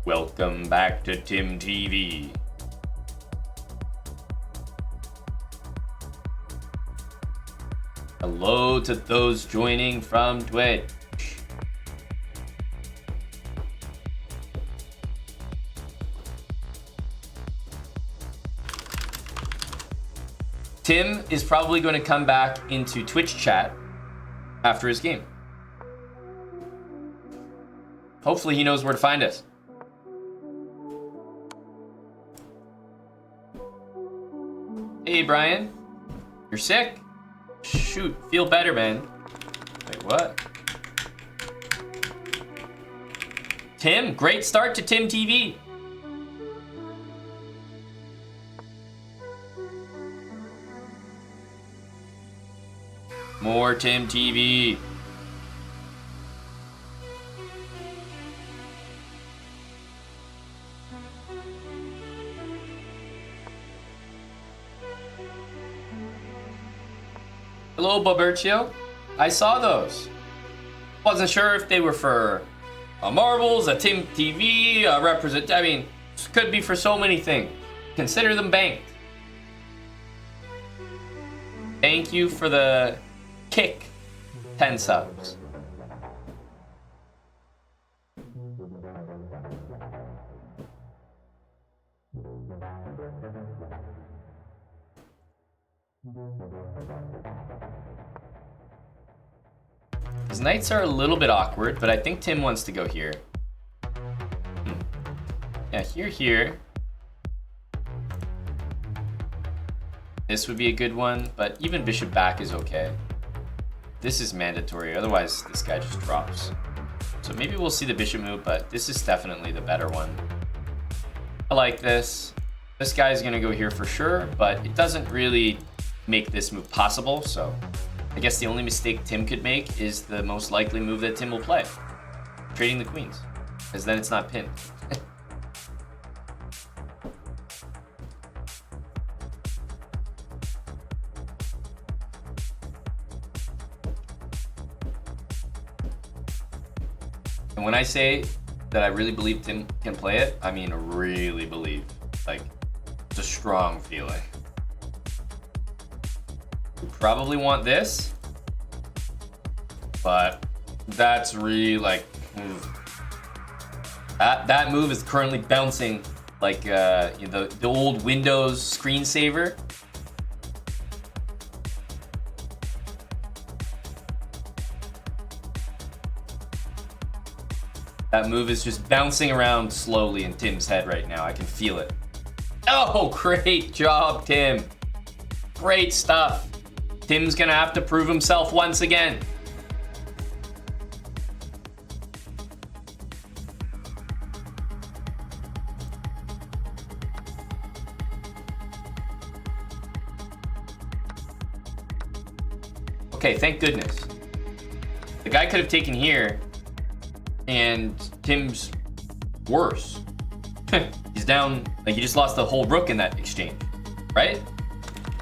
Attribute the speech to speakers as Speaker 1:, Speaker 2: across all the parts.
Speaker 1: Welcome back to Tim TV. Hello to those joining from Twitch. Tim is probably going to come back into Twitch chat after his game. Hopefully he knows where to find us. Hey Brian, you're sick? Shoot, feel better, man. Wait, what? Tim, great start to Tim TV. More Tim TV. Hello, Bobercio. I saw those. Wasn't sure if they were for a Marbles, a Tim TV, a represent. I mean, could be for so many things. Consider them banked. Thank you for the kick. 10 subs. His knights are a little bit awkward, but I think Tim wants to go here. Yeah, here. This would be a good one, but even bishop back is okay. This is mandatory, otherwise this guy just drops. So maybe we'll see the bishop move, but this is definitely the better one. I like this. This guy's gonna go here for sure, but it doesn't really make this move possible, so I guess the only mistake Tim could make is the most likely move that Tim will play. Trading the queens, because then it's not pinned. And when I say that I really believe Tim can play it, I mean really believe. Like, it's a strong feeling. You probably want this, but that's really like that move is currently bouncing like the old Windows screensaver. That move is just bouncing around slowly in Tim's head right now. I can feel it. Oh, great job, Tim. Great stuff. Tim's gonna have to prove himself once again. Okay, thank goodness. The guy could have taken here, and Tim's worse. He's down, like he just lost the whole rook in that exchange, right?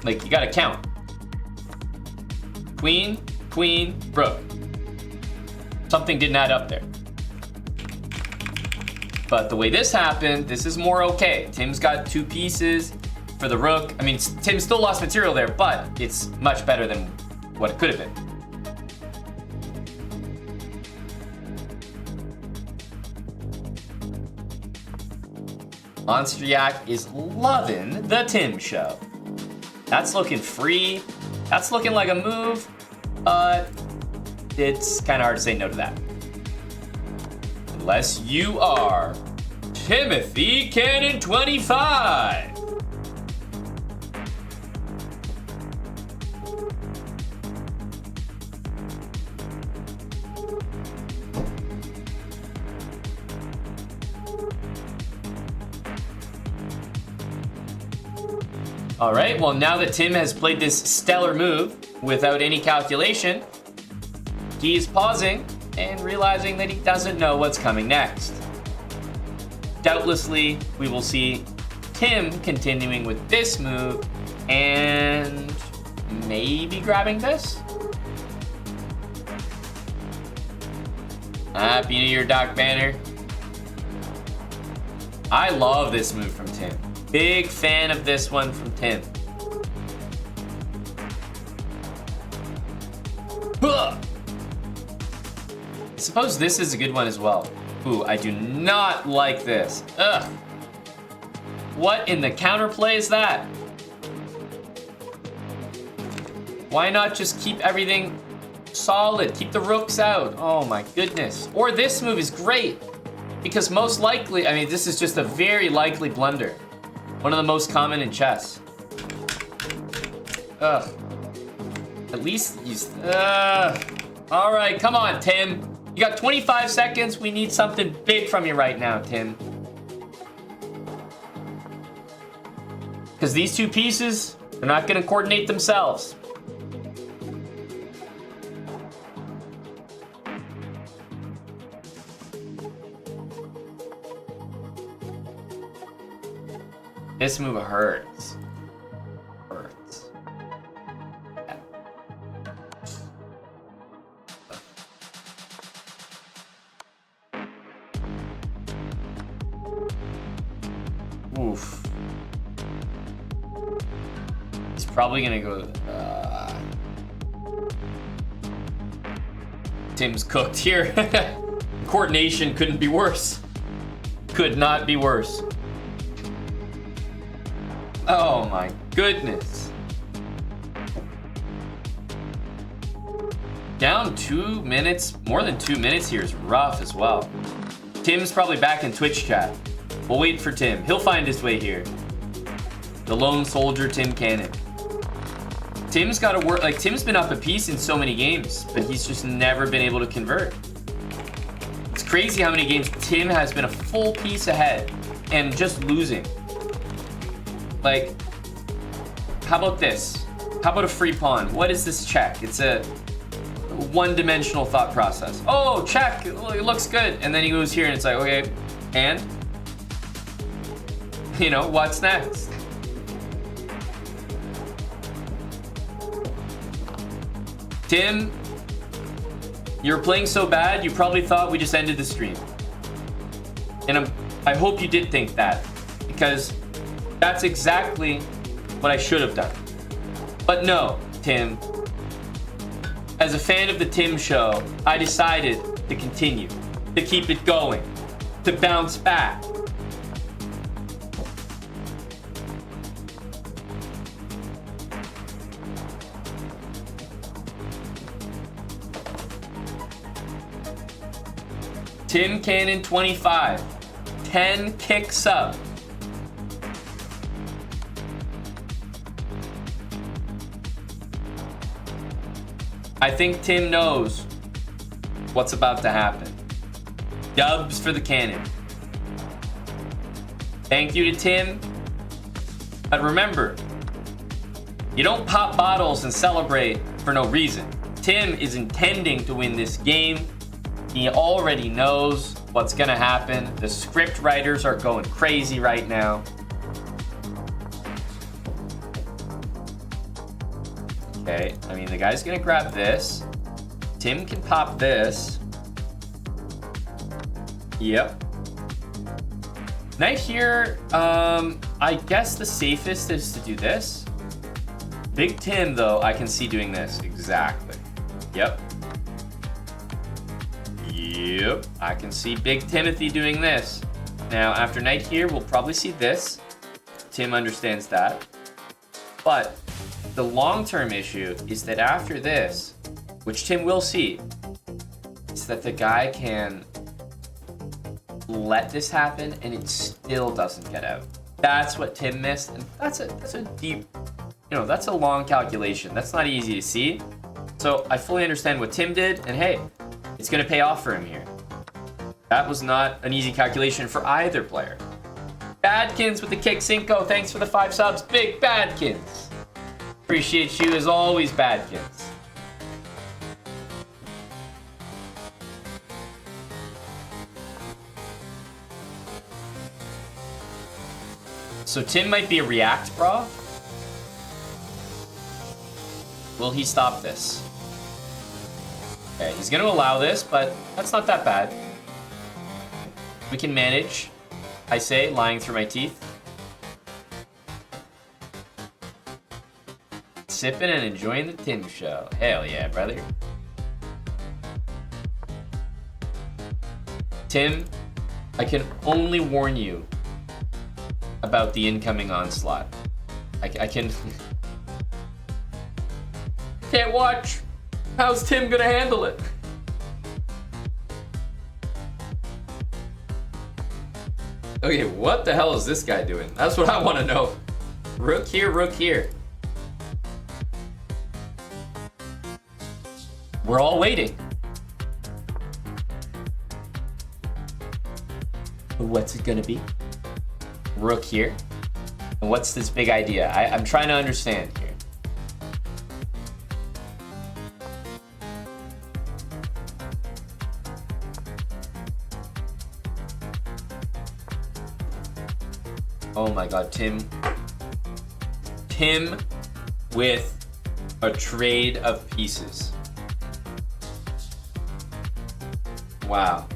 Speaker 1: Like, you gotta count. Queen, queen, rook. Something didn't add up there. But the way this happened, this is more okay. Tim's got 2 pieces for the rook. I mean, Tim still lost material there, but it's much better than what it could have been. Monstriac is loving the Tim show. That's looking free. That's looking like a move. It's kind of hard to say no to that. Unless you are Timothy Cannon 25. All right, well, now that Tim has played this stellar move without any calculation, he's pausing and realizing that he doesn't know what's coming next. Doubtlessly, we will see Tim continuing with this move and maybe grabbing this. Happy New Year, Doc Banner. I love this move from Tim. Big fan of this one from Tim. I suppose this is a good one as well. Ooh, I do not like this. Ugh. What in the counterplay is that? Why not just keep everything solid? Keep the rooks out. Oh my goodness. Or this move is great. Because most likely, I mean, this is just a very likely blunder. One of the most common in chess. Ugh. At least he's... All right, come on, Tim. You got 25 seconds. We need something big from you right now, Tim. Because these two pieces, they're not going to coordinate themselves. This move hurts. Hurts. Oof. He's probably gonna go. Tim's cooked here. Coordination couldn't be worse. Could not be worse. Oh my goodness. Down 2 minutes, more than 2 minutes here is rough as well. Tim's probably back in Twitch chat. We'll wait for Tim. He'll find his way here. The lone soldier, Tim Cannon. Tim's got to work, like Tim's been up a piece in so many games, but he's just never been able to convert. It's crazy how many games Tim has been a full piece ahead and just losing. Like, how about this? How about a free pawn? What is this check? It's a one-dimensional thought process. Oh, check, it looks good. And then he goes here and it's like, okay, and? You know, what's next? Tim, you're playing so bad, you probably thought we just ended the stream. And I hope you did think that, because that's exactly what I should have done. But no, Tim. As a fan of the Tim Show, I decided to continue, to keep it going, to bounce back. Tim Cannon 25, 10 kicks up. I think Tim knows what's about to happen. Dubs for the Cannon. Thank you to Tim. But remember, you don't pop bottles and celebrate for no reason. Tim is intending to win this game. He already knows what's gonna happen. The script writers are going crazy right now. Okay, I mean, the guy's gonna grab this. Tim can pop this. Yep. Knight here, I guess the safest is to do this. Big Tim, though, I can see doing this. Exactly. Yep. Yep, I can see Big Timothy doing this. Now, after knight here, we'll probably see this. Tim understands that. But the long-term issue is that after this, which Tim will see, is that the guy can let this happen and it still doesn't get out. That's what Tim missed, and that's a deep, you know, that's a long calculation. That's not easy to see. So I fully understand what Tim did, and hey, it's gonna pay off for him here. That was not an easy calculation for either player. Badkins with the kick Cinco, thanks for the 5 subs. Big Badkins. Appreciate you as always, Badkins. So Tim might be a react bra. Will he stop this? Okay, he's gonna allow this, but that's not that bad. We can manage. I say, lying through my teeth. Sipping and enjoying the Tim show. Hell yeah, brother. Tim, I can only warn you about the incoming onslaught. I can... Can't watch. How's Tim gonna handle it? Okay, what the hell is this guy doing? That's what I want to know. Rook here, rook here. We're all waiting. What's it gonna be? Rook here. And what's this big idea? I'm trying to understand here. Oh my god, Tim. Tim with a trade of pieces. Wow.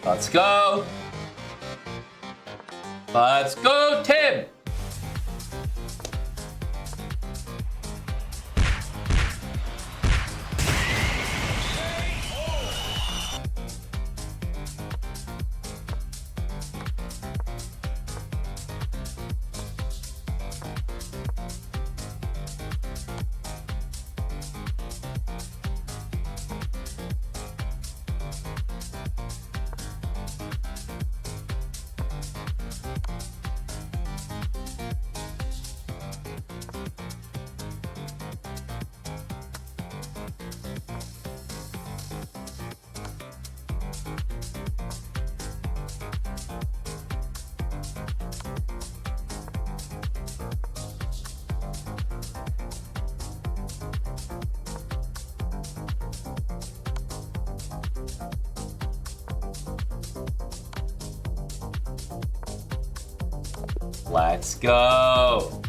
Speaker 1: Let's go. Let's go, Tim. Let's go.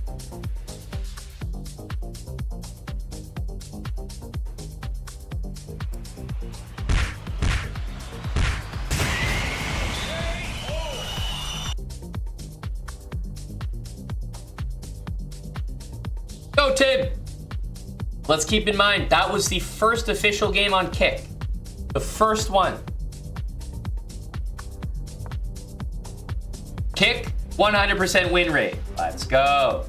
Speaker 1: Go, Tim. Let's keep in mind, that was the first official game on Kick. The first one. Kick, 100% win rate. Let's go.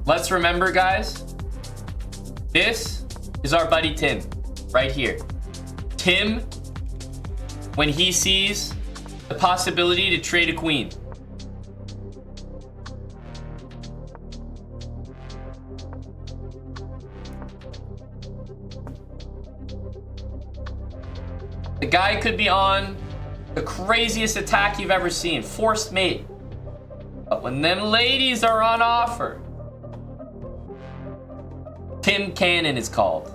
Speaker 1: Let's remember, guys, this is our buddy Tim, right here. Tim, when he sees the possibility to trade a queen. The guy could be on the craziest attack you've ever seen, forced mate. But when them ladies are on offer, Tim Cannon is called.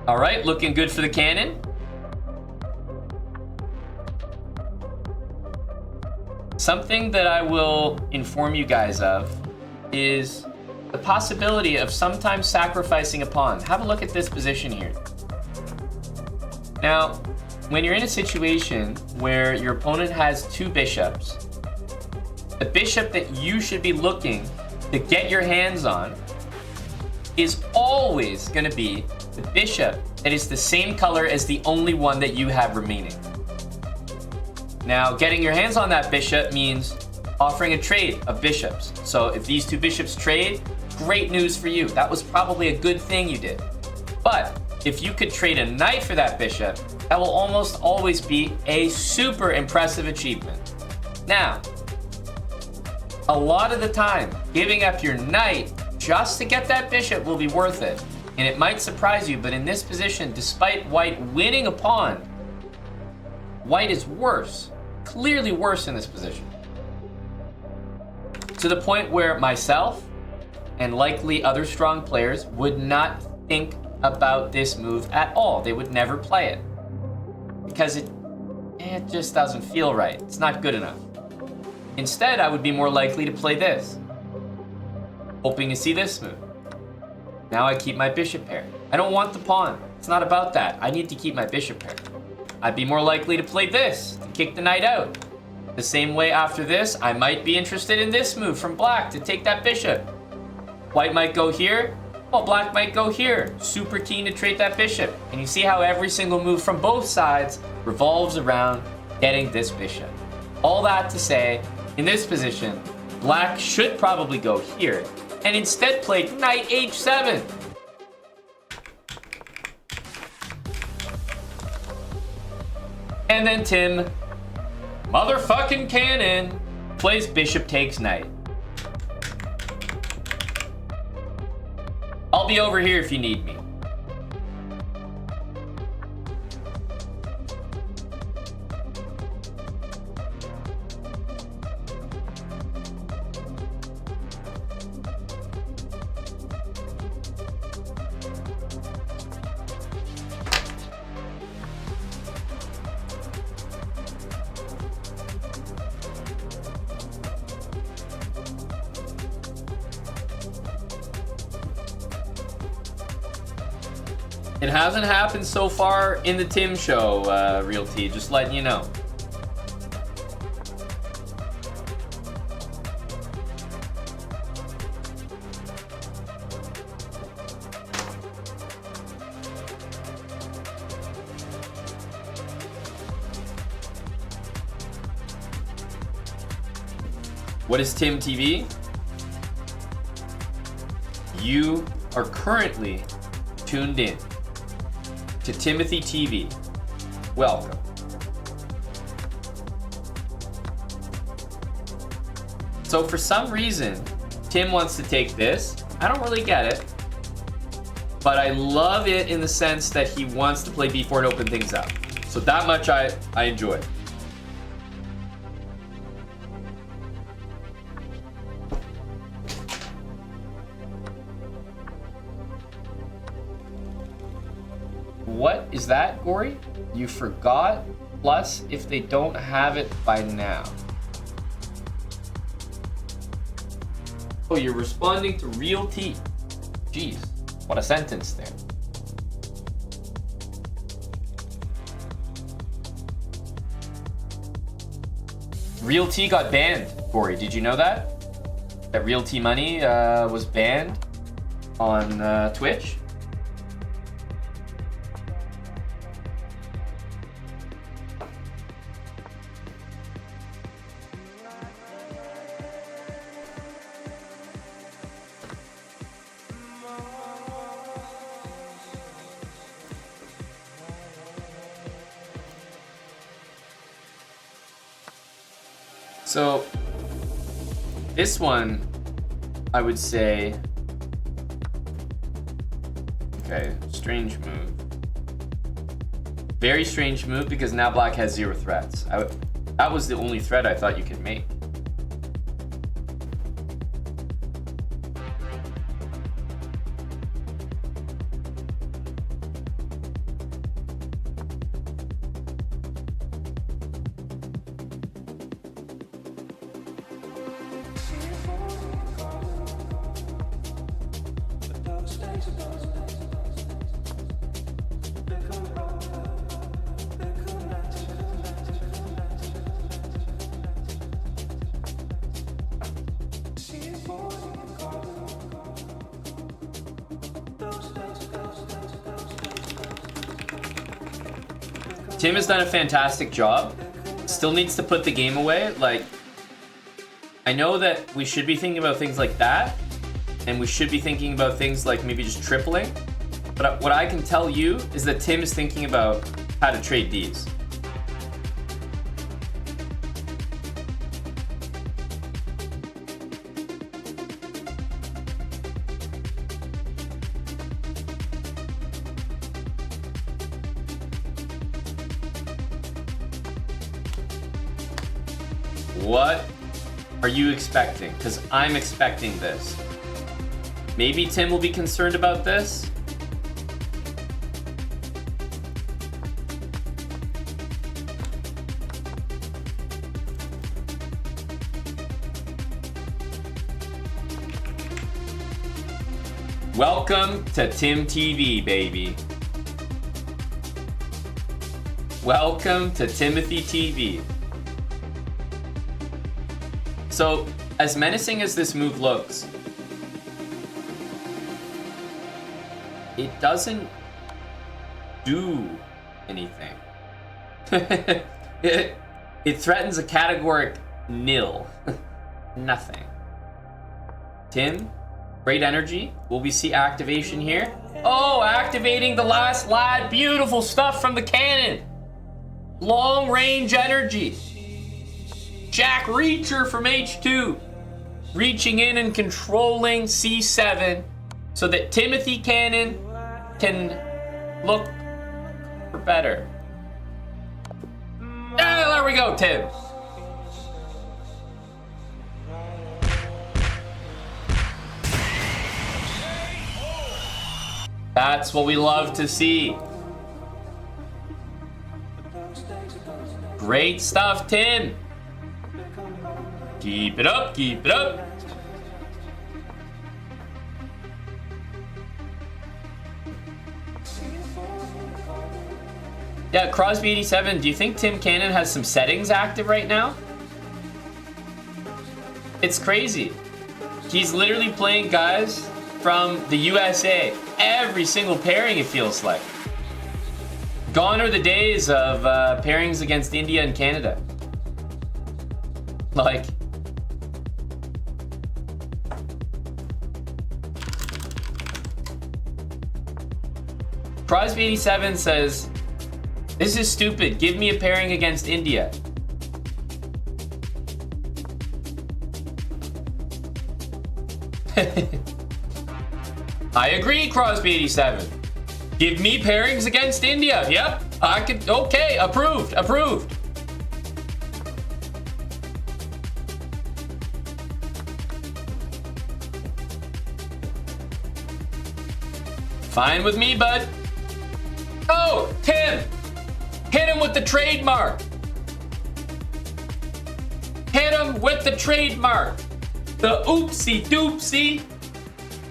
Speaker 1: All right, looking good for the Cannon. Something that I will inform you guys of is the possibility of sometimes sacrificing a pawn. Have a look at this position here. Now, when you're in a situation where your opponent has two bishops, the bishop that you should be looking to get your hands on is always going to be the bishop that is the same color as the only one that you have remaining. Now, getting your hands on that bishop means offering a trade of bishops. So if these two bishops trade, great news for you. That was probably a good thing you did. But if you could trade a knight for that bishop, that will almost always be a super impressive achievement. Now, a lot of the time, giving up your knight just to get that bishop will be worth it. And it might surprise you, but in this position, despite white winning a pawn, white is worse, clearly worse in this position. To the point where myself and likely other strong players would not think about this move at all. They would never play it because it just doesn't feel right. It's not good enough. Instead, I would be more likely to play this, hoping to see this move. Now I keep my bishop pair. I don't want the pawn. It's not about that. I need to keep my bishop pair. I'd be more likely to play this, to kick the knight out. The same way after this, I might be interested in this move from black to take that bishop. White might go here, while black might go here. Super keen to trade that bishop. And you see how every single move from both sides revolves around getting this bishop. All that to say, in this position, black should probably go here, and instead played knight h7. And then Tim, motherfucking Cannon, plays bishop takes knight. I'll be over here if you need me. It hasn't happened so far in the Tim show, Real T, just letting you know. What is Tim TV? You are currently tuned in to Timothy TV. Welcome. So for some reason, Tim wants to take this. I don't really get it, but I love it in the sense that he wants to play b4 and open things up. So that much I enjoy. What is that, Gory? You forgot, plus if they don't have it by now. Oh, you're responding to Real T. Jeez, what a sentence there. Real T got banned, Gory. Did you know that? That Real T Money was banned on Twitch? So this one, I would say, okay, strange move. Very strange move because now black has 0 threats. That was the only threat I thought you could make. Tim has done a fantastic job. Still needs to put the game away. Like, I know that we should be thinking about things like that, and we should be thinking about things like maybe just tripling. But what I can tell you is that Tim is thinking about how to trade these. What are you expecting? Because I'm expecting this. Maybe Tim will be concerned about this. Welcome to Tim TV, baby. Welcome to Timothy TV. So, as menacing as this move looks, it doesn't do anything. it threatens a categoric nil. Nothing. Tim, great energy. Will we see activation here? Oh, activating the last lad. Beautiful stuff from the cannon. Long range energy. Jack Reacher from H2. Reaching in and controlling C7 so that Timothy Cannon can look for better. Ah, there we go, Tim. That's what we love to see. Great stuff, Tim. Keep it up, keep it up. Yeah, Crosby87, do you think Tim Cannon has some settings active right now? It's crazy. He's literally playing guys from the USA. Every single pairing, it feels like. Gone are the days of pairings against India and Canada. Like, Crosby87 says, "This is stupid. Give me a pairing against India." I agree, Crosby87. Give me pairings against India. Yep, I could. Okay, approved, approved. Fine with me, bud. Oh, Tim! Hit him with the trademark. Hit him with the trademark. The oopsie doopsie.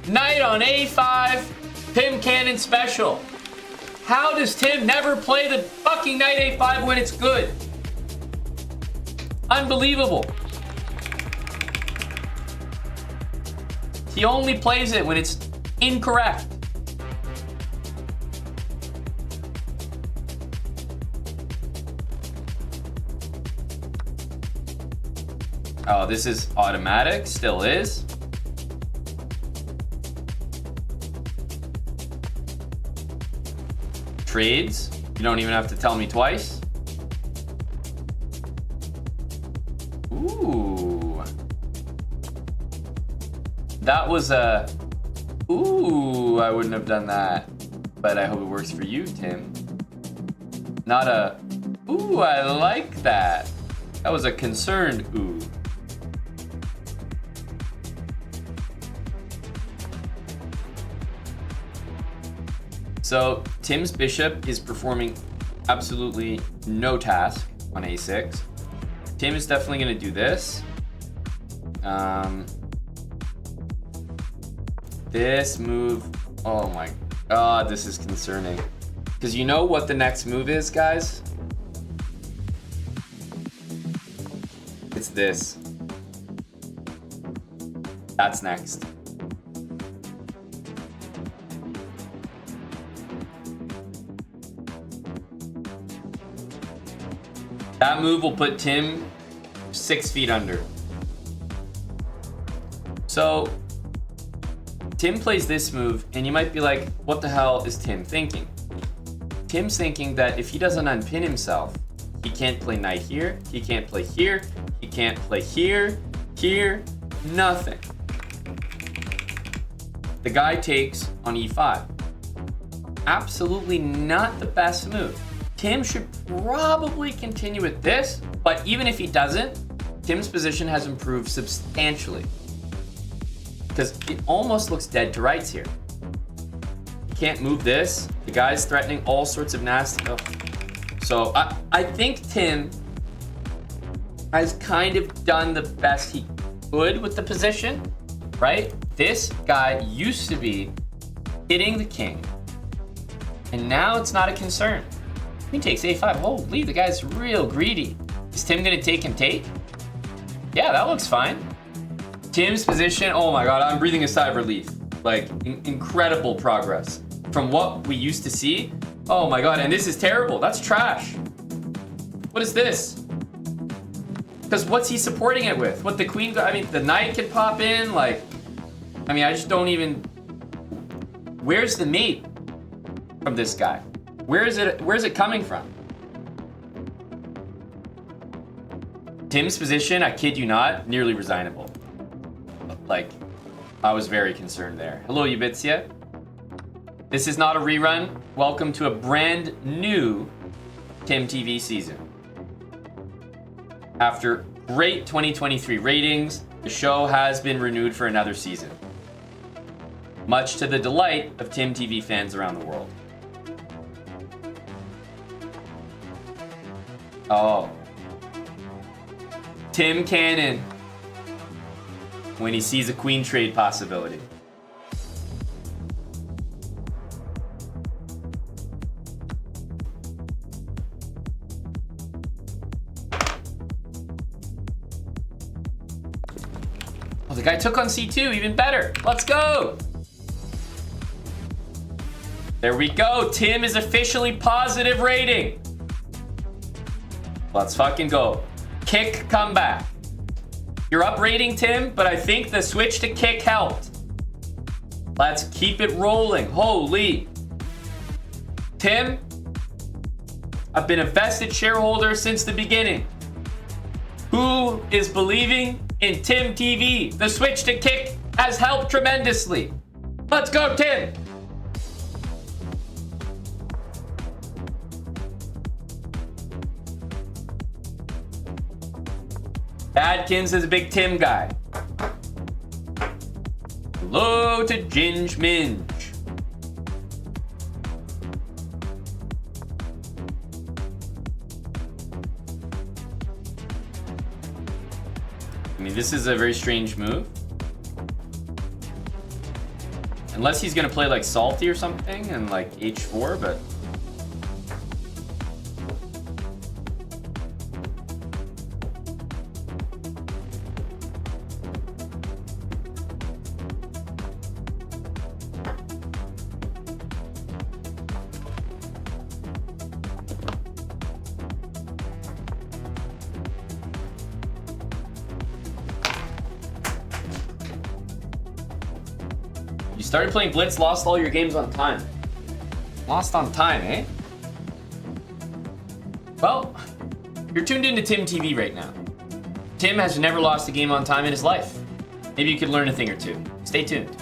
Speaker 1: Knight on A5. Tim Cannon special. How does Tim never play the fucking knight A5 when it's good? Unbelievable. He only plays it when it's incorrect. Oh, this is automatic, still is. Trades, you don't even have to tell me twice. Ooh. That was a, ooh, I wouldn't have done that. But I hope it works for you, Tim. Not a, ooh, I like that. That was a concerned ooh. So Tim's bishop is performing absolutely no task on a6. Tim is definitely going to do this. This move, oh my god, this is concerning. Because you know what the next move is, guys? It's this. That's next. That move will put Tim 6 feet under. So Tim plays this move, and you might be like, what the hell is Tim thinking? Tim's thinking that if he doesn't unpin himself, he can't play knight here, he can't play here, he can't play here, here, nothing. The guy takes on e5. Absolutely not the best move. Tim should probably continue with this, but even if he doesn't, Tim's position has improved substantially. Because it almost looks dead to rights here. You can't move this. The guy's threatening all sorts of nasty. Oh. So I think Tim has kind of done the best he could with the position, right? This guy used to be hitting the king, and now it's not a concern. He takes a5. Holy, the guy's real greedy. Is Tim gonna take and take? Yeah, that looks fine. Tim's position, oh my god, I'm breathing a sigh of relief. Like, incredible progress from what we used to see. Oh my god, and this is terrible. That's trash. What is this? Because what's he supporting it with? What the queen, I mean, the knight can pop in, like, I mean, I just don't even, where's the mate from this guy? Where's it coming from? Tim's position, I kid you not, nearly resignable. Like, I was very concerned there. Hello, Yubitsia. This is not a rerun. Welcome to a brand new Tim TV season. After great 2023 ratings, the show has been renewed for another season. Much to the delight of Tim TV fans around the world. Oh. Tim Cannon. When he sees a queen trade possibility. Oh, the guy took on c2, even better. Let's go. There we go. Tim is officially positive rating. Let's fucking go. Kick comeback. You're up rating, Tim, but I think the switch to kick helped. Let's keep it rolling. Holy. Tim, I've been a vested shareholder since the beginning. Who is believing in Tim TV? The switch to kick has helped tremendously. Let's go, Tim. Adkins is a big Tim guy. Hello to Ginge Minge. I mean, this is a very strange move. Unless he's gonna play like Salty or something and like h4, but... You started playing Blitz, lost all your games on time. Lost on time, eh? Well, you're tuned into Tim TV right now. Tim has never lost a game on time in his life. Maybe you could learn a thing or two. Stay tuned.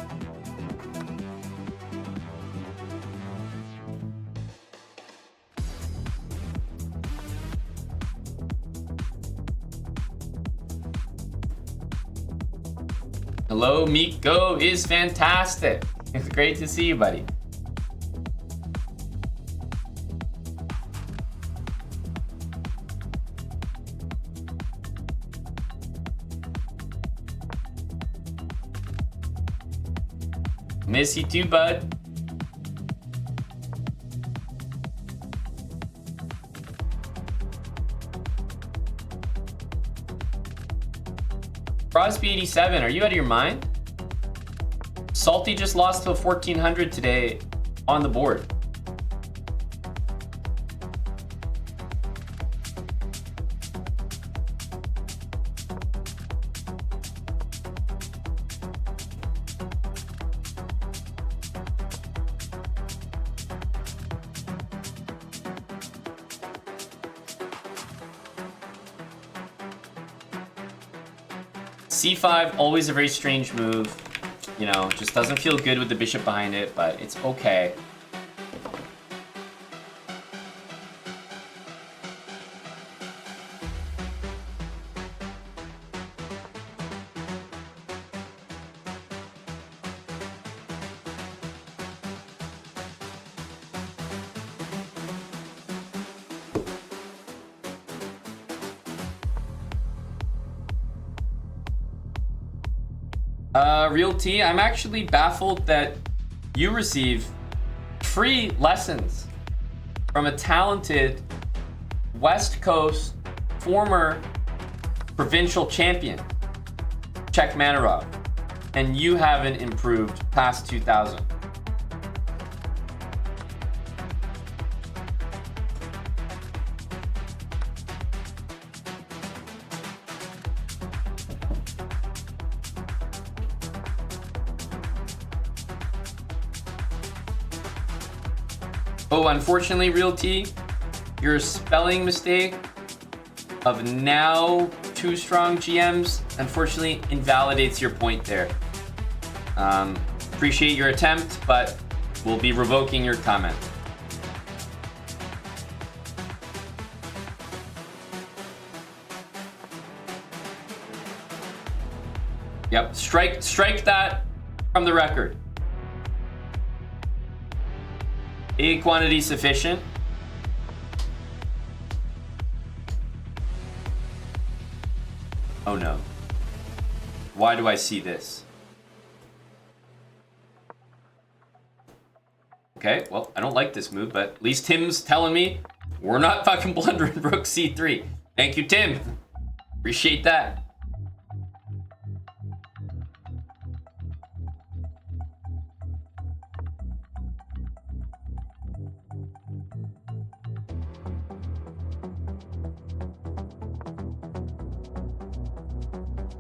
Speaker 1: Hello, Miko is fantastic. It's great to see you, buddy. Miss you too, bud. Crosby 87, are you out of your mind? Salty just lost to a 1400 today on the board. c5, always a very strange move. You know, just doesn't feel good with the bishop behind it, but it's okay. Real T, I'm actually baffled that you receive free lessons from a talented West Coast former provincial champion, Chekmanarov, and you haven't improved past 2000. Oh, unfortunately, Real T, your spelling mistake of now two strong GMs unfortunately invalidates your point there. Appreciate your attempt, but we'll be revoking your comment. Yep, strike that from the record. A quantity sufficient. Oh no. Why do I see this? Okay, well, I don't like this move, but at least Tim's telling me we're not fucking blundering rook c3. Thank you, Tim. Appreciate that.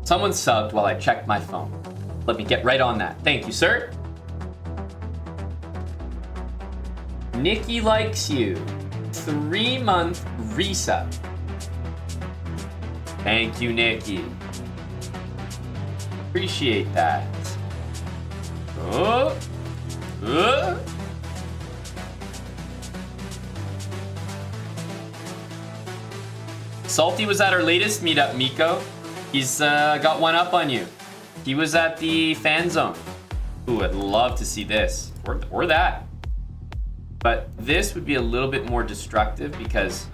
Speaker 1: Someone subbed while I checked my phone. Let me get right on that. Thank you, sir. Nikki likes you. 3-month resub. Thank you, Nikki. Appreciate that. Oh. Salty was at our latest meetup, Miko. He's got one up on you. He was at the fan zone. Ooh, I'd love to see this. Or that. But this would be a little bit more destructive because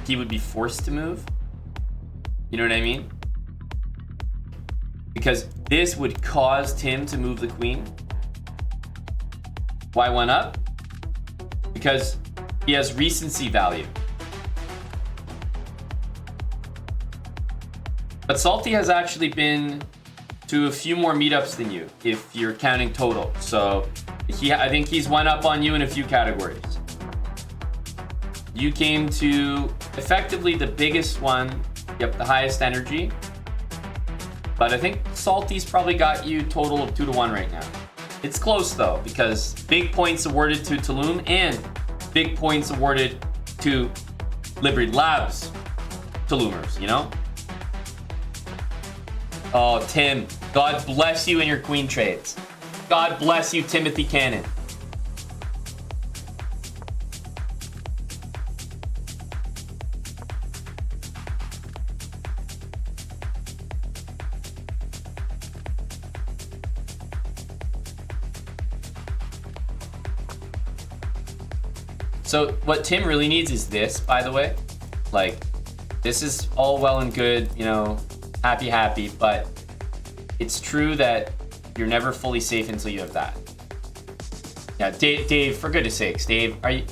Speaker 1: he would be forced to move. You know what I mean? Because this would cause Tim to move the queen. Why one up? Because he has recency value. But Salty has actually been to a few more meetups than you, if you're counting total. So I think he's one up on you in a few categories. You came to effectively the biggest one, yep, the highest energy. But I think Salty's probably got you total of 2-1 right now. It's close though, because big points awarded to Tulum and big points awarded to Liberty Labs Tulumers, you know? Oh, Tim, God bless you in your queen trades. God bless you, Timothy Cannon. So what Tim really needs is this, by the way. Like, this is all well and good, you know, happy, but it's true that you're never fully safe until you have that. Yeah, Dave, for goodness sakes, Dave, can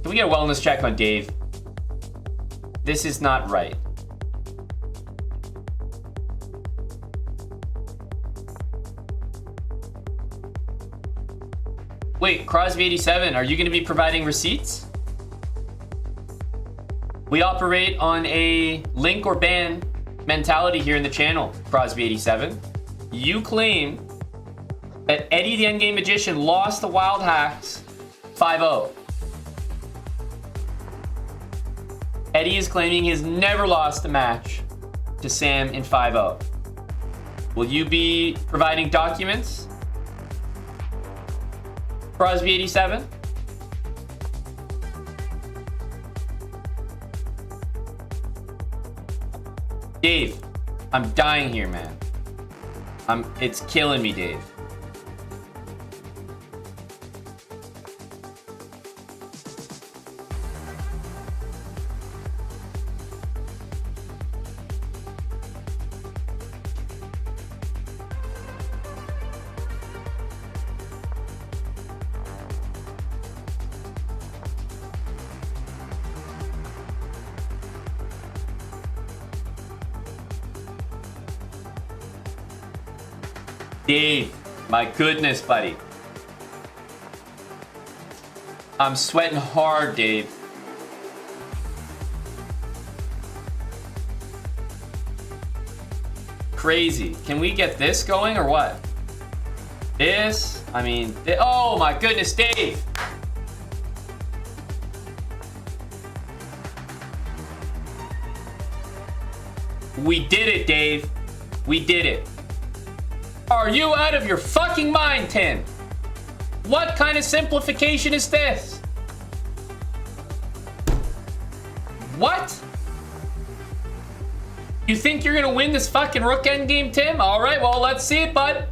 Speaker 1: we get a wellness check on Dave? This is not right. Wait, Crosby87, are you going to be providing receipts? We operate on a link or ban mentality here in the channel, Crosby87. You claim that Eddie the Endgame Magician lost the Wild Hacks 5-0. Eddie is claiming he has never lost a match to Sam in 5-0. Will you be providing documents? Crosby87? Dave, I'm dying here, man. It's killing me, Dave. Dave, my goodness, buddy. I'm sweating hard, Dave. Crazy. Can we get this going or what? This? I mean, oh my goodness, Dave. We did it, Dave. We did it. Are you out of your fucking mind, Tim? What kind of simplification is this? What? You think you're gonna win this fucking rook endgame, Tim? All right, well, let's see it, bud.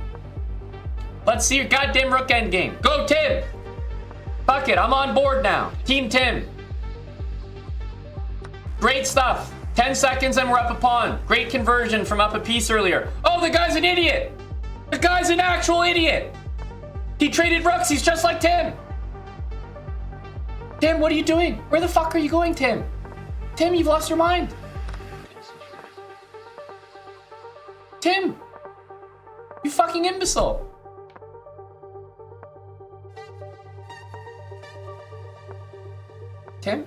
Speaker 1: Let's see your goddamn rook endgame. Go, Tim. Fuck it, I'm on board now. Team Tim. Great stuff. 10 seconds and we're up a pawn. Great conversion from up a piece earlier. Oh, the guy's an idiot. The guy's an actual idiot. He traded rooks. He's just like Tim. Tim, what are you doing? Where the fuck are you going, Tim? Tim, you've lost your mind. Tim, you fucking imbecile. Tim?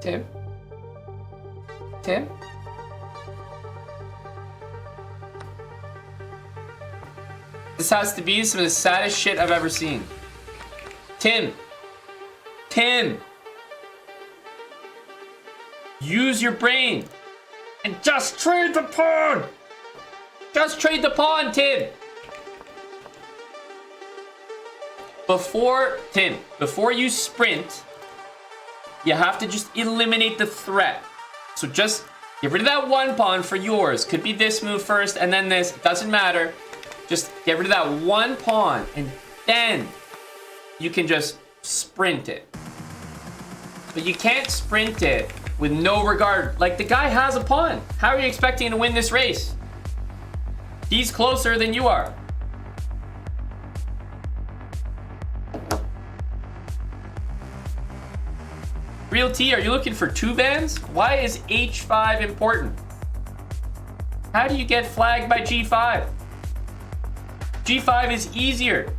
Speaker 1: Tim? Tim? This has to be some of the saddest shit I've ever seen. Tim. Tim. Use your brain. And just trade the pawn. Just trade the pawn, Tim. Before you sprint, you have to just eliminate the threat. So just get rid of that one pawn for yours. Could be this move first and then this. It doesn't matter. Just get rid of that one pawn and then you can just sprint it. But you can't sprint it with no regard. Like, the guy has a pawn. How are you expecting to win this race? He's closer than you are. Real T, are you looking for two bans? Why is h5 important? How do you get flagged by g5? g5 is easier.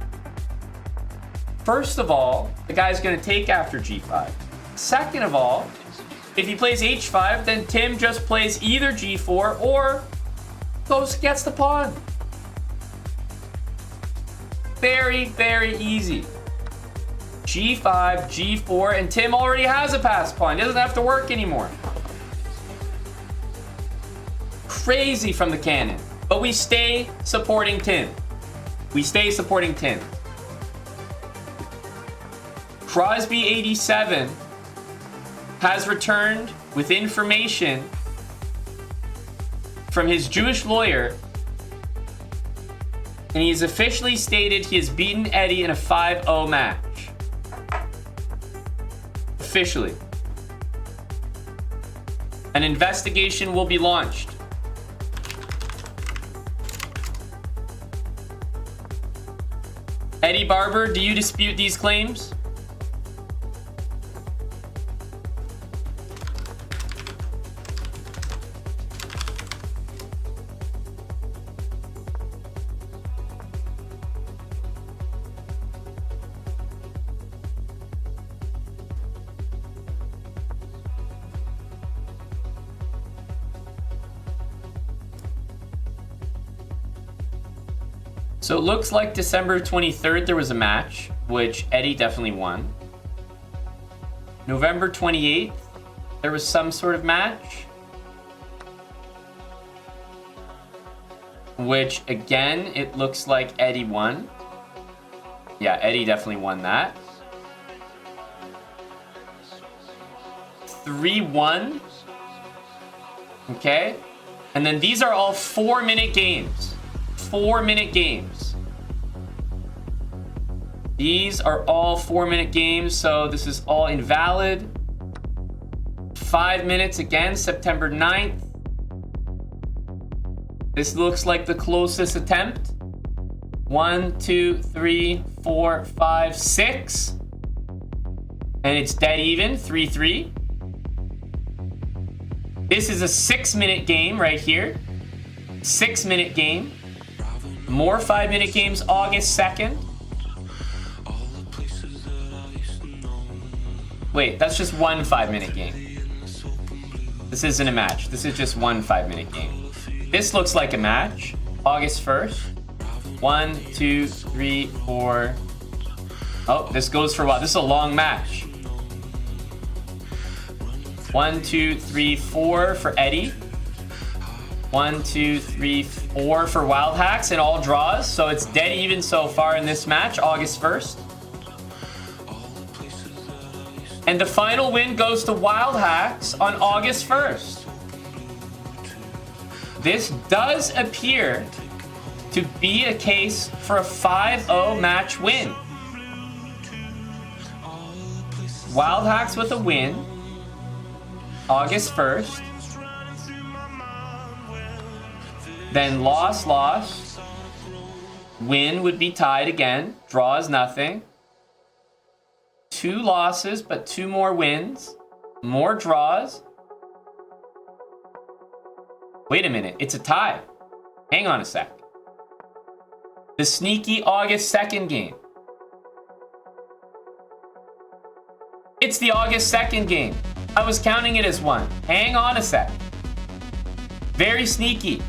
Speaker 1: First of all, the guy's gonna take after g5. Second of all, if he plays h5, then Tim just plays either g4 or gets the pawn. Very, very easy. g5, g4, and Tim already has a passed pawn. He doesn't have to work anymore. Crazy from the cannon. But we stay supporting Tim. We stay supporting Tim. Crosby87 has returned with information from his Jewish lawyer, and he has officially stated he has beaten Eddie in a 5-0 match. Officially. An investigation will be launched. Eddie Barber, do you dispute these claims? So it looks like December 23rd there was a match, which Eddie definitely won. November 28th, there was some sort of match, which again, it looks like Eddie won. Yeah, Eddie definitely won that. 3-1. Okay. And then these are all 4-minute games. 4-minute games. These are all 4-minute games, so this is all invalid. 5 minutes again, September 9th. This looks like the closest attempt. 1, 2, 3, 4, 5, 6. And it's dead even, 3-3. This is a 6-minute game right here. 6-minute game. More 5-minute games August 2nd. Wait, that's just one 5-minute game. This isn't a match. This is just one 5-minute game. This looks like a match. August 1st. 1, 2, 3, 4. Oh, this goes for a while. This is a long match. 1, 2, 3, 4 for Eddie. 1, 2, 3, 4 for Wild Hacks and all draws. So it's dead even so far in this match, August 1st. And the final win goes to Wild Hacks on August 1st. This does appear to be a case for a 5-0 match win. Wild Hacks with a win, August 1st. Then loss. Win would be tied again. Draw is nothing. 2 losses, but 2 more wins. More draws. Wait a minute, it's a tie. Hang on a sec. The sneaky August 2nd game. It's the August 2nd game. I was counting it as one. Hang on a sec. Very sneaky.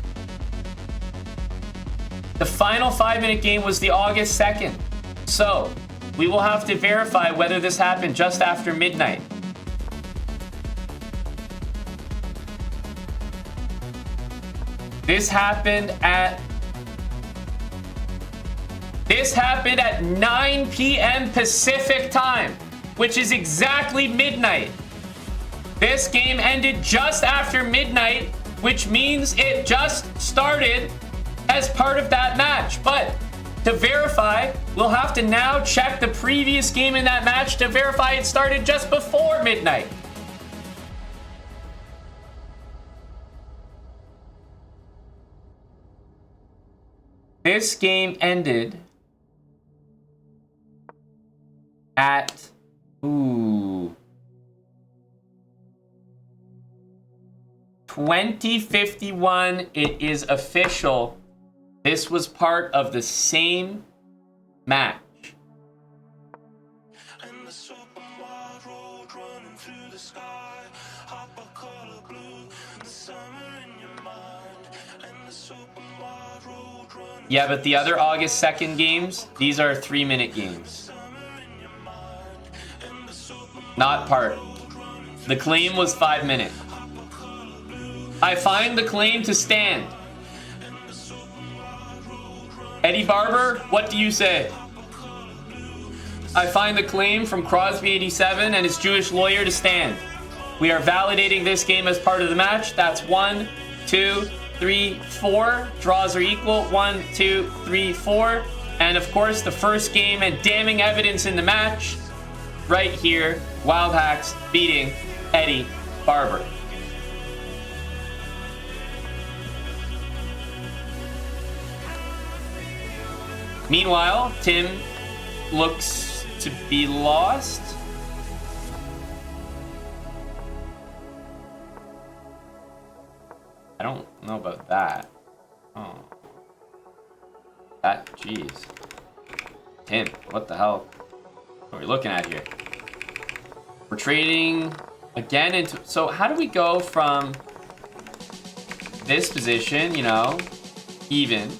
Speaker 1: The final 5-minute game was the August 2nd. So, we will have to verify whether this happened just after midnight. This happened at 9 p.m. Pacific time, which is exactly midnight. This game ended just after midnight, which means it just started as part of that match. But to verify, we'll have to now check the previous game in that match to verify it started just before midnight. This game ended at 20:51. It is official. This was part of the same match. Yeah, but the other August 2nd games, these are 3-minute games. Not part. The claim was 5 minutes. I find the claim to stand. Eddie Barber, what do you say? I find the claim from Crosby87 and his Jewish lawyer to stand. We are validating this game as part of the match. That's 1, 2, 3, 4. Draws are equal. 1, 2, 3, 4. And of course, the first game and damning evidence in the match, right here, Wild Hacks beating Eddie Barber. Meanwhile, Tim looks to be lost. I don't know about that. Oh. That, jeez. Tim, what the hell are we looking at here? We're trading again into... So how do we go from this position, you know, even,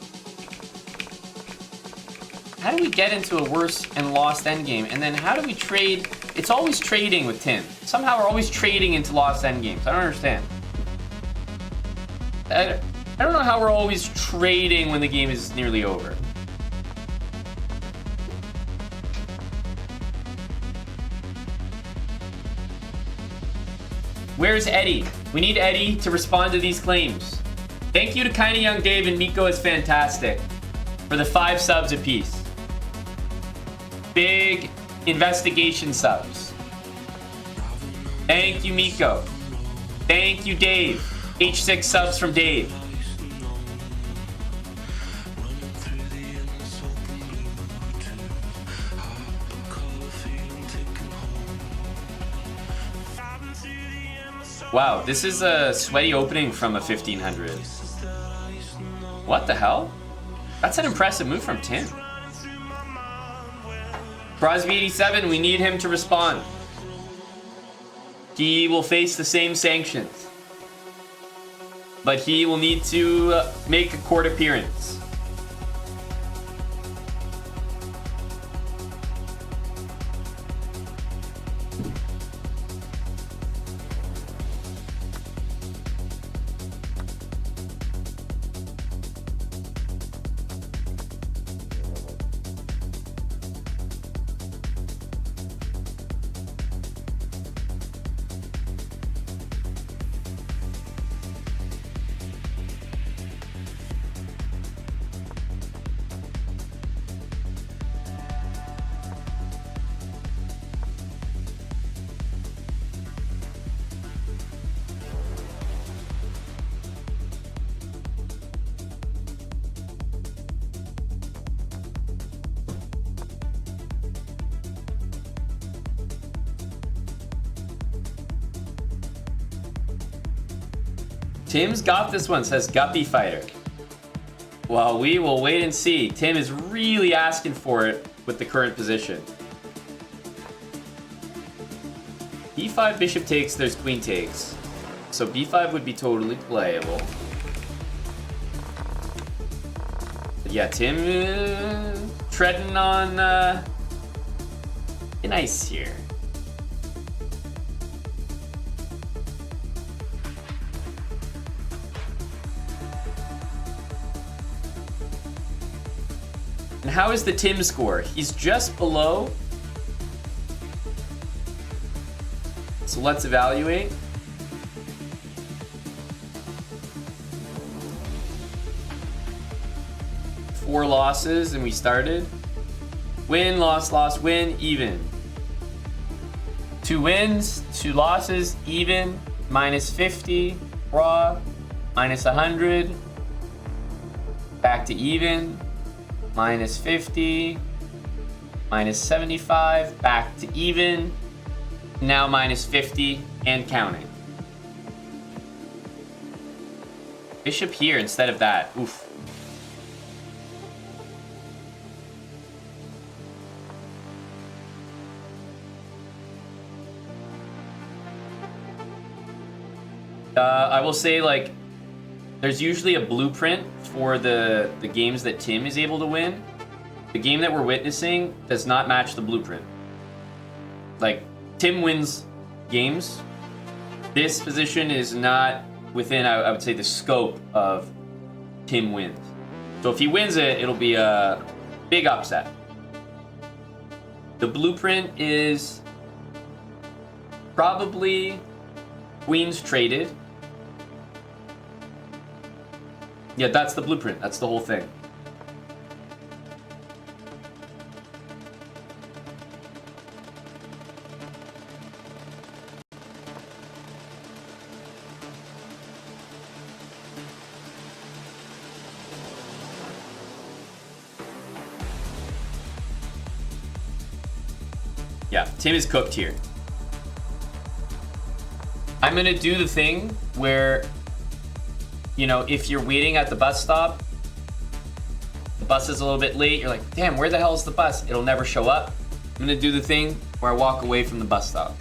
Speaker 1: How do we get into a worse and lost endgame? And then how do we trade? It's always trading with Tim. Somehow we're always trading into lost endgames. I don't understand. I don't know how we're always trading when the game is nearly over. Where's Eddie? We need Eddie to respond to these claims. Thank you to Kinda Young Dave and Miko is fantastic for the 5 subs apiece. Big investigation subs. Thank you, Miko. Thank you, Dave. H6 subs from Dave. Wow, this is a sweaty opening from a 1500. What the hell? That's an impressive move from Tim. Crosby87, we need him to respond. He will face the same sanctions. But he will need to make a court appearance. Tim's got this one, says Guppy Fighter. Well, we will wait and see. Tim is really asking for it with the current position. B5 bishop takes, there's queen takes. So B5 would be totally playable. But yeah, Tim treading on thin ice here. And how is the Tim score? He's just below. So let's evaluate. Four losses and we started. Win, loss, loss, win, even. 2 wins, 2 losses, even, minus 50, raw, minus 100, back to even, minus 50, minus 75, back to even, now minus 50 and counting. Bishop here instead of that. Oof. I will say, like, there's usually a blueprint for the games that Tim is able to win. The game that we're witnessing does not match the blueprint. Like, Tim wins games. This position is not within, I would say, the scope of Tim wins. So if he wins it, it'll be a big upset. The blueprint is probably queens traded. Yeah, that's the blueprint. That's the whole thing. Yeah, Tim is cooked here. I'm gonna do the thing where, you know, if you're waiting at the bus stop, the bus is a little bit late, you're like, damn, where the hell is the bus? It'll never show up. I'm gonna do the thing where I walk away from the bus stop.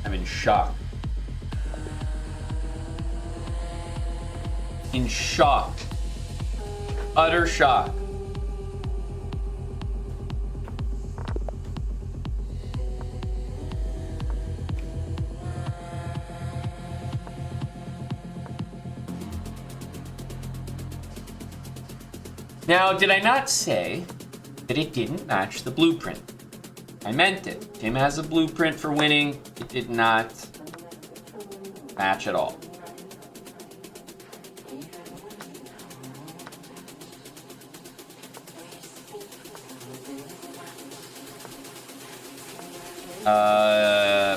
Speaker 1: I'm in shock. In shock. Utter shock. Now, did I not say that it didn't match the blueprint? I meant it. Tim has a blueprint for winning. It did not match at all.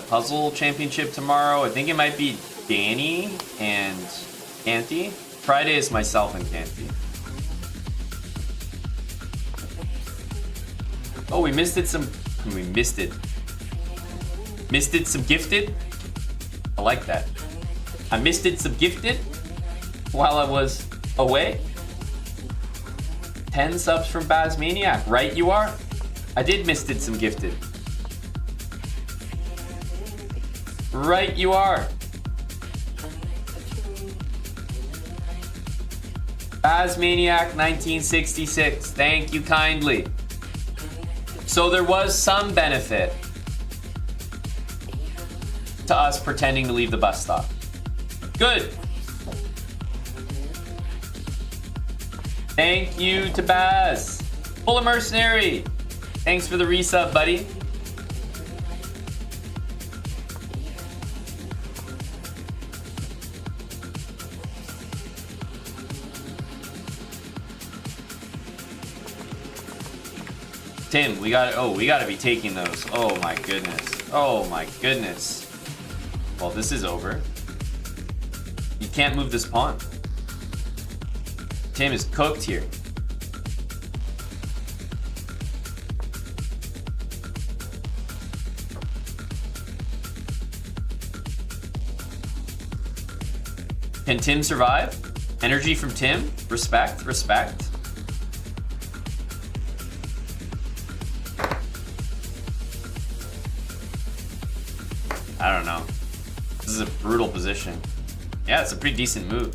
Speaker 1: Puzzle championship tomorrow. I think it might be Danny and Canty. Friday is myself and Canty. Oh, we missed it some. We missed it. Missed it some gifted. I like that. I missed it some gifted while I was away. 10 subs from Baz Maniac. Right, you are. I did missed it some gifted. Right, you are. Baz Maniac 1966. Thank you kindly. So there was some benefit to us pretending to leave the bus stop. Good. Thank you to Baz. Full of Mercenary. Thanks for the resub, buddy. Tim, we gotta be taking those. Oh my goodness. Oh my goodness. Well, this is over. You can't move this pawn. Tim is cooked here. Can Tim survive? Energy from Tim? Respect, respect. I don't know. This is a brutal position. Yeah, it's a pretty decent move.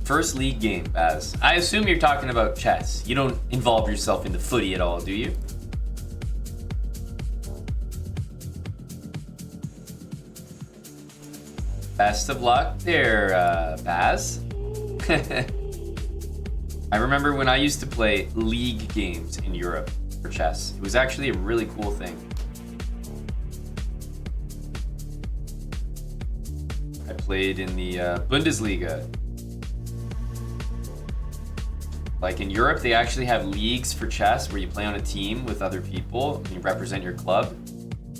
Speaker 1: First league game, Baz. I assume you're talking about chess. You don't involve yourself in the footy at all, do you? Best of luck there, Baz. I remember when I used to play league games in Europe for chess. It was actually a really cool thing. I played in the Bundesliga. Like in Europe, they actually have leagues for chess where you play on a team with other people and you represent your club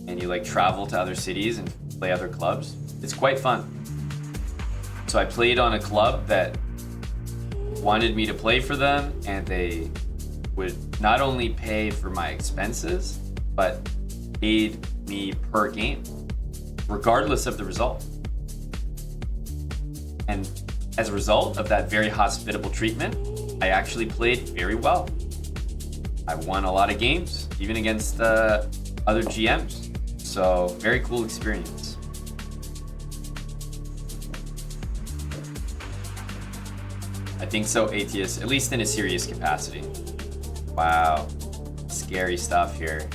Speaker 1: and you like travel to other cities and play other clubs. It's quite fun. So I played on a club that wanted me to play for them, and they would not only pay for my expenses, but paid me per game, regardless of the result. And as a result of that very hospitable treatment, I actually played very well. I won a lot of games, even against other GMs. So very cool experience. I think so, Atheist, at least in a serious capacity. Wow, scary stuff here.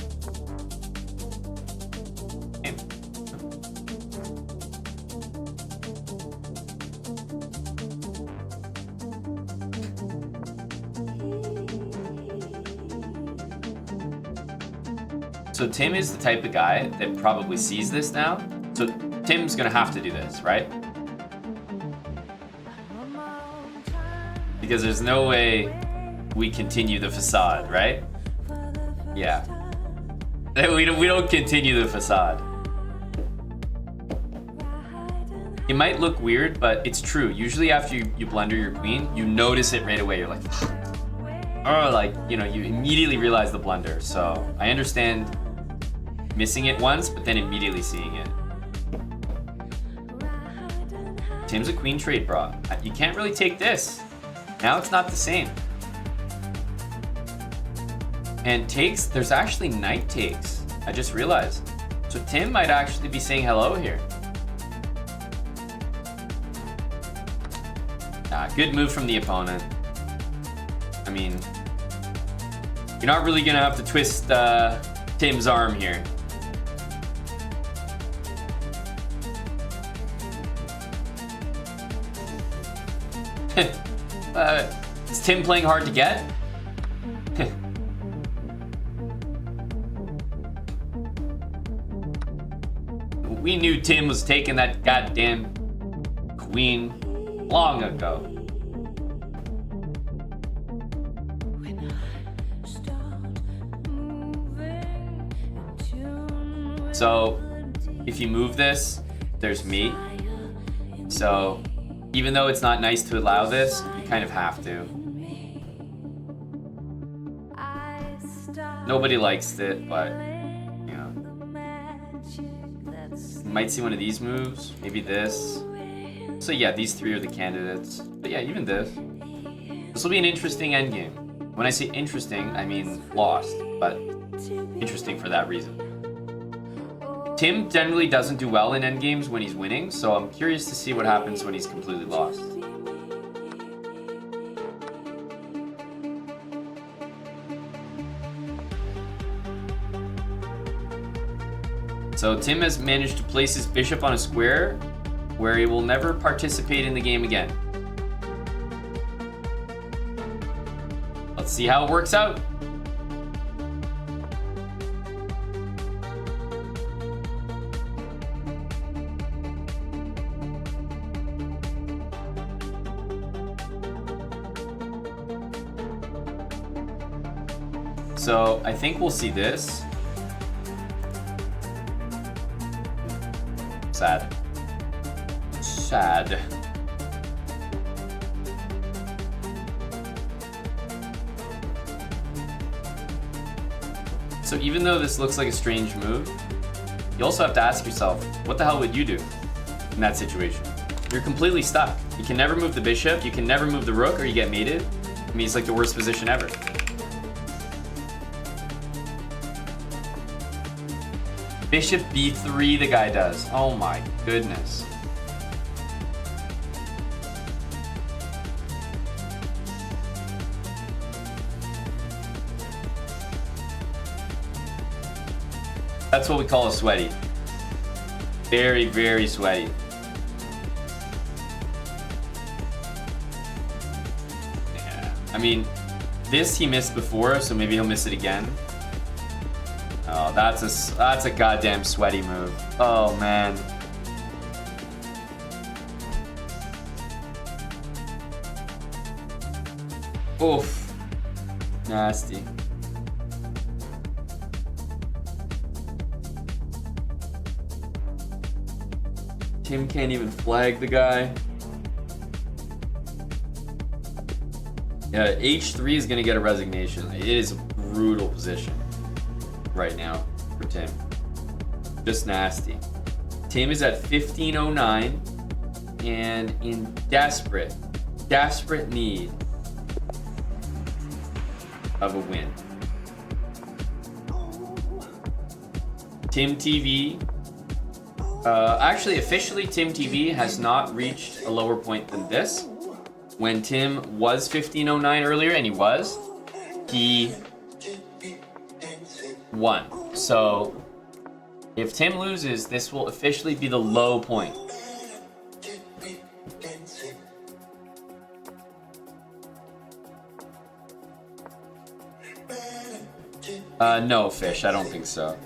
Speaker 1: So Tim is the type of guy that probably sees this now. So Tim's gonna have to do this, right? Because there's no way we continue the facade, right? Yeah. We don't continue the facade. It might look weird, but it's true. Usually after you blunder your queen, you notice it right away. You're like, oh, like, you know, you immediately realize the blunder. So I understand missing it once, but then immediately seeing it. Tim's a queen trade, bro. You can't really take this. Now it's not the same. And takes, there's actually knight takes. I just realized. So Tim might actually be saying hello here. Good move from the opponent. I mean, you're not really gonna have to twist Tim's arm here. Is Tim playing hard to get? We knew Tim was taking that goddamn queen long ago. So, if you move this, there's me. So, even though it's not nice to allow this, you kind of have to. Nobody likes it, but, you know. You might see one of these moves, maybe this. So yeah, these three are the candidates. But yeah, even this. This will be an interesting endgame. When I say interesting, I mean lost, but interesting for that reason. Tim generally doesn't do well in endgames when he's winning, so I'm curious to see what happens when he's completely lost. So Tim has managed to place his bishop on a square where he will never participate in the game again. Let's see how it works out. So I think we'll see this. Sad. Sad. So even though this looks like a strange move, you also have to ask yourself, what the hell would you do in that situation? You're completely stuck. You can never move the bishop, you can never move the rook, or you get mated. I mean, it's like the worst position ever. Bishop b3 the guy does. Oh my goodness. That's what we call a sweaty. Very, very sweaty. Yeah. I mean, this he missed before, so maybe he'll miss it again. Oh, that's a goddamn sweaty move. Oh man. Oof. Nasty. Tim can't even flag the guy. Yeah, H3 is gonna get a resignation. It is a brutal position right now for Tim. Just nasty. Tim is at 1509 and in desperate need of a win. Tim TV. Actually, officially, Tim TV has not reached a lower point than this. When Tim was 1509 earlier, and he won. So, if Tim loses, this will officially be the low point. No, Fish, I don't think so.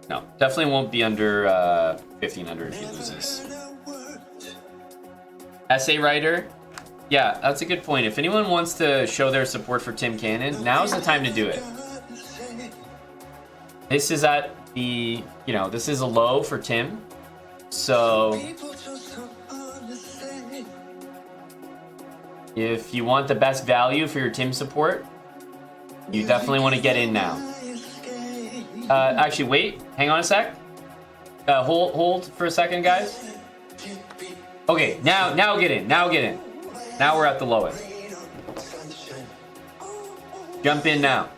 Speaker 1: No, definitely won't be under 1500 if he loses. Essay writer, yeah, that's a good point. If anyone wants to show their support for Tim Cannon, now's the time to do it. This is at the, this is a low for Tim. So if you want the best value for your Tim support, you definitely want to get in now. Actually, wait. Hang on a sec. Hold for a second, guys. Okay, now get in. Now get in. Now we're at the low end. Jump in now.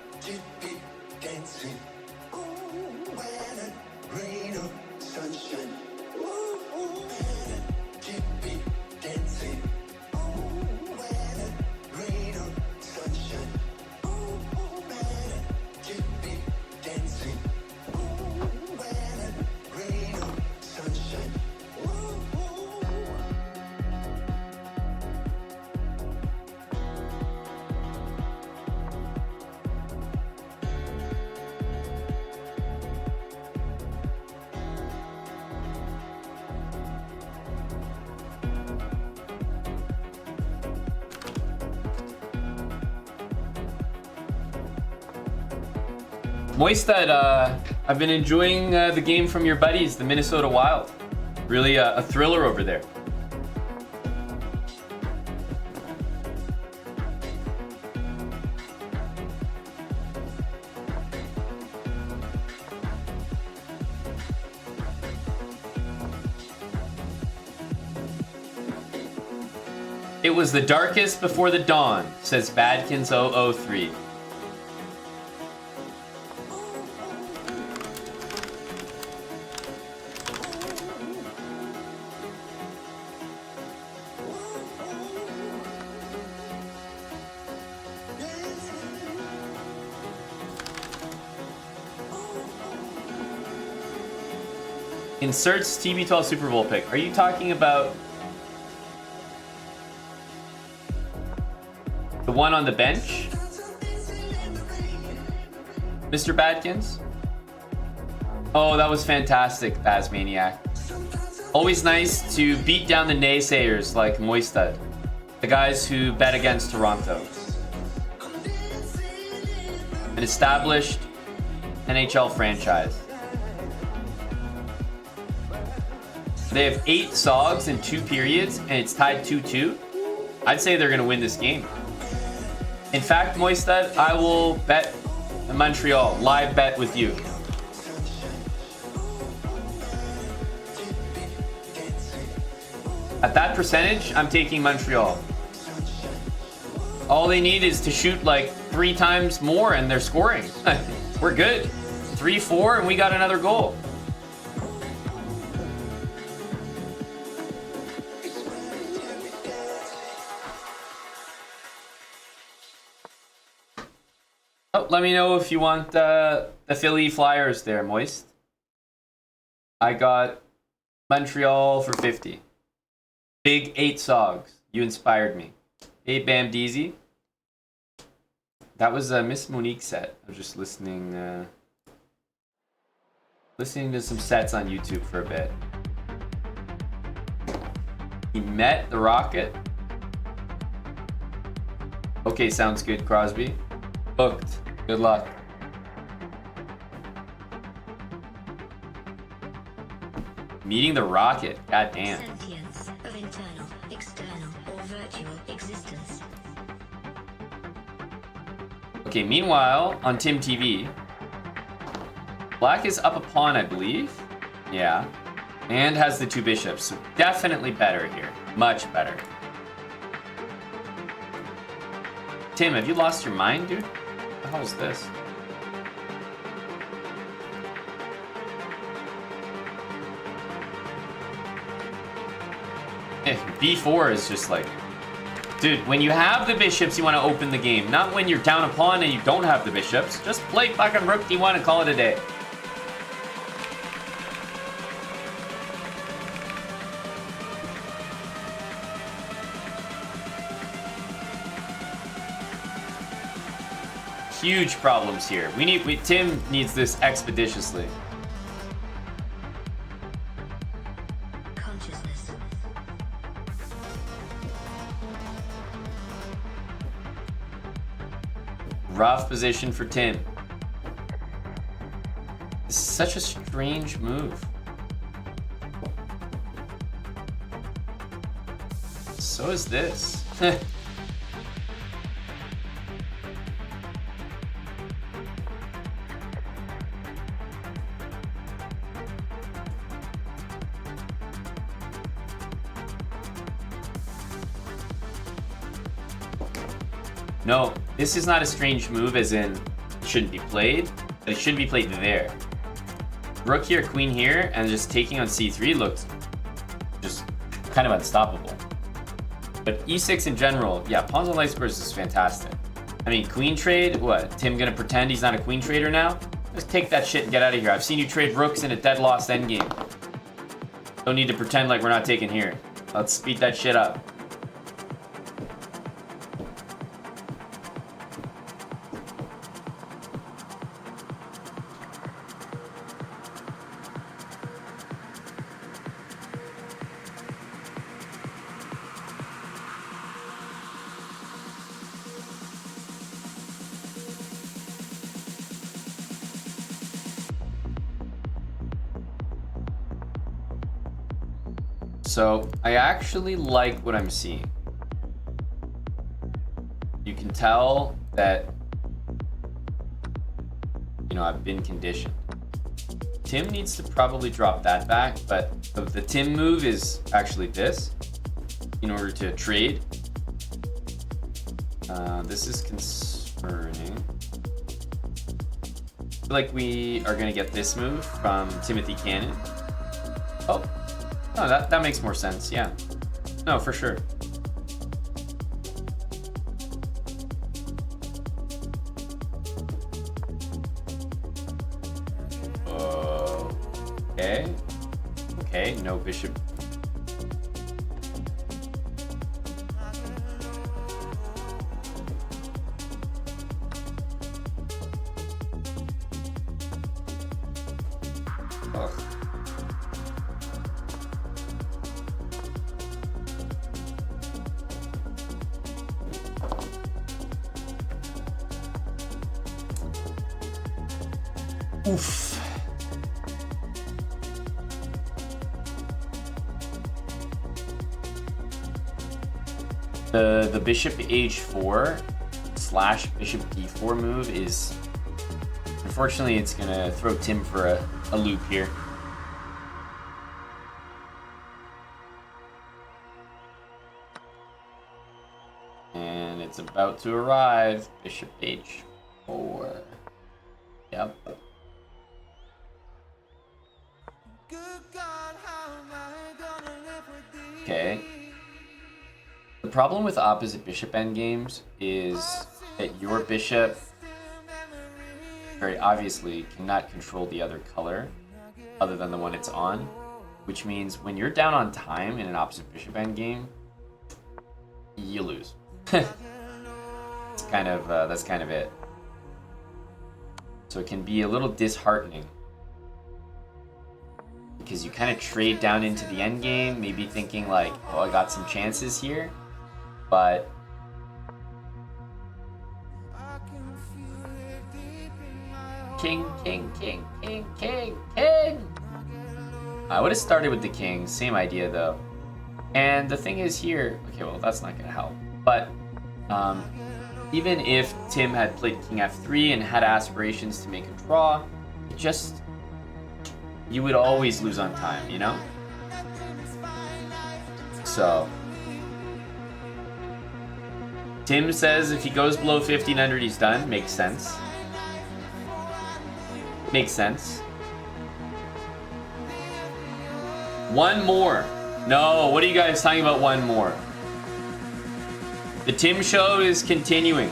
Speaker 1: Moistad, I've been enjoying the game from your buddies, the Minnesota Wild. Really a thriller over there. It was the darkest before the dawn, says Badkins 003. Inserts TB12 Super Bowl pick. Are you talking about the one on the bench, Mr. Badkins? Oh, that was fantastic, Bazmaniac. Always nice to beat down the naysayers like Moistad, the guys who bet against Toronto. An established NHL franchise. They have 8 SOGs in 2 periods, and it's tied 2-2. I'd say they're going to win this game. In fact, Moistad, I will bet Montreal. Live bet with you. At that percentage, I'm taking Montreal. All they need is to shoot like 3 times more, and they're scoring. We're good. 3-4, and we got another goal. Oh, let me know if you want the Philly Flyers there, Moist. I got Montreal for 50. Big 8 SOGs. You inspired me. Hey, Bam Deezy. That was a Miss Monique set. I was just listening to some sets on YouTube for a bit. He met the Rocket. Okay, sounds good, Crosby. Booked. Good luck. Meeting the Rocket. God damn.
Speaker 2: Sentience of internal, external, or virtual existence.
Speaker 1: Okay, meanwhile, on Tim TV, Black is up a pawn, I believe. Yeah. And has the 2 bishops. So definitely better here. Much better. Tim, have you lost your mind, dude? What the hell is this? B4 is just like... Dude, when you have the bishops, you want to open the game. Not when you're down a pawn and you don't have the bishops. Just play fucking rook D1 and call it a day. Huge problems here. Tim needs this expeditiously.
Speaker 2: Consciousness.
Speaker 1: Rough position for Tim. This is such a strange move. So is this. No, this is not a strange move as in it shouldn't be played, but it shouldn't be played there. Rook here, queen here, and just taking on c3 looks just kind of unstoppable. But e6 in general, yeah, pawns on light squares is fantastic. I mean, queen trade, what? Tim gonna pretend he's not a queen trader now? Just take that shit and get out of here. I've seen you trade rooks in a dead lost endgame. Don't need to pretend like we're not taking here. Let's speed that shit up. So I actually like what I'm seeing. You can tell that, you know, I've been conditioned. Tim needs to probably drop that back, but the Tim move is actually this in order to trade. This is concerning. I feel like we are gonna get this move from Timothy Cannon. Oh. No, that makes more sense, yeah. No, for sure. Okay. Okay, no bishop. Ugh. Oof. The bishop h4 / bishop d4 move is, unfortunately, it's gonna throw Tim for a loop here. And it's about to arrive. Bishop h4. Yep. Okay. The problem with opposite bishop endgames is that your bishop very obviously cannot control the other color other than the one it's on, which means when you're down on time in an opposite bishop endgame, you lose. That's kind of it. So it can be a little disheartening because you kind of trade down into the endgame, maybe thinking like, oh, I got some chances here, but king. I would have started with the king, same idea though. And the thing is here, okay, well, that's not gonna help. But even if Tim had played king f3 and had aspirations to make a draw, you would always lose on time, you know? So Tim says if he goes below 1500, he's done. Makes sense. Makes sense. One more. No, what are you guys talking about one more? The Tim show is continuing.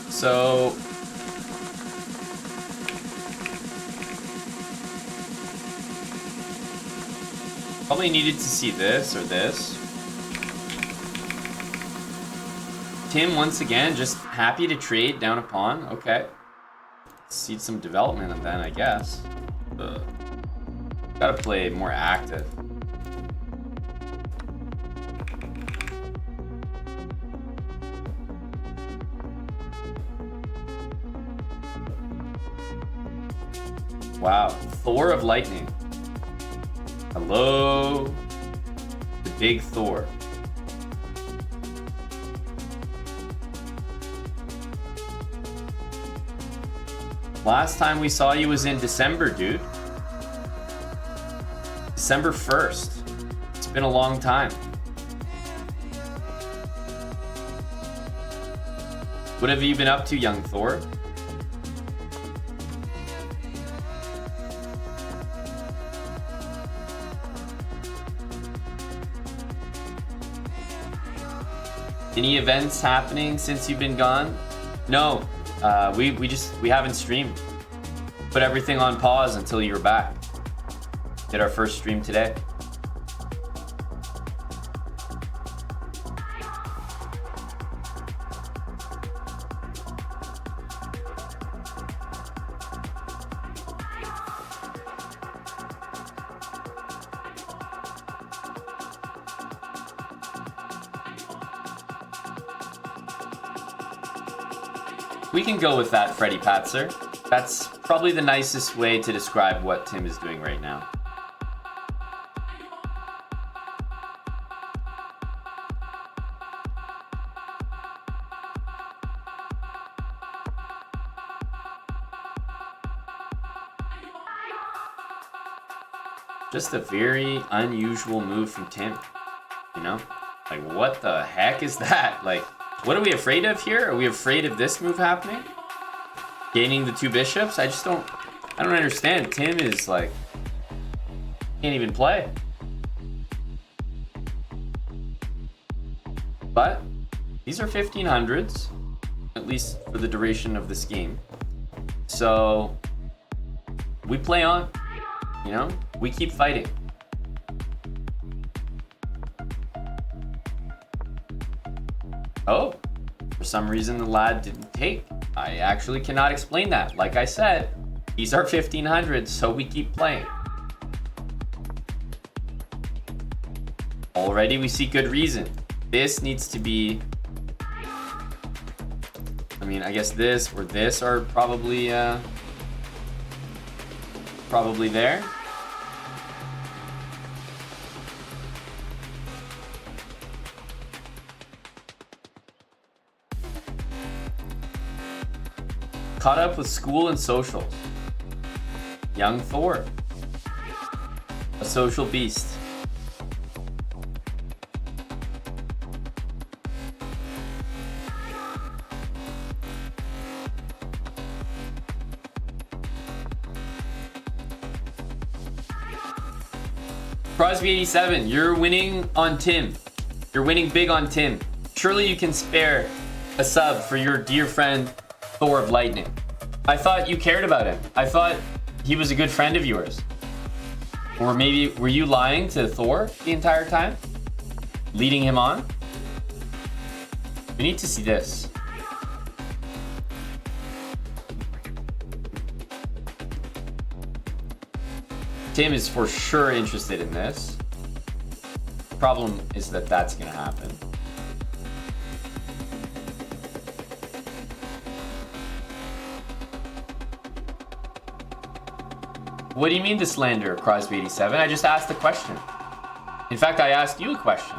Speaker 1: So probably needed to see this or this. Tim once again just happy to trade down a pawn. Okay, see some development and then I guess. Gotta play more active. Wow, Thor of Lightning. Hello, the big Thor. Last time we saw you was in December, dude. December 1st. It's been a long time. What have you been up to, young Thor? Any events happening since you've been gone? No, we haven't streamed. Put everything on pause until you were back. Did our first stream today. We can go with that, Freddy Patzer. That's probably the nicest way to describe what Tim is doing right now. Just a very unusual move from Tim, you know? Like, what the heck is that? Like, what are we afraid of here? Are we afraid of this move happening? Gaining the two bishops? I don't understand. Tim is like, can't even play. But these are 1500s, at least for the duration of this game. So we play on, you know? We keep fighting. Oh, for some reason the lad didn't take. I actually cannot explain that. Like I said, these are 1500s, so we keep playing. Already we see good reason. This needs to be... I mean, I guess this or this are probably there. Caught up with school and socials. Young Thor. A social beast. Crosby87, you're winning on Tim. You're winning big on Tim. Surely you can spare a sub for your dear friend Thor of Lightning. I thought you cared about him. I thought he was a good friend of yours. Or maybe were you lying to Thor the entire time? Leading him on? We need to see this. Tim is for sure interested in this. Problem is that that's gonna happen. What do you mean to slander, Crosby87? I just asked a question. In fact, I asked you a question.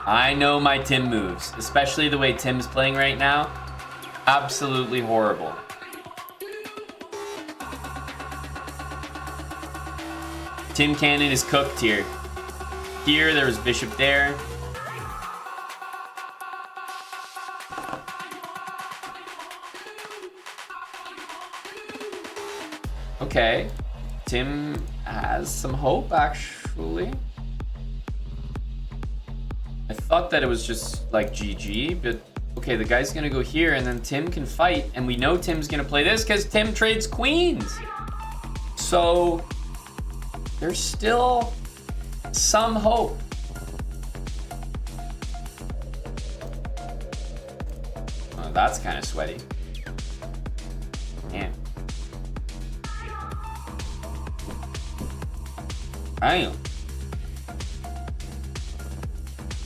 Speaker 1: I know my Tim moves, especially the way Tim's playing right now. Absolutely horrible. Tim Cannon is cooked here. Here, there was bishop there. Okay. Tim has some hope, actually. I thought that it was just like GG, but okay, the guy's gonna go here and then Tim can fight, and we know Tim's gonna play this because Tim trades queens. So there's still some hope. Now that's kind of sweaty. Damn. Damn.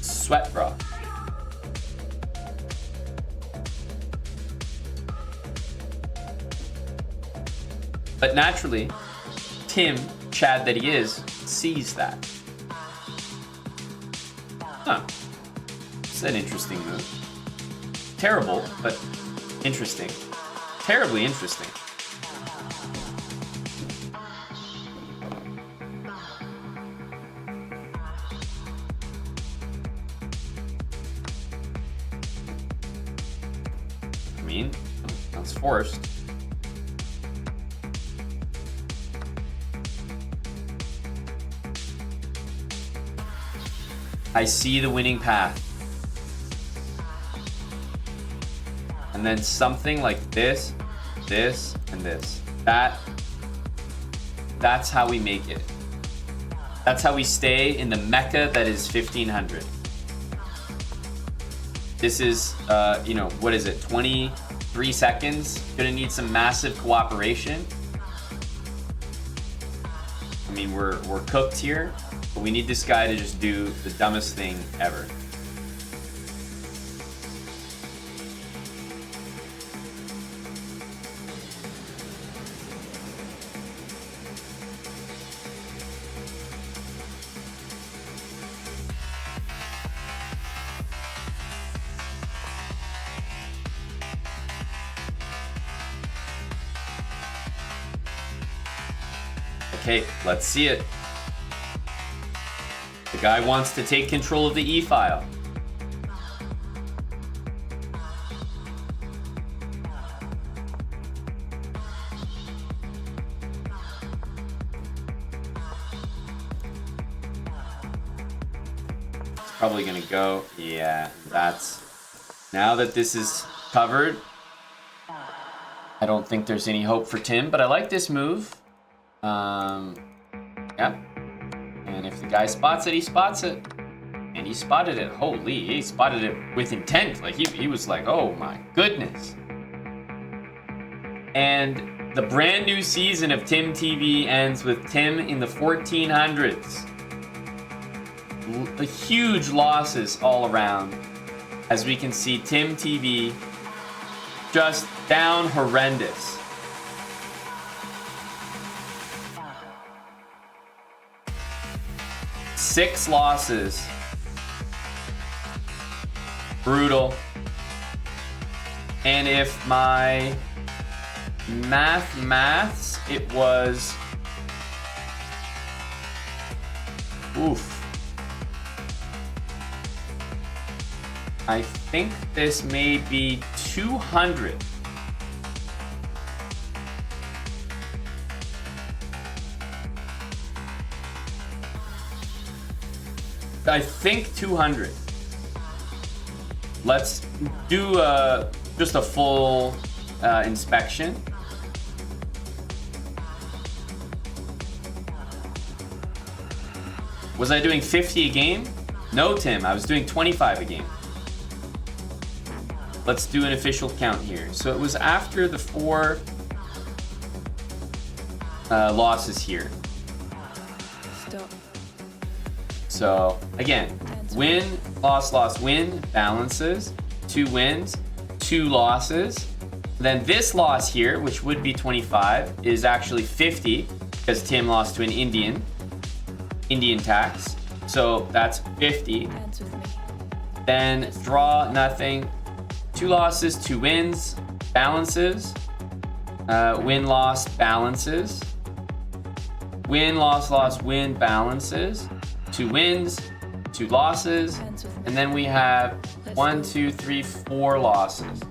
Speaker 1: Sweat, bro. But naturally, Tim, Chad that he is, sees that. Huh. It's an interesting move. Terrible, but interesting. Terribly interesting. I mean, that's forced. I see the winning path. And then something like this, this, and this. That's how we make it. That's how we stay in the mecca that is 1500. This is, you know, what is it, 23 seconds? Gonna need some massive cooperation. I mean, we're cooked here, but we need this guy to just do the dumbest thing ever. Okay, let's see it. The guy wants to take control of the E-file. It's probably gonna go. Yeah, that's... Now that this is covered, I don't think there's any hope for Tim, but I like this move. Yeah. And if the guy spots it, he spots it. And he spotted it. Holy, he spotted it with intent. Like, he was like, oh my goodness. And the brand new season of Tim TV ends with Tim in the 1400s. Huge losses all around. As we can see, Tim TV just down horrendous. Six losses. Brutal. And if my maths, it was... Oof. I think this may be 200. I think 200. Let's do just a full inspection. Was I doing 50 a game? No, Tim, I was doing 25 a game. Let's do an official count here. So it was after the 4 losses here.
Speaker 3: Stop.
Speaker 1: So again, win, loss, loss, win, balances, 2 wins, 2 losses. Then this loss here, which would be 25, is actually 50 because Tim lost to an Indian tax. So that's 50.
Speaker 3: Dance with me.
Speaker 1: Then draw, nothing. 2 losses, 2 wins, balances. Win, loss, balances. Win, loss, loss, win, balances. 2 wins, 2 losses. And then we have 1, 2, 3, 4 losses.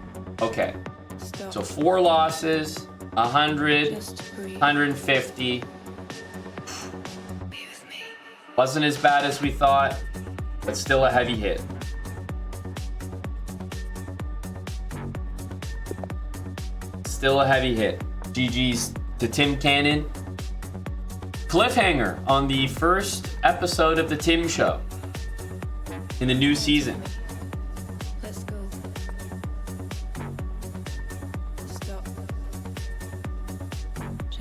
Speaker 1: Okay.
Speaker 3: Stop.
Speaker 1: So 4 losses, 100,
Speaker 3: Just breathe.
Speaker 1: 150.
Speaker 3: Be with me.
Speaker 1: Wasn't as bad as we thought, but still a heavy hit. Still a heavy hit. GG's to Tim Cannon. Cliffhanger on the first episode of the Tim Show in the new season.
Speaker 3: Let's go.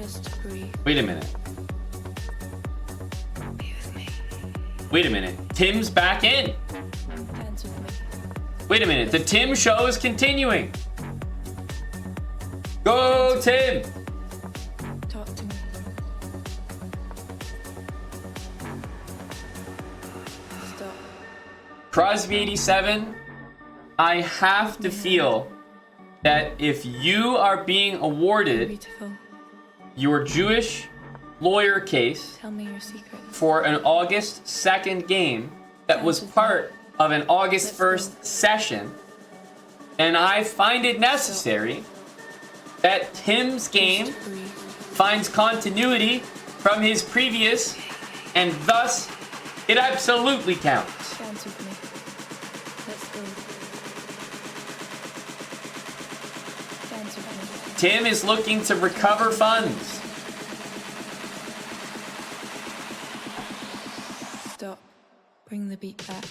Speaker 3: Just breathe.
Speaker 1: Wait a minute. Wait a minute. Tim's back in.
Speaker 3: Dance with me.
Speaker 1: Wait a minute. The Tim show is continuing. Go, Tim.
Speaker 3: Talk to me. Stop.
Speaker 1: Crosby 87. I have to feel that if you are being awarded
Speaker 3: Beautiful.
Speaker 1: your Jewish lawyer case
Speaker 3: Tell me your secret.
Speaker 1: for an August 2nd game that was part of an August 1st session, and I find it necessary that Tim's game
Speaker 3: Just breathe.
Speaker 1: finds continuity from his previous, and thus it absolutely counts.
Speaker 3: Dance with me. Let's go. Dance with me.
Speaker 1: Tim is looking to recover funds.
Speaker 3: Stop. Bring the beat back.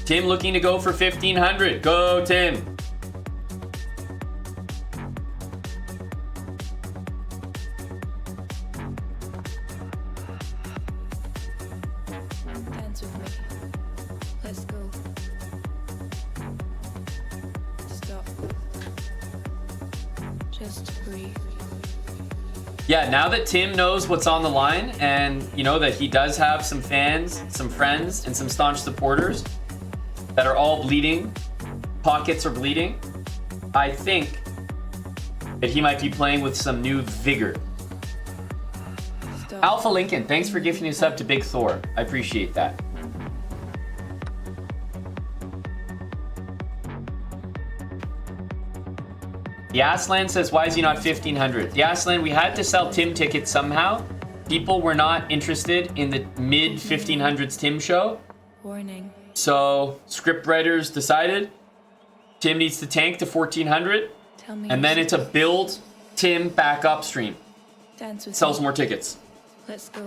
Speaker 1: Tim looking to go for 1,500. Go, Tim.
Speaker 3: Dance with me. Let's go. Stop. Just breathe.
Speaker 1: Yeah, now that Tim knows what's on the line, and you know that he does have some fans, some friends, and some staunch supporters that are all bleeding, pockets are bleeding, I think that he might be playing with some new vigor.
Speaker 3: Stop.
Speaker 1: Alpha Lincoln, thanks for gifting us up to Big Thor. I appreciate that. The Aslan says, why is he not 1,500? The Aslan, we had to sell Tim tickets somehow. People were not interested in the mid 1500s Tim show.
Speaker 3: Warning.
Speaker 1: So script writers decided Tim needs to tank to 1,400.
Speaker 3: Tell me.
Speaker 1: And
Speaker 3: your
Speaker 1: then it's a
Speaker 3: secret.
Speaker 1: build Tim back upstream.
Speaker 3: Dance with
Speaker 1: Sells
Speaker 3: me.
Speaker 1: more tickets.
Speaker 3: Let's go.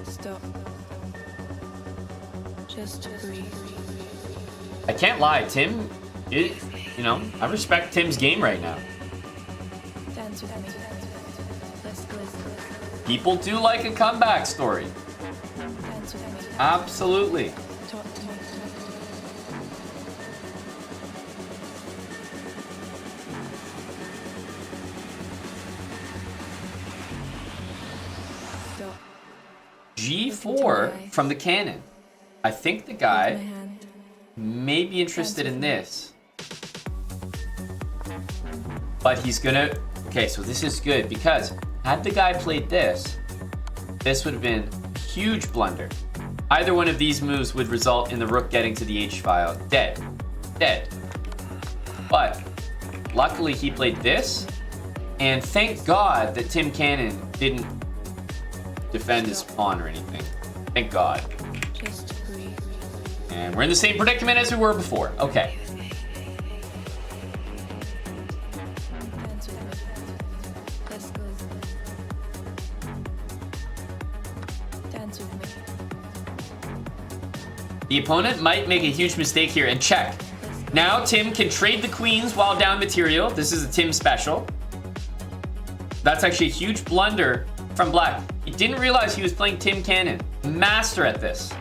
Speaker 3: Stop. Just breathe.
Speaker 1: I can't lie, Tim, I respect Tim's game right now.
Speaker 3: Dance with me. Let's go.
Speaker 1: People do like a comeback story.
Speaker 3: Dance with me.
Speaker 1: Absolutely.
Speaker 3: Talk to me. Stop.
Speaker 1: G4 from the cannon. I think the
Speaker 3: Hold my
Speaker 1: guy
Speaker 3: hand.
Speaker 1: may be interested in this. But he's gonna... Okay, so this is good because had the guy played this, this would have been a huge blunder. Either one of these moves would result in the rook getting to the h-file. Dead. Dead. But luckily he played this, and thank God that Tim Cannon didn't defend his pawn or anything. Thank God.
Speaker 3: Just breathe.
Speaker 1: And we're in the same predicament as we were before. Okay.
Speaker 3: Dance with me. Let's go. Dance with me.
Speaker 1: The opponent might make a huge mistake here and check. Now Tim can trade the queens while down material. This is a Tim special. That's actually a huge blunder from Black. He didn't realize he was playing Tim Cannon. Master at this.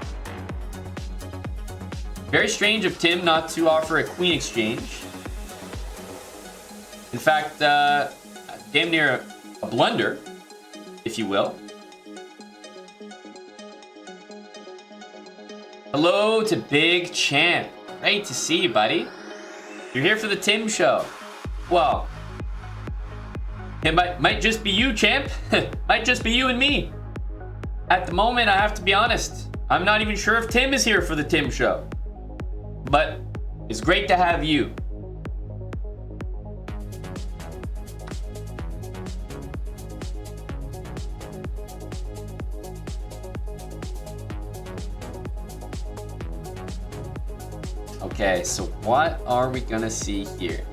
Speaker 1: Very strange of Tim not to offer a queen exchange. In fact, damn near a blunder, if you will. Hello to Big Champ. Great to see you, buddy. You're here for the Tim show. Well, it might just be you, champ. Might just be you and me. At the moment, I have to be honest. I'm not even sure if Tim is here for the Tim show. But it's great to have you. Okay, so what are we gonna see here?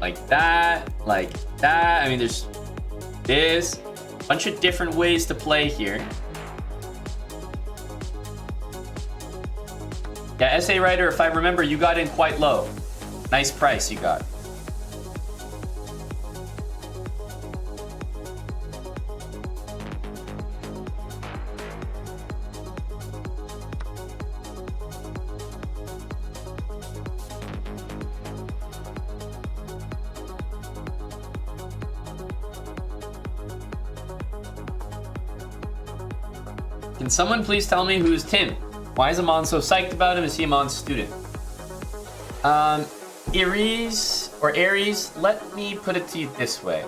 Speaker 1: Like that, like that. I mean, there's this, a bunch of different ways to play here. Yeah, essay writer, if I remember, you got in quite low. Nice price you got. Can someone please tell me who's Tim? Why is Aman so psyched about him? Is he Aman's student? Aries, let me put it to you this way.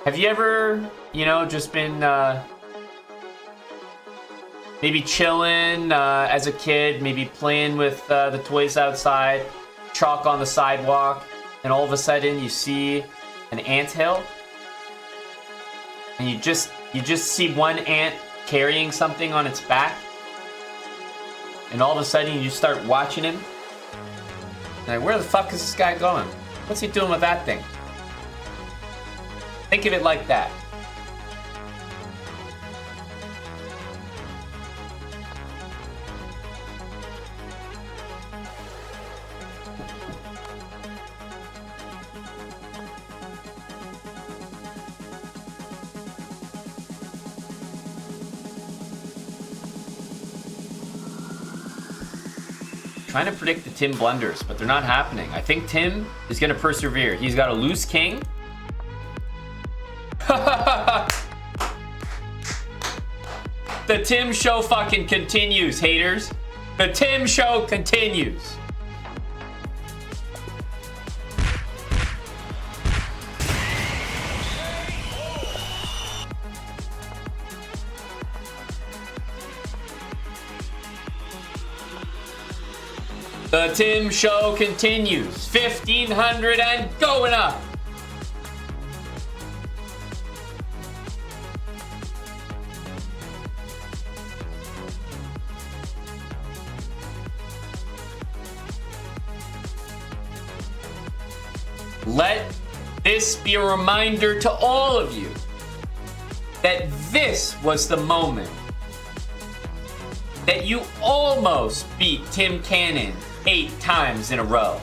Speaker 1: Have you ever, just been maybe chilling as a kid, maybe playing with the toys outside, chalk on the sidewalk, and all of a sudden you see an anthill? And you just see one ant carrying something on its back, and all of a sudden you just start watching him. Like, where the fuck is this guy going? What's he doing with that thing? Think of it like that. Trying to predict the Tim blunders, but they're not happening. I think Tim is going to persevere. He's got a loose king. The Tim show fucking continues, haters. The Tim show continues. The Tim show continues. 1,500 and going up. Let this be a reminder to all of you that this was the moment that you almost beat Tim Cannon 8 times in a row.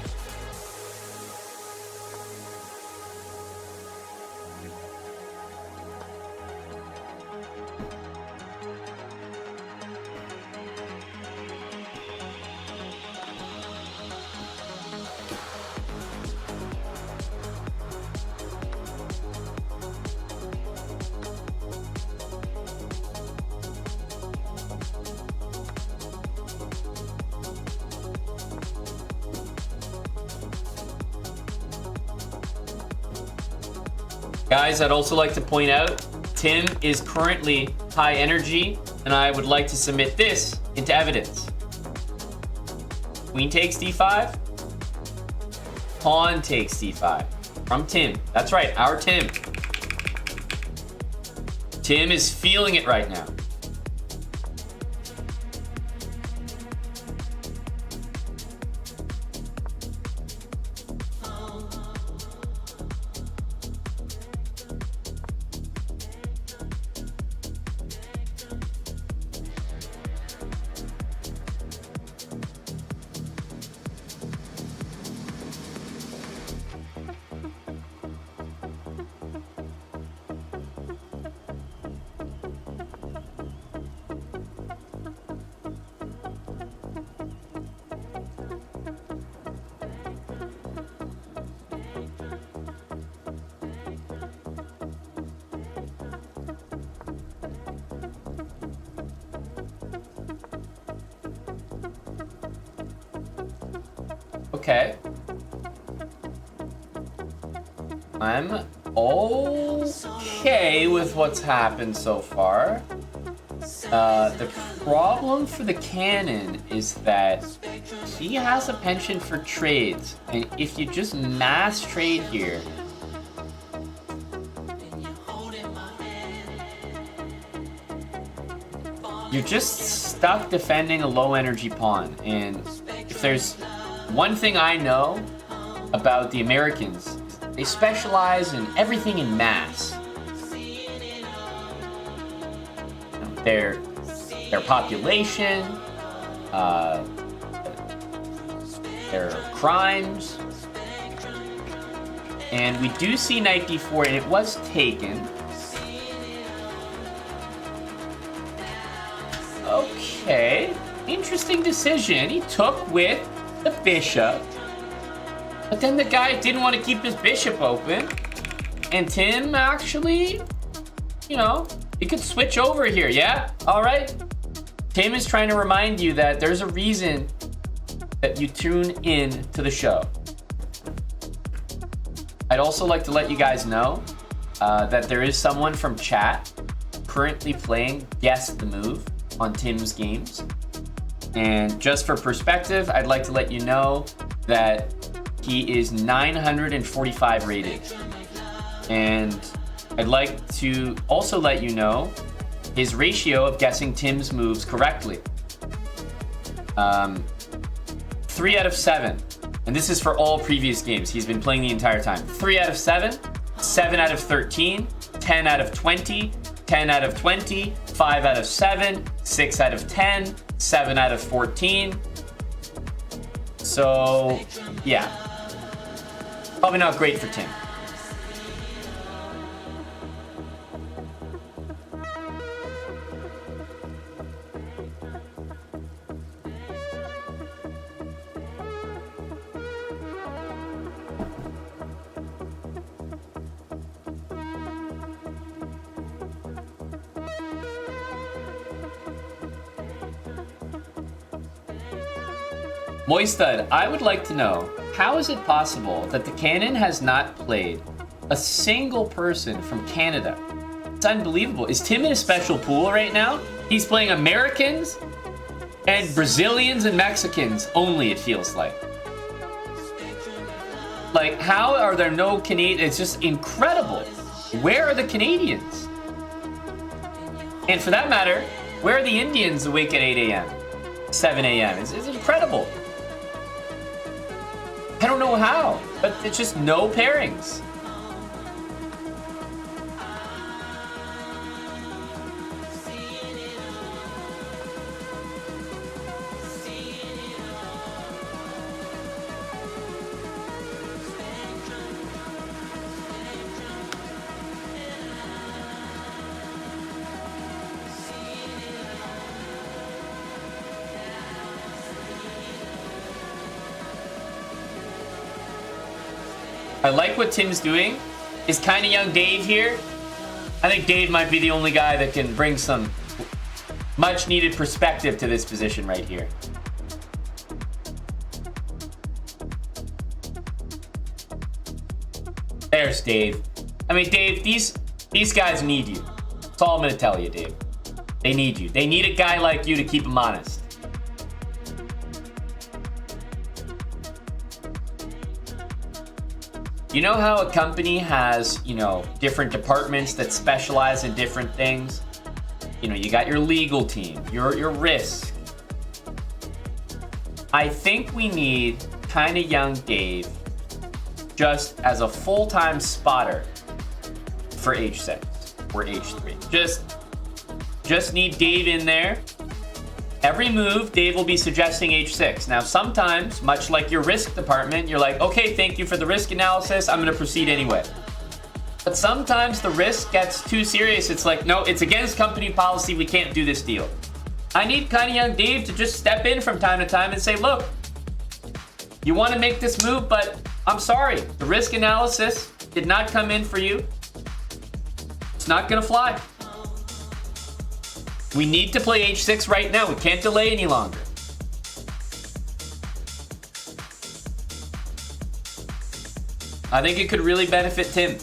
Speaker 1: Guys, I'd also like to point out, Tim is currently high energy, and I would like to submit this into evidence. Queen takes d5. Pawn takes d5. From Tim. That's right, our Tim. Tim is feeling it right now. Okay. I'm okay with what's happened so far. The problem for the cannon is that he has a penchant for trades, and if you just mass trade here, you're just stuck defending a low energy pawn. And if there's one thing I know about the Americans, they specialize in everything in mass. Their population, There are crimes. And we do see knight d4, and it was taken. Okay. Interesting decision. He took with the bishop. But then the guy didn't want to keep his bishop open. And Tim actually, you know, he could switch over here, yeah? All right. Tim is trying to remind you that there's a reason that you tune in to the show. I'd also like to let you guys know that there is someone from chat currently playing Guess the Move on Tim's games. And just for perspective, I'd like to let you know that he is 945 rated. And I'd like to also let you know his ratio of guessing Tim's moves correctly. 3 out of 7. And this is for all previous games. He's been playing the entire time. 3 out of 7, 7 out of 13, 10 out of 20, 10 out of 20, 5 out of 7, 6 out of 10, 7 out of 14. So, yeah. Probably not great for Tim. Moistad, I would like to know, how is it possible that the canon has not played a single person from Canada? It's unbelievable. Is Tim in a special pool right now? He's playing Americans and Brazilians and Mexicans only, it feels like. Like, how are there no Canadians? It's just incredible. Where are the Canadians? And for that matter, where are the Indians awake at 8 a.m., 7 a.m.? It's incredible. I don't know how, but it's just no pairings. I like what Tim's doing. Is kind of young Dave here? I think Dave might be the only guy that can bring some much needed perspective to this position right here. There's Dave. I mean, Dave, these guys need you. That's all I'm going to tell you, Dave. They need you. They need a guy like you to keep them honest. You know how a company has, you know, different departments that specialize in different things? You know, you got your legal team, your risk. I think we need kind of young Dave just as a full-time spotter for H6 or H3. Just need Dave in there. Every move, Dave will be suggesting H6. Now, sometimes, much like your risk department, you're like, okay, thank you for the risk analysis. I'm going to proceed anyway. But sometimes the risk gets too serious. It's like, no, it's against company policy. We can't do this deal. I need kind of young Dave to just step in from time to time and say, look, you want to make this move, but I'm sorry. The risk analysis did not come in for you. It's not going to fly. We need to play H6 right now. We can't delay any longer. I think it could really benefit Tim.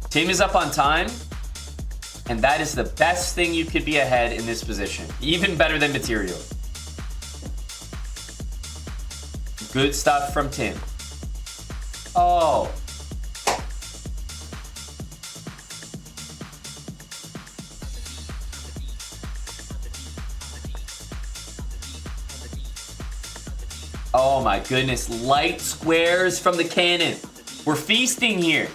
Speaker 1: Tim is up on time. And that is the best thing you could be ahead in this position. Even better than material. Good stuff from Tim. Oh. Oh my goodness, light squares from the cannon. We're feasting here.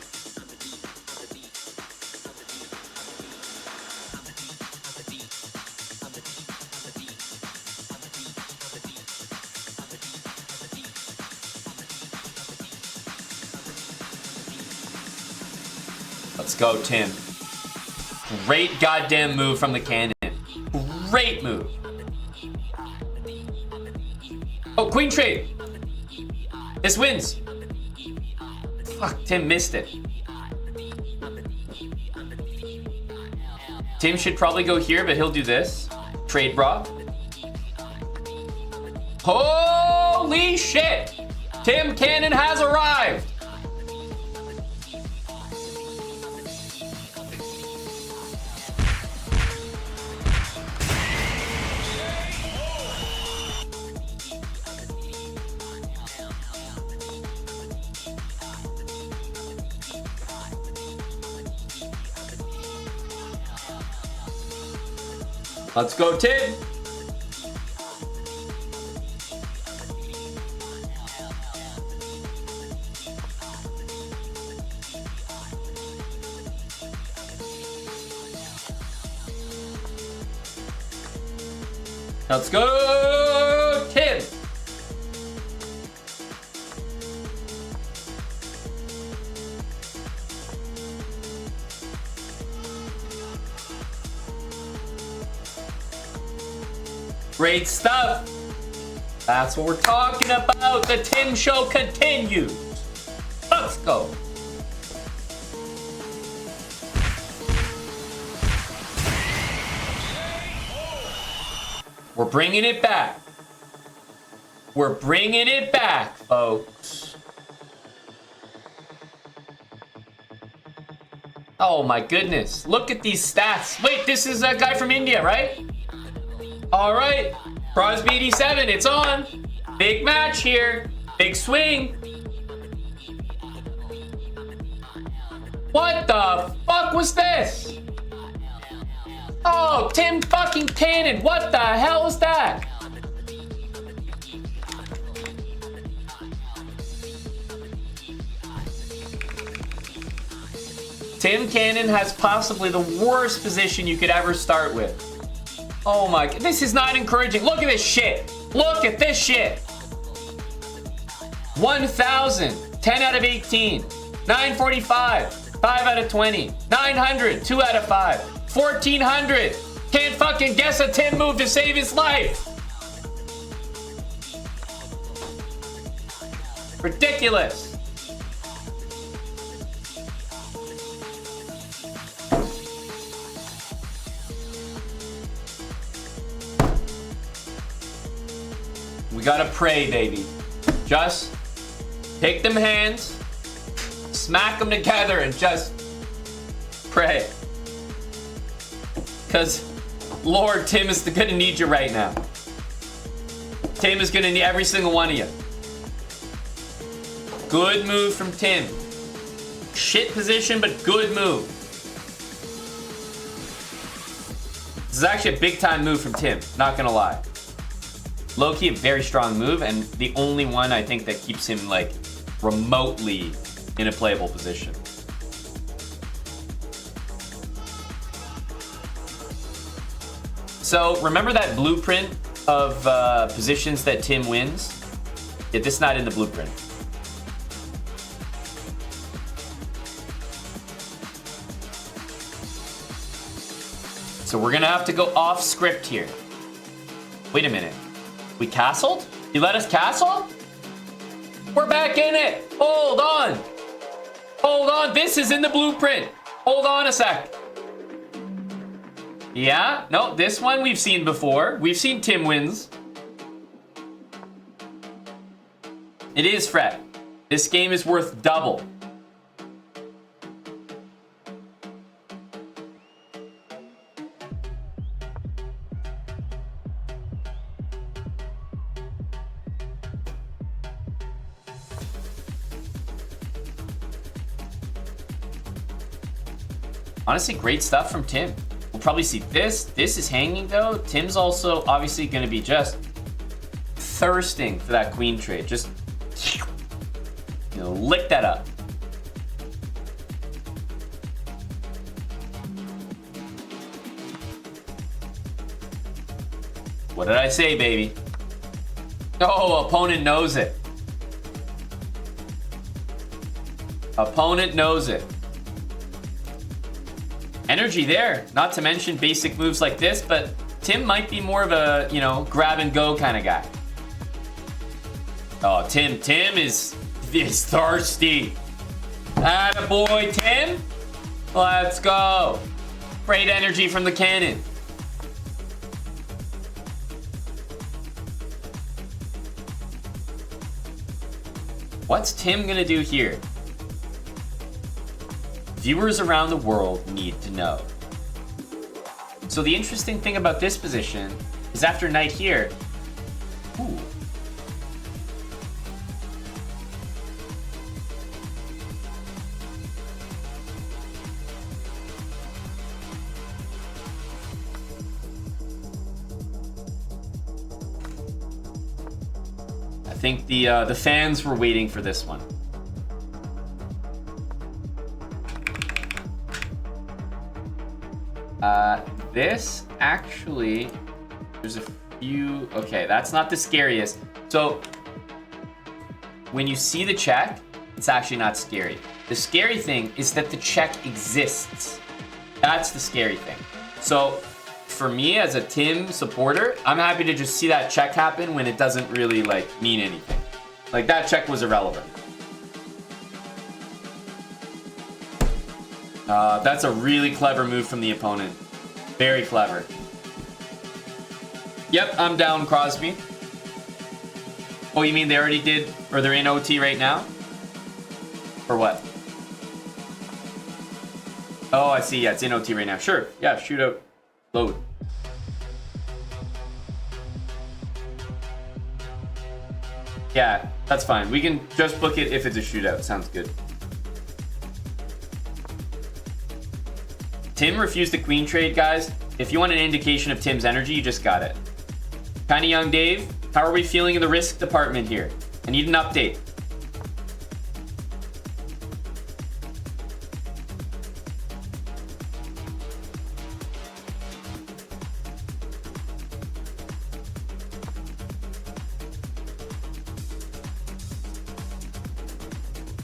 Speaker 1: Let's go, Tim. Great goddamn move from the cannon. Great move. Oh, queen trade. This wins. Fuck, Tim missed it. Tim should probably go here, but he'll do this. Trade bra. Holy shit! Tim Cannon has arrived. Let's go, Tim. Let's go, Tim. Great stuff. That's what we're talking about. The Tim Show continues. Let's go. We're bringing it back. We're bringing it back, folks. Oh my goodness. Look at these stats. Wait, this is a guy from India, right? All right, Crosby 87, it's on. Big match here, big swing. What the fuck was this? Oh, Tim fucking Cannon, what the hell was that? Tim Cannon has possibly the worst position you could ever start with. Oh my, this is not encouraging. Look at this shit. Look at this shit. 1,000, 10 out of 18. 945, 5 out of 20. 900, 2 out of 5. 1,400. Can't fucking guess a Tim move to save his life. Ridiculous. We gotta pray, baby. Just take them hands, smack them together, and just pray. Because, Lord, Tim is gonna need you right now. Tim is gonna need every single one of you. Good move from Tim. Shit position, but good move. This is actually a big time move from Tim, not gonna lie. Low-key, a very strong move, and the only one I think that keeps him, like, remotely in a playable position. So, remember that blueprint of positions that Tim wins? Yeah, this is not in the blueprint. So we're gonna have to go off script here. Wait a minute. We castled? You let us castle? We're back in it. Hold on. Hold on. This is in the blueprint. Hold on a sec. Yeah? No, this one we've seen before. We've seen Tim wins. It is Fred. This game is worth double. Honestly, great stuff from Tim. We'll probably see this. This is hanging though. Tim's also obviously going to be just thirsting for that queen trade. Just, you know, lick that up. What did I say, baby? Oh, opponent knows it. Opponent knows it. Energy there, not to mention basic moves like this, but Tim might be more of a, you know, grab and go kind of guy. Oh, Tim is thirsty. Attaboy, Tim. Let's go. Great energy from the cannon. What's Tim gonna do here? Viewers around the world need to know. So the interesting thing about this position is after knight here, ooh. I think the fans were waiting for this one. This actually, there's a few, okay, that's not the scariest. So when you see the check, it's actually not scary. The scary thing is that the check exists. That's the scary thing. So for me as a Tim supporter, I'm happy to just see that check happen when it doesn't really like mean anything. Like that check was irrelevant. That's a really clever move from the opponent. Very clever. Yep, I'm down, Crosby. Oh, you mean they already did, or they're in OT right now? Or what? Oh, I see. Yeah, it's in OT right now. Sure. Yeah, shootout. Load. Yeah, that's fine. We can just book it if it's a shootout. Sounds good. Tim refused the queen trade, guys. If you want an indication of Tim's energy, you just got it. Kinda Young Dave, how are we feeling in the risk department here? I need an update.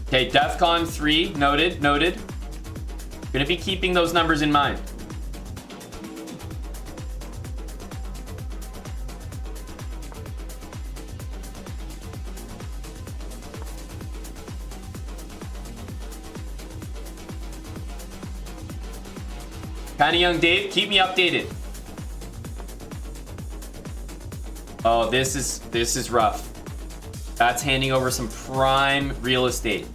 Speaker 1: Okay, DEFCON 3, noted. Gonna be keeping those numbers in mind. Kinda Young Dave, keep me updated. Oh, this is rough. That's handing over some prime real estate.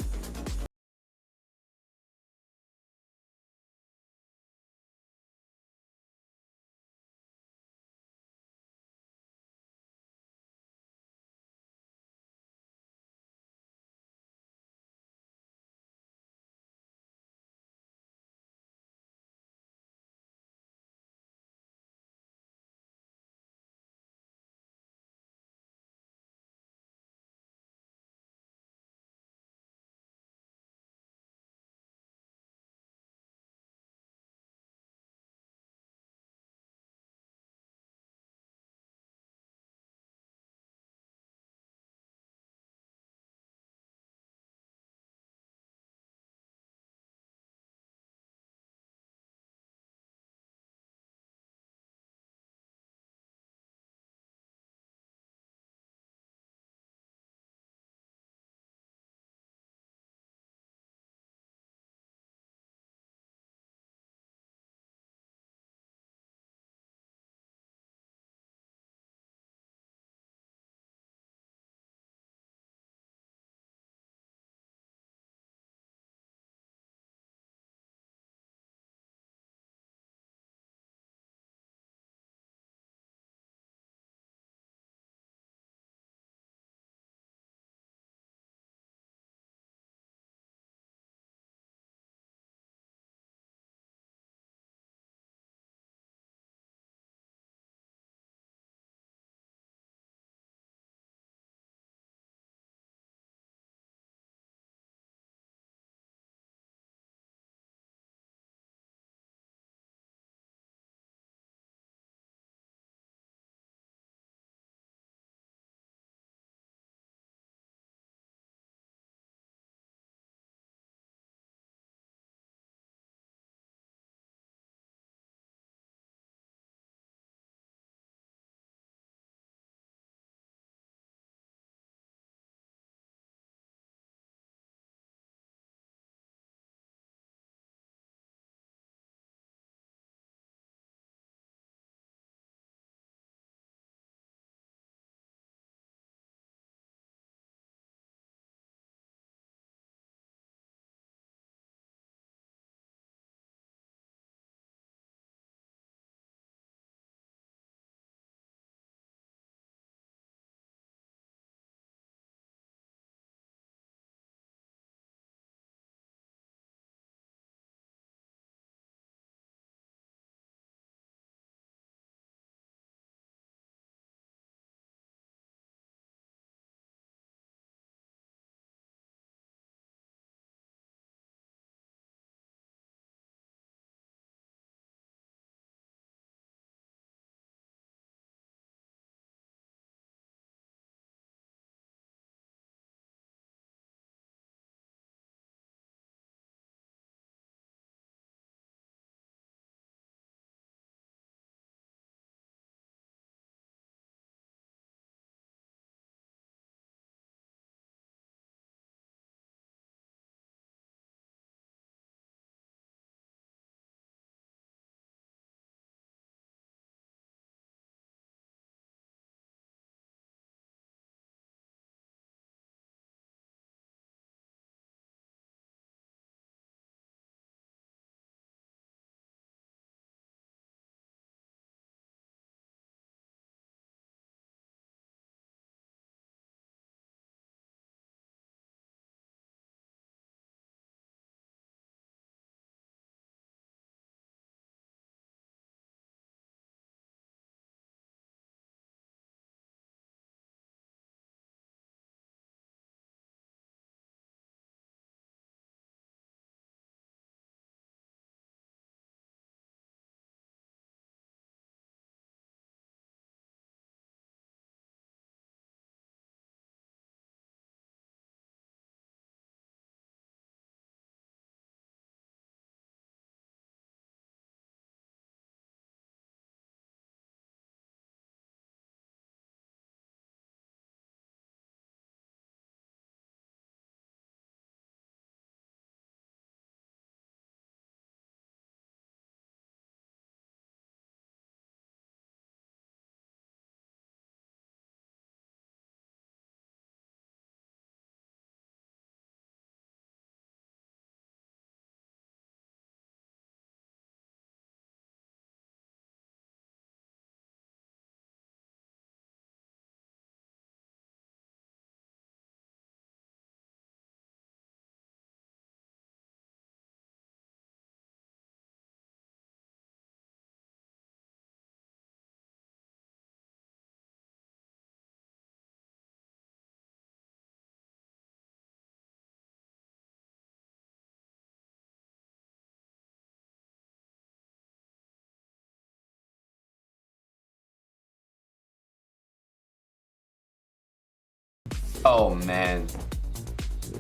Speaker 1: Oh, man.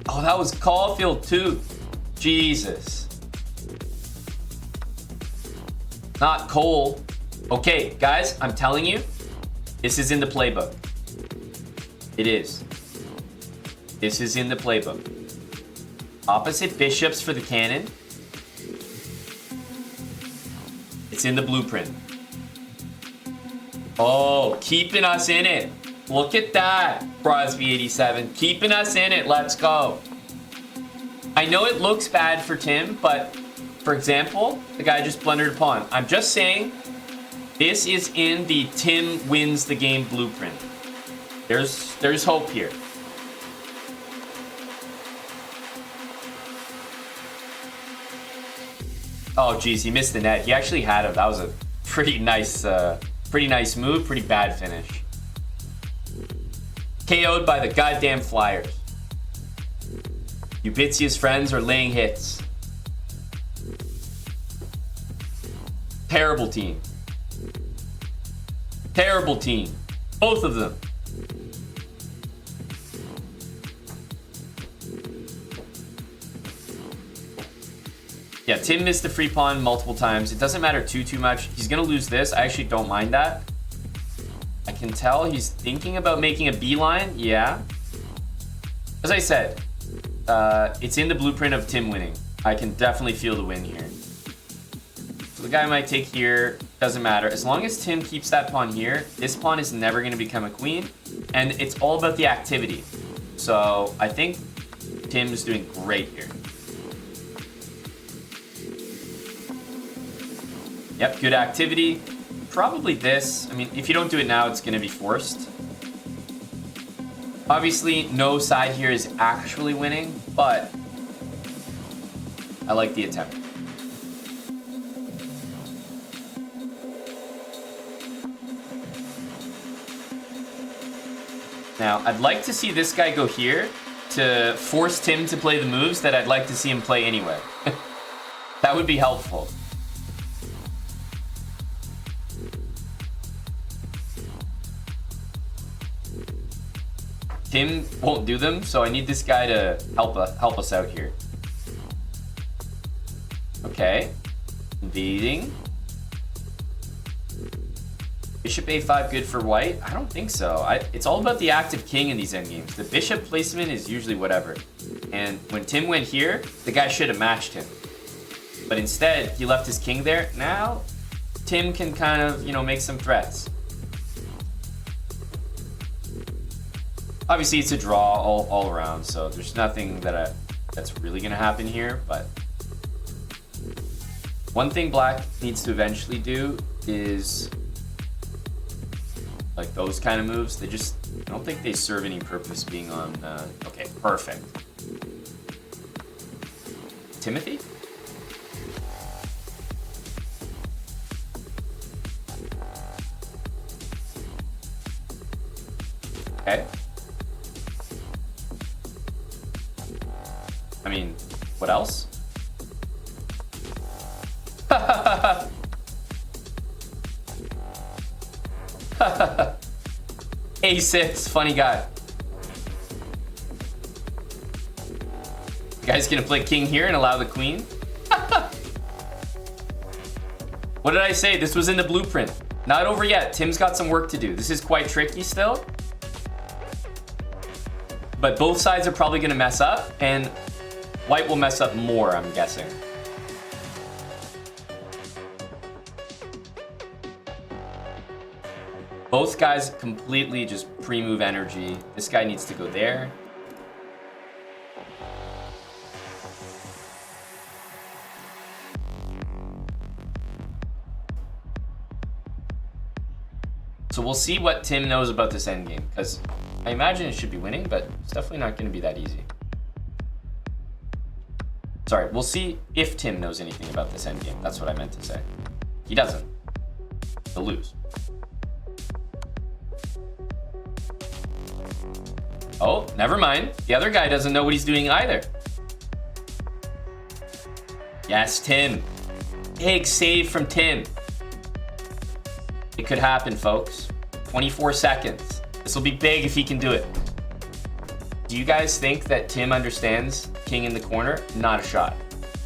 Speaker 1: Oh, that was Caulfield, too. Jesus. Not Cole. Okay, guys, I'm telling you, this is in the playbook. It is. This is in the playbook. Opposite bishops for the cannon. It's in the blueprint. Oh, keeping us in it. Look at that, Crosby87. Keeping us in it. Let's go. I know it looks bad for Tim, but for example, the guy just blundered a pawn. I'm just saying, this is in the Tim wins the game blueprint. There's hope here. Oh, geez, he missed the net. He actually had him. That was a pretty nice move. Pretty bad finish. KO'd by the goddamn Flyers. Ubitzia's friends are laying hits. Terrible team. Terrible team. Both of them. Yeah, Tim missed the free pawn multiple times. It doesn't matter too much. He's gonna lose this. I actually don't mind that. I can tell he's thinking about making a beeline. Yeah. As I said, it's in the blueprint of Tim winning. I can definitely feel the win here. So the guy might take here. Doesn't matter. As long as Tim keeps that pawn here, this pawn is never going to become a queen. And it's all about the activity. So I think Tim's doing great here. Yep, good activity. Probably this. I mean, if you don't do it now, it's going to be forced. Obviously, no side here is actually winning, but I like the attempt. Now, I'd like to see this guy go here to force Tim to play the moves that I'd like to see him play anyway. That would be helpful. Tim won't do them, so I need this guy to help us out here. Okay. Invading. Bishop a5 good for white? I don't think so. It's all about the active king in these endgames. The bishop placement is usually whatever. And when Tim went here, the guy should have matched him. But instead, he left his king there. Now, Tim can kind of, make some threats. Obviously, it's a draw all around, so there's nothing that's really going to happen here. But one thing Black needs to eventually do is like those kind of moves. I don't think they serve any purpose being on. Okay, perfect. Timothy? Okay. I mean, what else? A6, funny guy. You guys gonna play king here and allow the queen? What did I say? This was in the blueprint. Not over yet. Tim's got some work to do. This is quite tricky still. But both sides are probably gonna mess up, and white will mess up more, I'm guessing. Both guys completely just pre-move energy. This guy needs to go there. So we'll see what Tim knows about this endgame, because I imagine it should be winning, but it's definitely not going to be that easy. Sorry, we'll see if Tim knows anything about this endgame. That's what I meant to say. He doesn't. He'll lose. Oh, never mind. The other guy doesn't know what he's doing either. Yes, Tim. Big save from Tim. It could happen, folks. 24 seconds. This will be big if he can do it. Do you guys think that Tim understands king in the corner? Not a shot.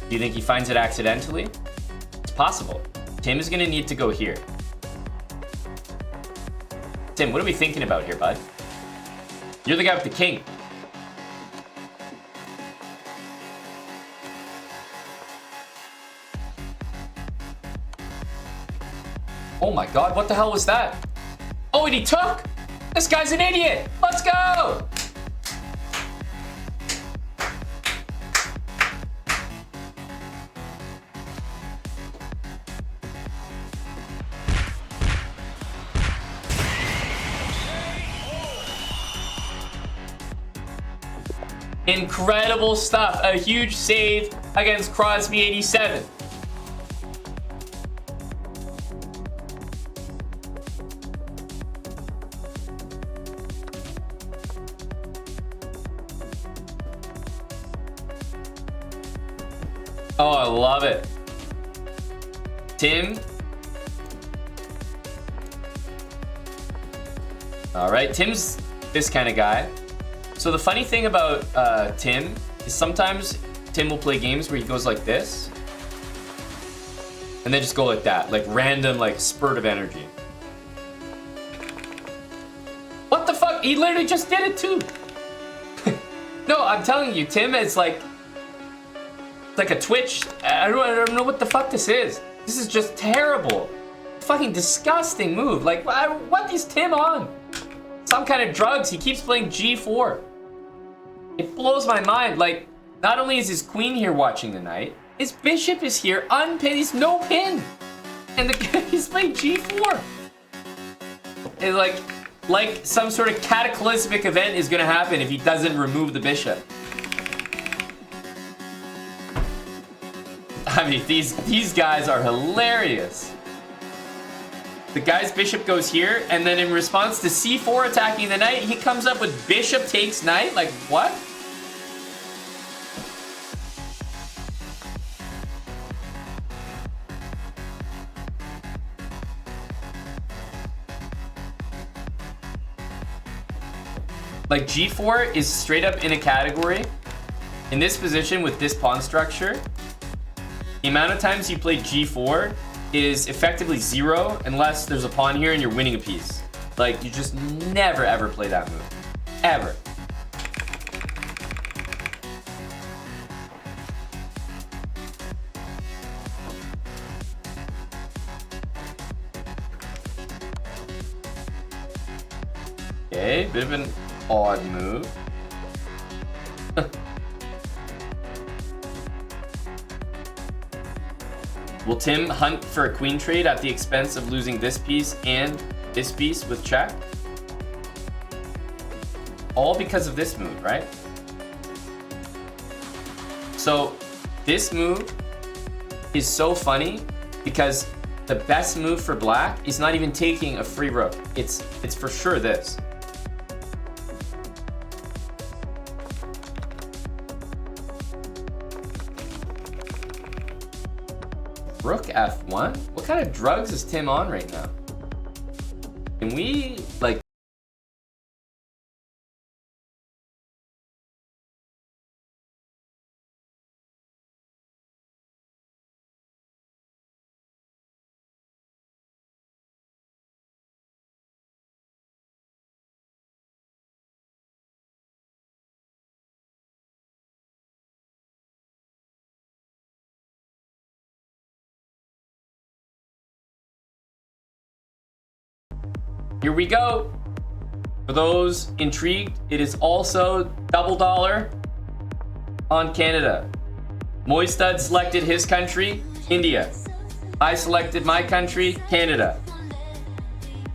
Speaker 1: Do you think he finds it accidentally? It's possible. Tim is gonna need to go here. Tim, what are we thinking about here, bud? You're the guy with the king. Oh my god, what the hell was that? Oh, and he took? This guy's an idiot! Let's go! Incredible stuff. A huge save against Crosby 87. Oh, I love it. Tim. All right, Tim's this kind of guy. So the funny thing about Tim is sometimes Tim will play games where he goes like this and then just go like that, like random like spurt of energy. What the fuck? He literally just did it too. No, I'm telling you, Tim is like a twitch. I don't know what the fuck this is. This is just terrible. Fucking disgusting move. Like, what is Tim on? Some kind of drugs. He keeps playing G4. It blows my mind. Like, not only is his queen here watching the knight, his bishop is here unpinned. He's no pin. And the guy, he's playing G4. It's like some sort of cataclysmic event is gonna happen if he doesn't remove the bishop. I mean, these guys are hilarious. The guy's bishop goes here, and then in response to c4 attacking the knight, he comes up with bishop takes knight? Like, what? Like, g4 is straight up in a category. In this position with this pawn structure, the amount of times you play g4 is effectively 0 unless there's a pawn here and you're winning a piece. Like, you just never ever play that move. Ever. Okay, bit of an odd move. Will Tim hunt for a queen trade at the expense of losing this piece and this piece with check? All because of this move, right? So this move is so funny because the best move for black is not even taking a free rook. It's for sure this. Rook F1? What kind of drugs is Tim on right now? Can we, like, here we go. For those intrigued, it is also double dollar on Canada. Moistad selected his country, India. I selected my country, Canada.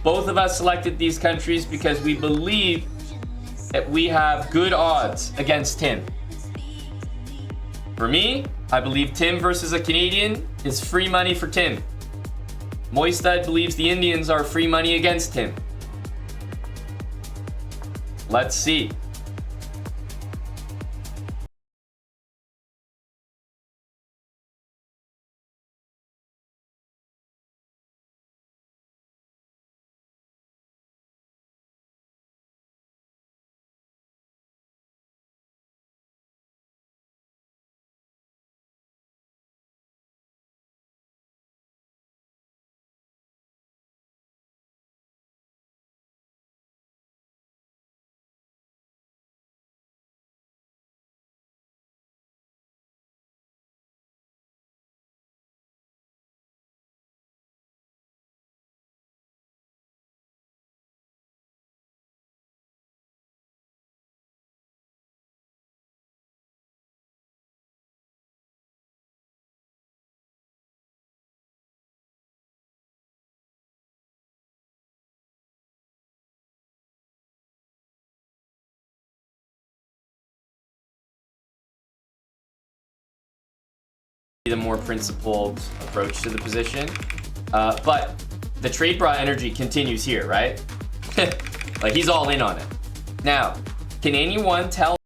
Speaker 1: Both of us selected these countries because we believe that we have good odds against Tim. For me, I believe Tim versus a Canadian is free money for Tim. Moistad believes the Indians are free money against him. Let's see. the more principled approach to the position. But the trade bra energy continues here, right? Like, he's all in on it. Now, can anyone tell?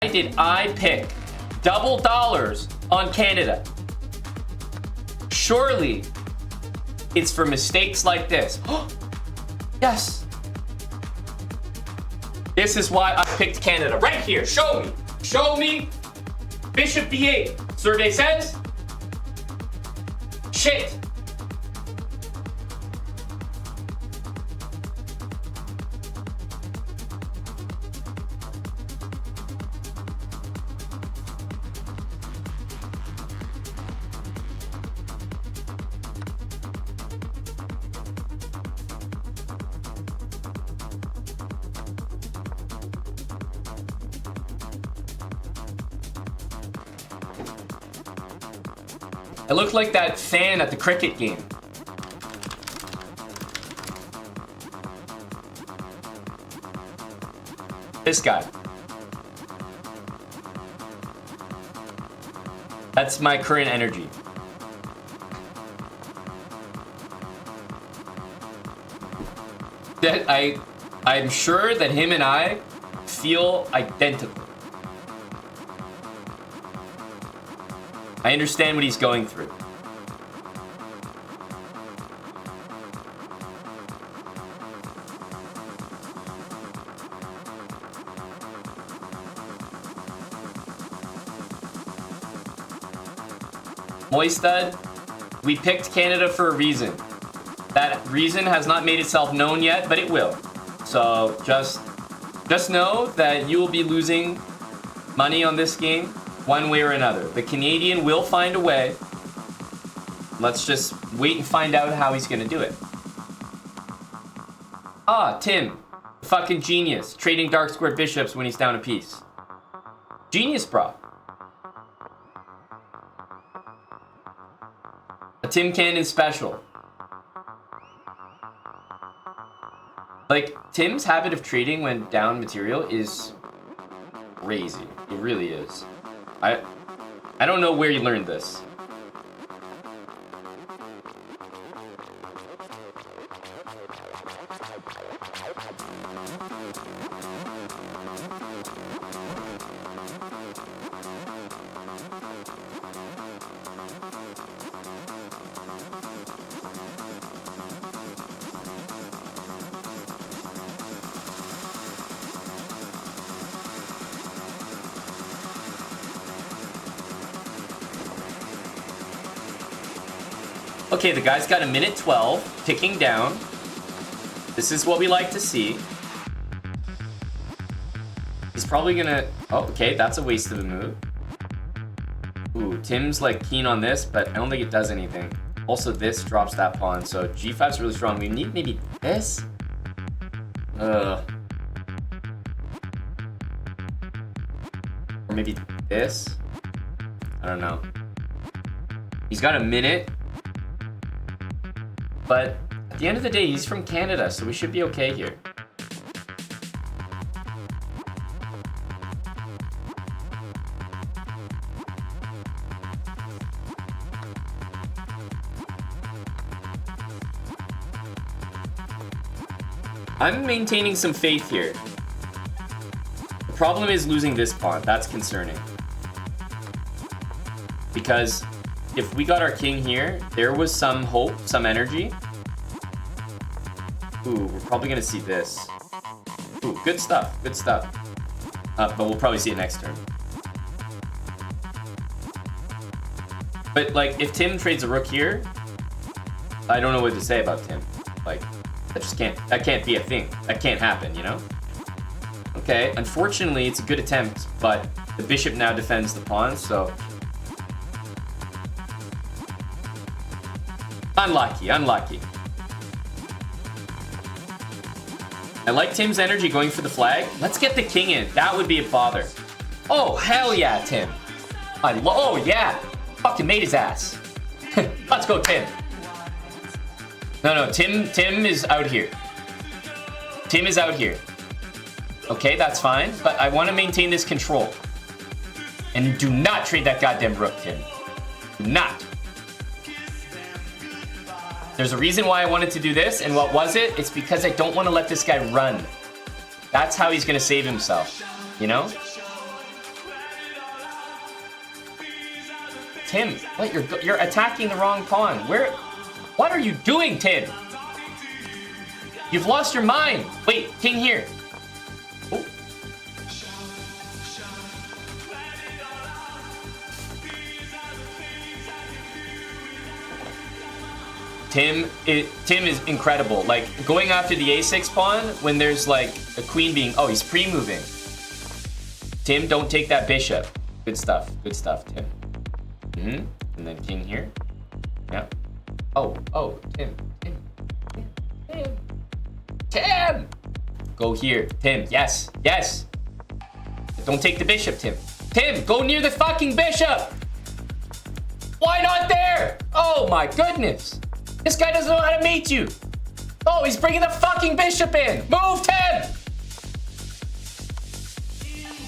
Speaker 1: Why did I pick double dollars on Canada? Surely it's for mistakes like this. Yes. This is why I picked Canada. Right here. Show me. Show me. Bishop b8. Survey says. Shit. I look like that fan at the cricket game. This guy. That's my current energy. That I'm sure that him and I feel identical. I understand what he's going through. Moistad, we picked Canada for a reason. That reason has not made itself known yet, but it will. So just know that you will be losing money on this game one way or another. The Canadian will find a way. Let's just wait and find out how he's gonna do it. Ah, Tim. Fucking genius. Trading dark squared bishops when he's down a piece. Genius, bro. A Tim Cannon special. Like, Tim's habit of trading when down material is crazy. It really is. I don't know where you learned this. Okay, the guy's got a minute 12, ticking down. This is what we like to see. He's probably gonna... Oh, okay, that's a waste of a move. Ooh, Tim's like keen on this, but I don't think it does anything. Also, this drops that pawn, so g5's really strong. We need maybe this? Or maybe this? I don't know. He's got a minute. But at the end of the day, he's from Canada, so we should be okay here. I'm maintaining some faith here. The problem is losing this pawn. That's concerning. Because if we got our king here, there was some hope, some energy. Ooh, we're probably gonna see this. Ooh, good stuff, good stuff. But we'll probably see it next turn. But like, if Tim trades a rook here, I don't know what to say about Tim. Like, that can't be a thing. That can't happen, you know? Okay, unfortunately, it's a good attempt, but the bishop now defends the pawn, so... Unlucky, unlucky. I like Tim's energy going for the flag. Let's get the king in. That would be a bother. Oh, hell yeah, Tim. Oh, yeah. Fucking made his ass. Let's go, Tim. No, Tim is out here. Tim is out here. Okay, that's fine, but I want to maintain this control. And do not trade that goddamn rook, Tim. Do not. There's a reason why I wanted to do this, and what was it? It's because I don't want to let this guy run. That's how he's going to save himself, you know? Tim, what? You're attacking the wrong pawn. What are you doing, Tim? You've lost your mind. Wait, king here. Oh. Tim is incredible. Like, going after the a6 pawn when there's like a queen being... Oh, he's pre-moving. Tim, don't take that bishop. Good stuff, Tim. And then king here. Yeah. Oh, Tim! Go here, Tim. Yes. Don't take the bishop, Tim. Tim, go near the fucking bishop! Why not there? Oh my goodness. This guy doesn't know how to mate you. Oh, he's bringing the fucking bishop in. Move, Tim!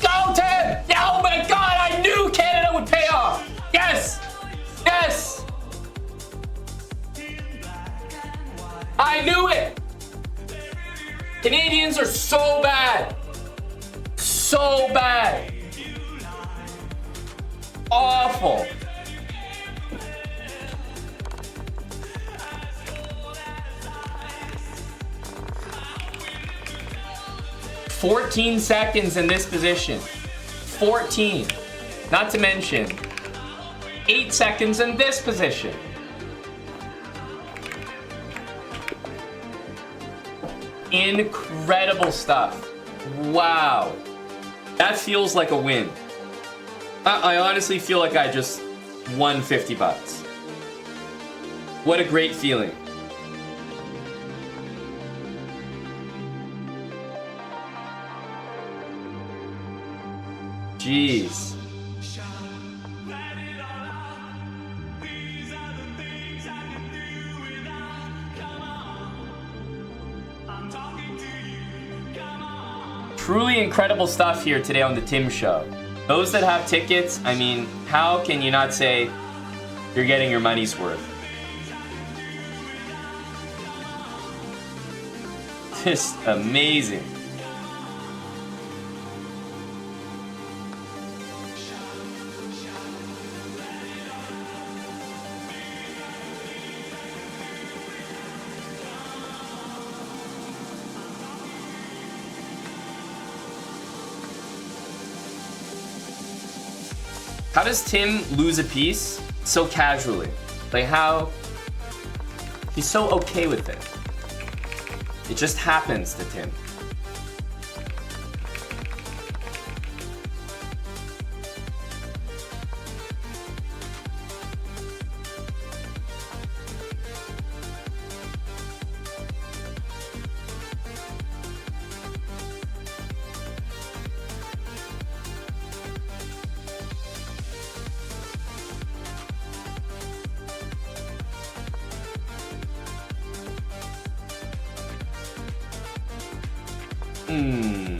Speaker 1: Go, Tim! Oh my god, I knew Canada would pay off! Yes! I knew it! Canadians are so bad. So bad. Awful. $14 seconds in this position. 14. Not to mention 8 seconds in this position. Incredible stuff. Wow. That feels like a win. I honestly feel like I just won 50 bucks. What a great feeling. Jeez. Truly incredible stuff here today on the Tim Show. Those that have tickets, I mean, how can you not say you're getting your money's worth? Just amazing. How does Tim lose a piece so casually? Like, how? He's so okay with it. It just happens to Tim. Hmm.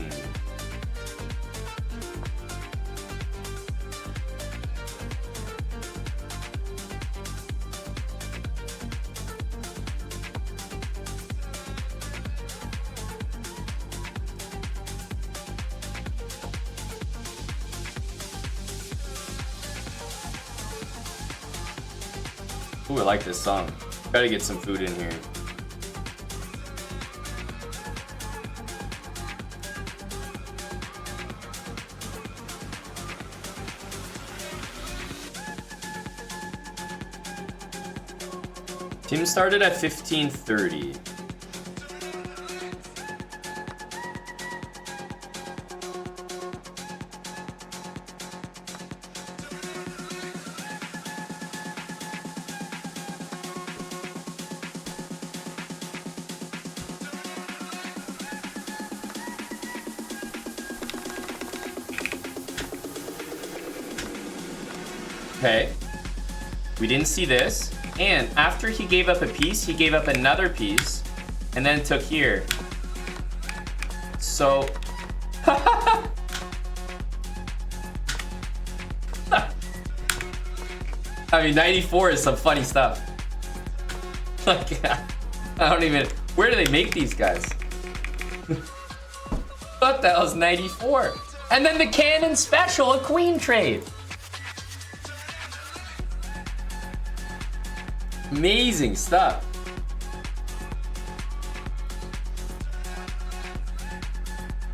Speaker 1: Ooh, I like this song. Gotta get some food in here. Tim started at 1530. Okay. We didn't see this. And after he gave up a piece, he gave up another piece. And then took here. So... I mean, 94 is some funny stuff. Like, I don't even... Where do they make these guys? What the hell is 94? And then the cannon special, a queen trade. Amazing stuff.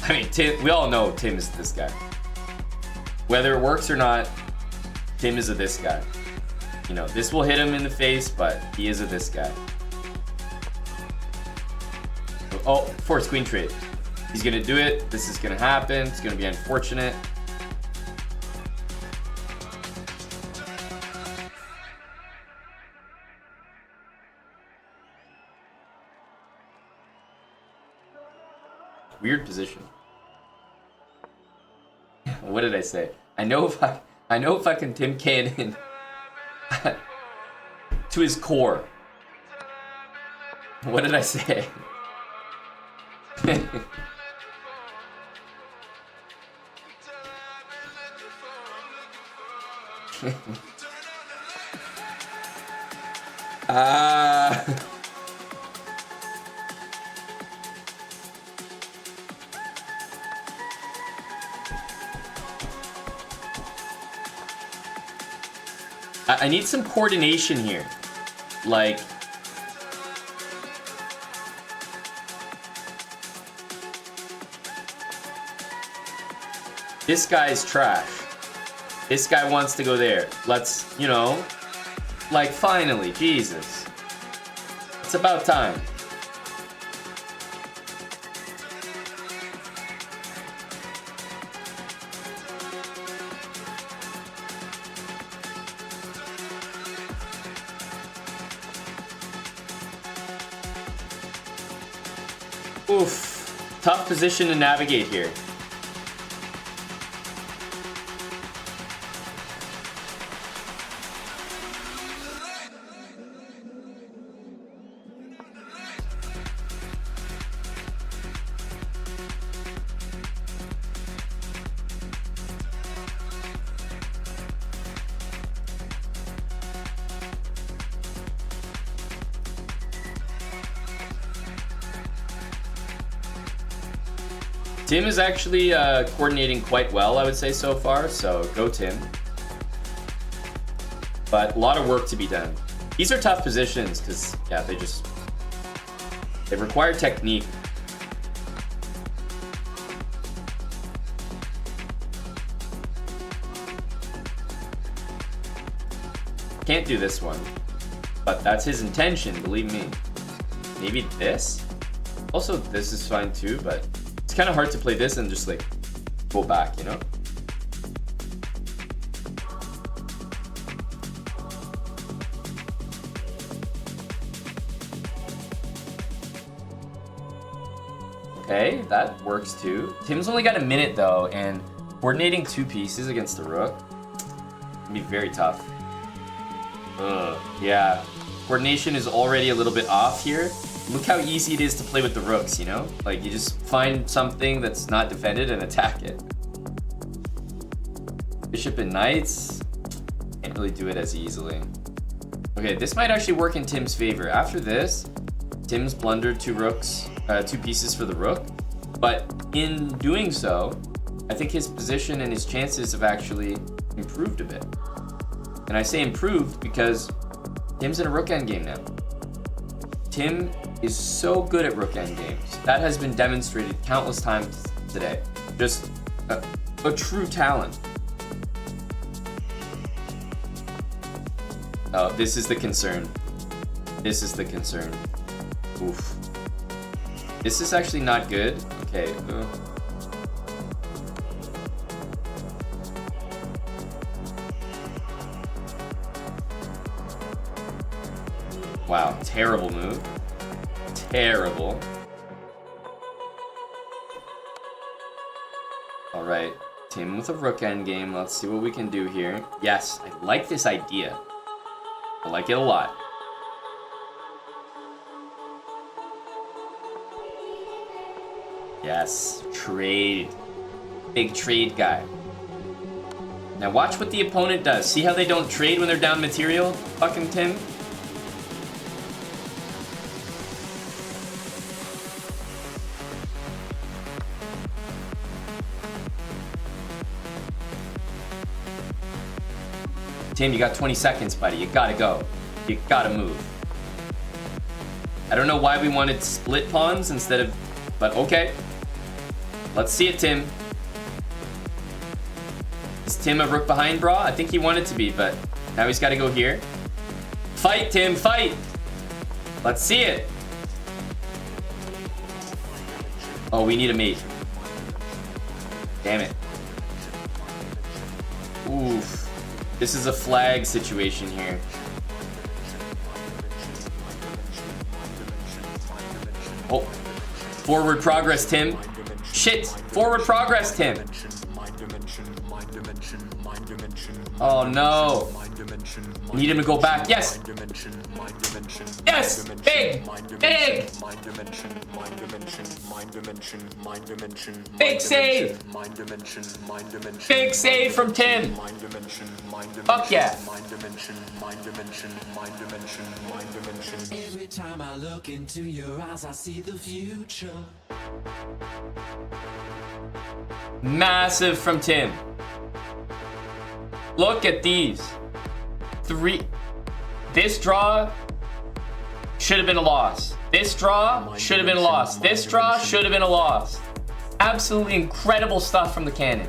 Speaker 1: I mean, Tim, we all know Tim is this guy. Whether it works or not, Tim is a this guy. You know, this will hit him in the face, but he is a this guy. Oh, force queen trade. He's gonna do it. This is gonna happen. It's gonna be unfortunate. Weird position. What did I say? I know fucking Tim Cannon to his core. What did I say? I need some coordination here. Like... This guy is trash. This guy wants to go there. Let's, you know... Like, finally, Jesus. It's about time. Oof. Tough position to navigate here. Tim is actually coordinating quite well, I would say, so far, so go Tim. But a lot of work to be done. These are tough positions, because, yeah, they require technique. Can't do this one, but that's his intention, believe me. Maybe this? Also, this is fine too, but it's kind of hard to play this and just like go back, you know? Okay, that works too. Tim's only got a minute though, and coordinating two pieces against the rook can be very tough. Yeah. Coordination is already a little bit off here. Look how easy it is to play with the rooks, you know? Like, you just find something that's not defended and attack it. Bishop and knights. Can't really do it as easily. Okay, this might actually work in Tim's favor. After this, Tim's blundered two pieces for the rook. But in doing so, I think his position and his chances have actually improved a bit. And I say improved because Tim's in a rook endgame now. Tim is so good at rook endgames. That has been demonstrated countless times today. Just a true talent. Oh, this is the concern. This is the concern. Oof. This is actually not good. Okay. Wow, terrible move. Terrible. All right, Tim with a rook endgame. Let's see what we can do here. Yes, I like this idea. I like it a lot. Yes, trade. Big trade guy. Now watch what the opponent does. See how they don't trade when they're down material? Fucking Tim. Tim, you got 20 seconds, buddy. You gotta go. You gotta move. I don't know why we wanted split pawns instead of... But okay. Let's see it, Tim. Is Tim a rook behind brah? I think he wanted to be, but now he's gotta go here. Fight, Tim, fight! Let's see it. Oh, we need a mate. Damn it. Oof. This is a flag situation here. Oh. Forward progress, Tim. Shit. Forward progress, Tim. Oh, no. Need him to go back. Yes. Yes. Big. Big. Big save. Big save from Tim. Fuck yeah.
Speaker 4: Every time I look into your eyes, I see the future.
Speaker 1: Massive from Tim. Look at these. Three. This draw should have been a loss. This draw should have been a loss. This draw should have been a loss. Absolutely incredible stuff from the cannon.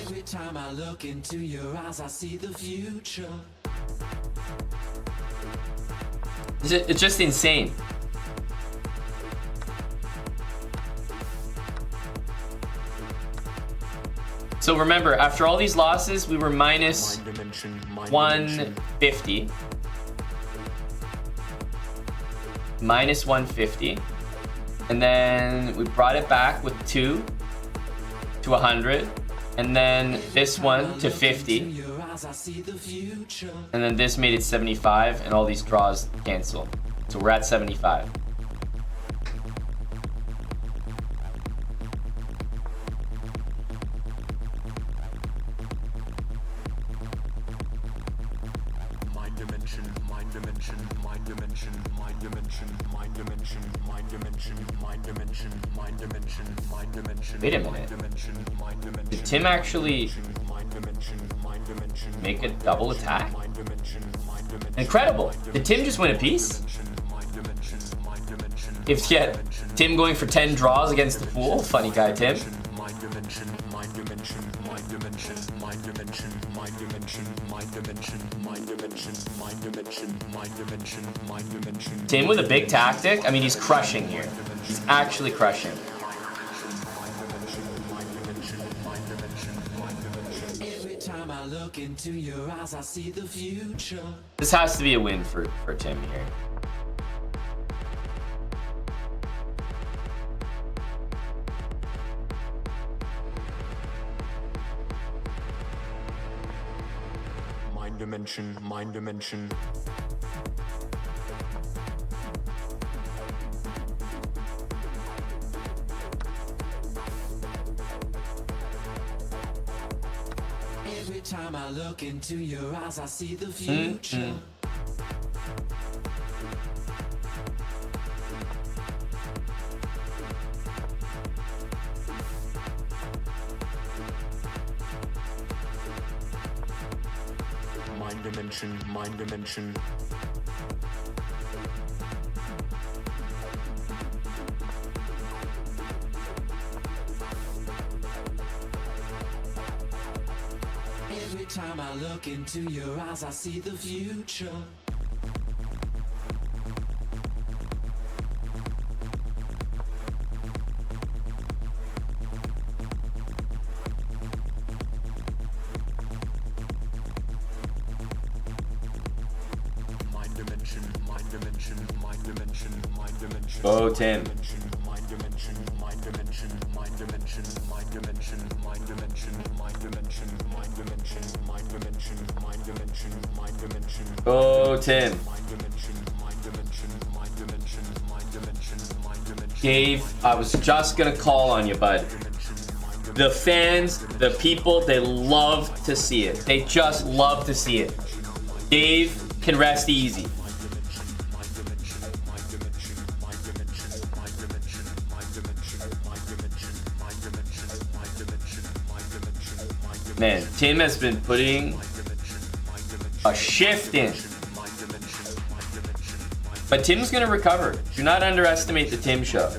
Speaker 4: Every time I look into your eyes, I see the future.
Speaker 1: It's just insane. So remember, after all these losses, we were minus 150. Minus 150. And then we brought it back with 2 to 100. And then this one to 50. And then this made it 75, and all these draws cancel. So we're at 75. Wait a minute. Did Tim actually make a double attack? Incredible. Did Tim just win a piece? If yet, Tim going for 10 draws against the fool. Funny guy, Tim. Tim with a big tactic. I mean, he's crushing here. He's actually crushing.
Speaker 4: Every time I look into your eyes, I see the future.
Speaker 1: This has to be a win for Tim here.
Speaker 5: dimension, mind dimension.
Speaker 4: Every time I look into your eyes, I see the future.
Speaker 5: Mind dimension, mind dimension.
Speaker 4: Every time I look into your eyes, I see the future.
Speaker 5: Mind dimension, mind dimension, mind dimension, mind dimension.
Speaker 1: Go, Tim.
Speaker 5: Mind dimension, mind dimension, mind dimension, mind dimension, mind dimension, mind dimension, mind dimension, mind dimension, mind dimension, mind dimension.
Speaker 1: Go, Tim.
Speaker 5: Mind dimension, mind dimension, mind dimension, mind dimension, mind dimension.
Speaker 1: Dave, I was just gonna call on you, bud. The fans, the people, they love to see it. They just love to see it. Dave can rest easy. Man, Tim has been putting a shift in. But Tim's gonna recover. Do not underestimate the Tim show.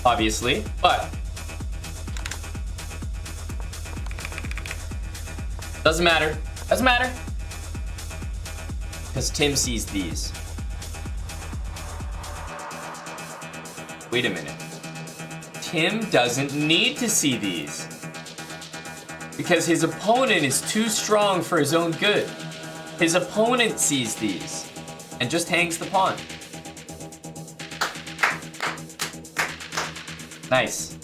Speaker 1: Obviously, but doesn't matter. Doesn't matter. Because Tim sees these. Wait a minute. Tim doesn't need to see these. Because his opponent is too strong for his own good. His opponent sees these and just hangs the pawn. Nice.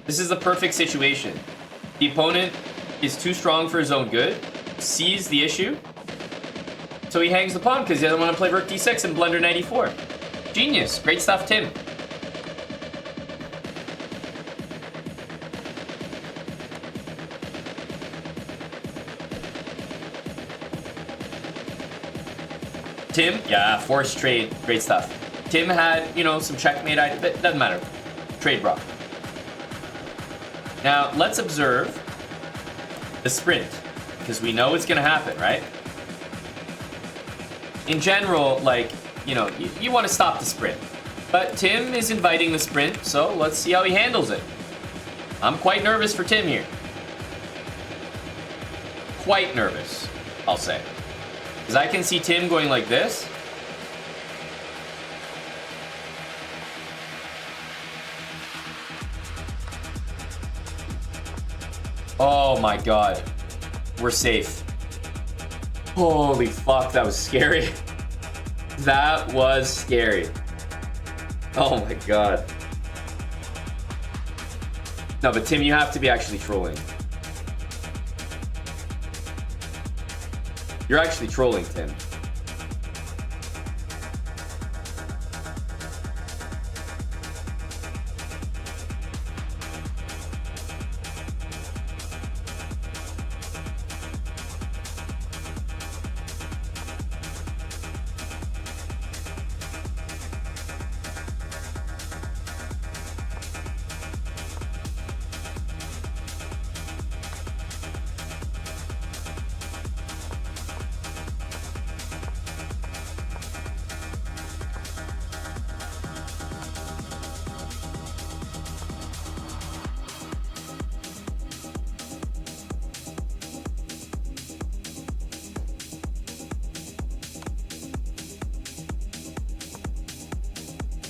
Speaker 1: This is the perfect situation. The opponent is too strong for his own good, sees the issue, so he hangs the pawn because he doesn't want to play rook d6 and blunder 94. Genius. Great stuff, Tim. Tim, yeah, forced trade, great stuff. Tim had, some checkmate, but doesn't matter. Trade bra. Now, let's observe the sprint, because we know it's gonna happen, right? In general, you want to stop the sprint. But Tim is inviting the sprint, so let's see how he handles it. I'm quite nervous for Tim here. Quite nervous, I'll say. Because I can see Tim going like this. Oh my god. We're safe. Holy fuck, that was scary. That was scary. Oh my god. No, but Tim, you have to be actually trolling. You're actually trolling, Tim.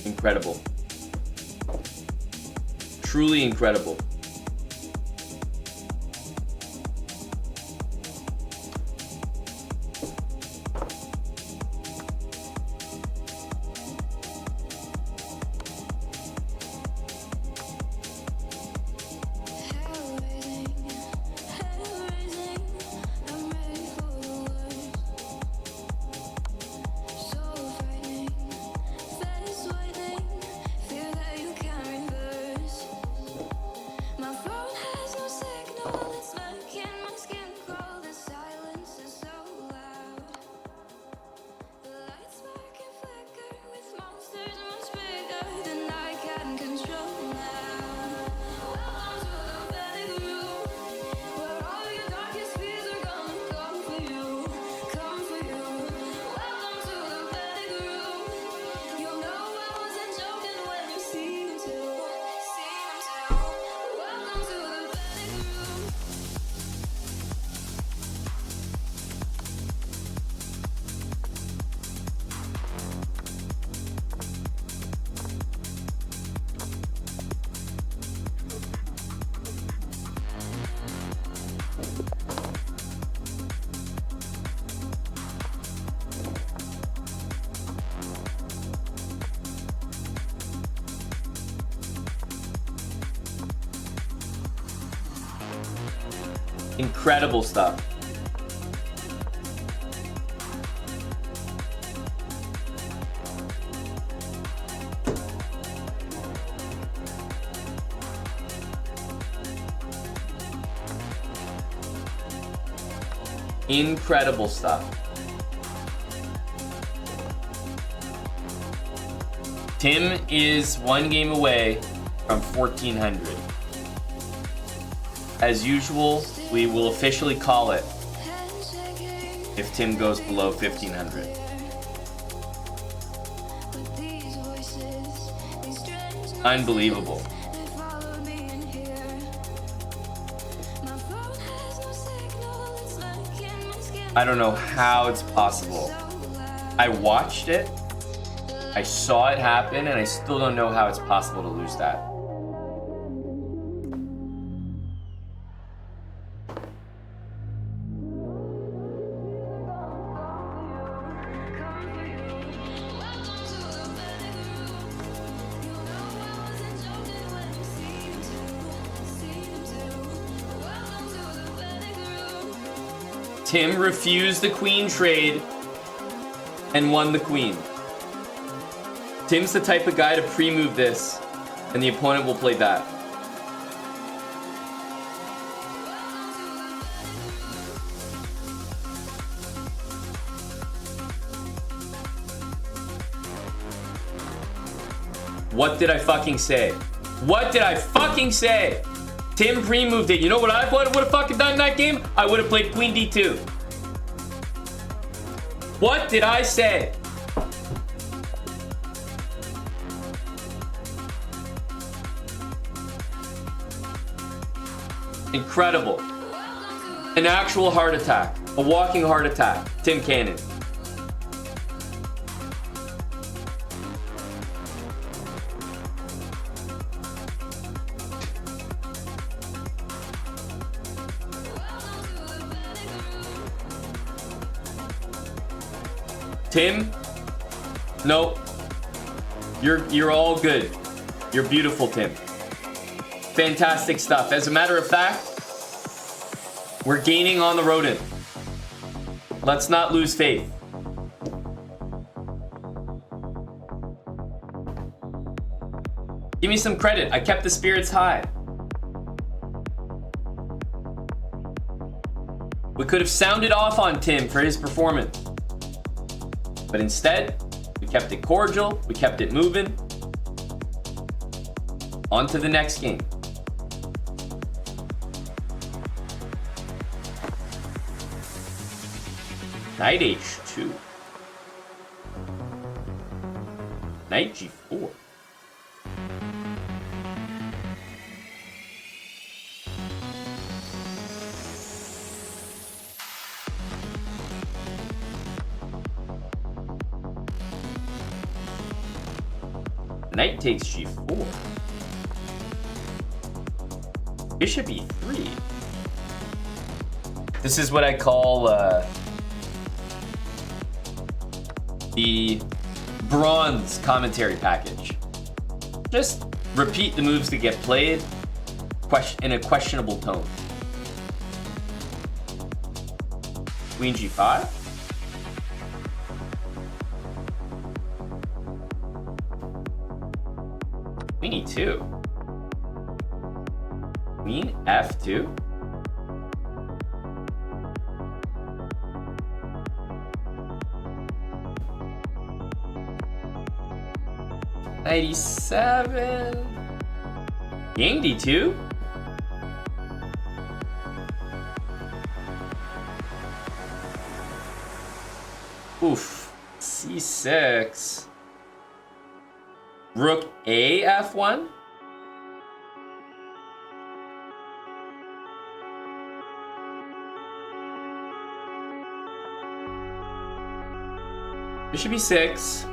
Speaker 1: Incredible. Truly incredible. Incredible stuff. Incredible stuff. Tim is one game away from 1400. As usual, we will officially call it if Tim goes below 1500. Unbelievable. I don't know how it's possible. I watched it, I saw it happen, and I still don't know how it's possible to lose that. Tim refused the queen trade and won the queen. Tim's the type of guy to pre-move this, and the opponent will play that. What did I fucking say? What did I fucking say? Tim pre-moved it. You know what I would have fucking done in that game? I would have played Queen D2. What did I say? Incredible. An actual heart attack. A walking heart attack. Tim Cannon. Tim Nope. You're all good. You're beautiful, Tim. Fantastic stuff. As a matter of fact, we're gaining on the rodent. Let's not lose faith. Give me some credit. I kept the spirits high. We could have sounded off on Tim for his performance. But instead, we kept it cordial. We kept it moving. On to the next game. Knight H2. Knight G4. Knight takes G4. Bishop E3. This is what I call the bronze commentary package. Just repeat the moves that get played in a questionable tone. Queen G5. Queen E2. Queen F2. Knight E7. King D2. Oof. C6. Rook A F1. Bishop E6.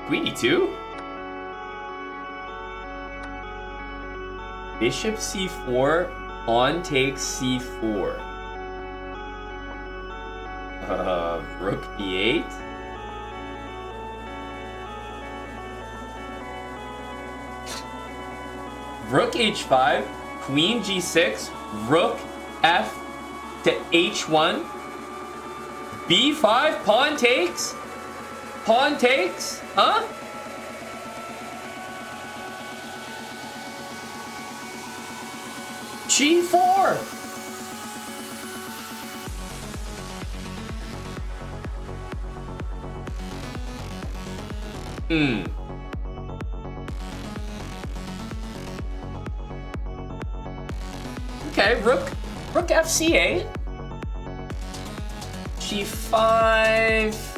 Speaker 1: Queen E2. Bishop C4. Pawn takes C4. Rook B8. Rook H5. Queen G6. Rook F to H1. B5. Pawn takes. Pawn takes? Huh? G4. Okay, Rook FC8. G5.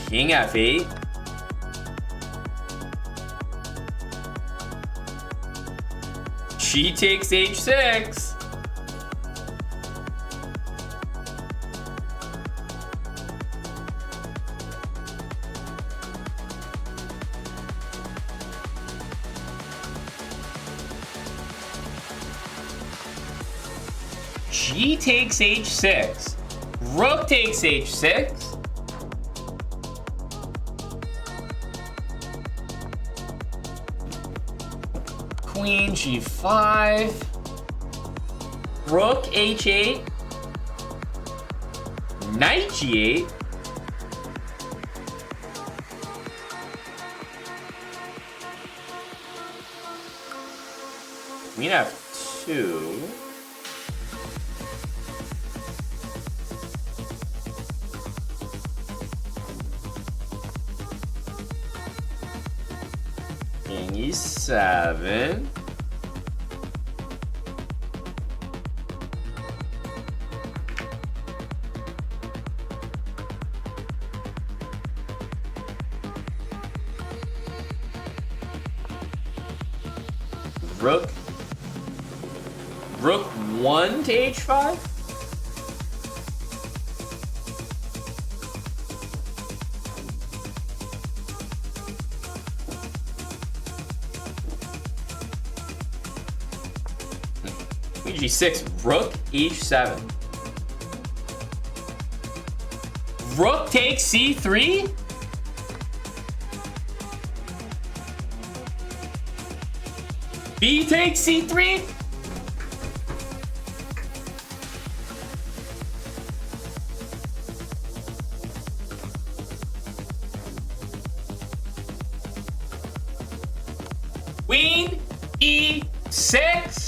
Speaker 1: King F8. She takes H6. G takes H6. Rook takes H6. Queen G5. Rook H8. Knight G8. Queen F2. King E7. Rook 1 to h5? Queen g6, rook h7. Rook takes c3? B takes c3? Queen e6?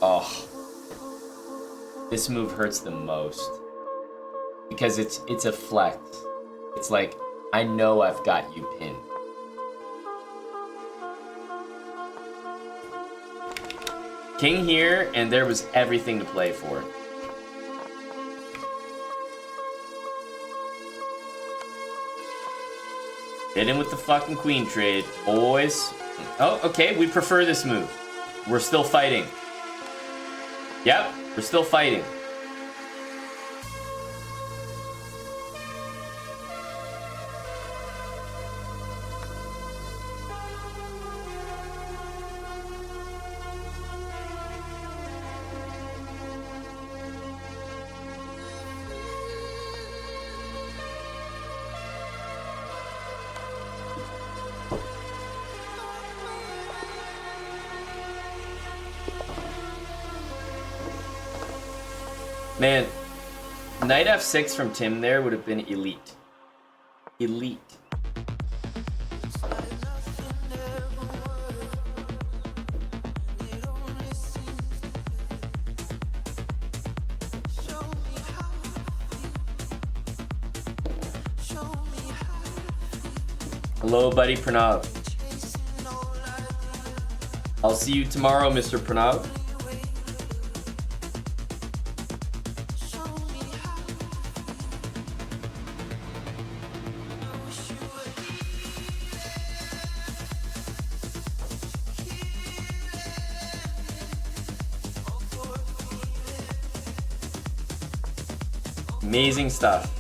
Speaker 1: Oh, this move hurts the most because it's a flex. It's like, I know I've got you pinned. King here, and there was everything to play for. Hit him with the fucking queen trade, boys. Oh, okay, we prefer this move. We're still fighting. Yep, we're still fighting. Man, knight f6 from Tim there would have been elite. Elite. Hello, buddy Pranav. I'll see you tomorrow, Mr. Pranav. Amazing stuff.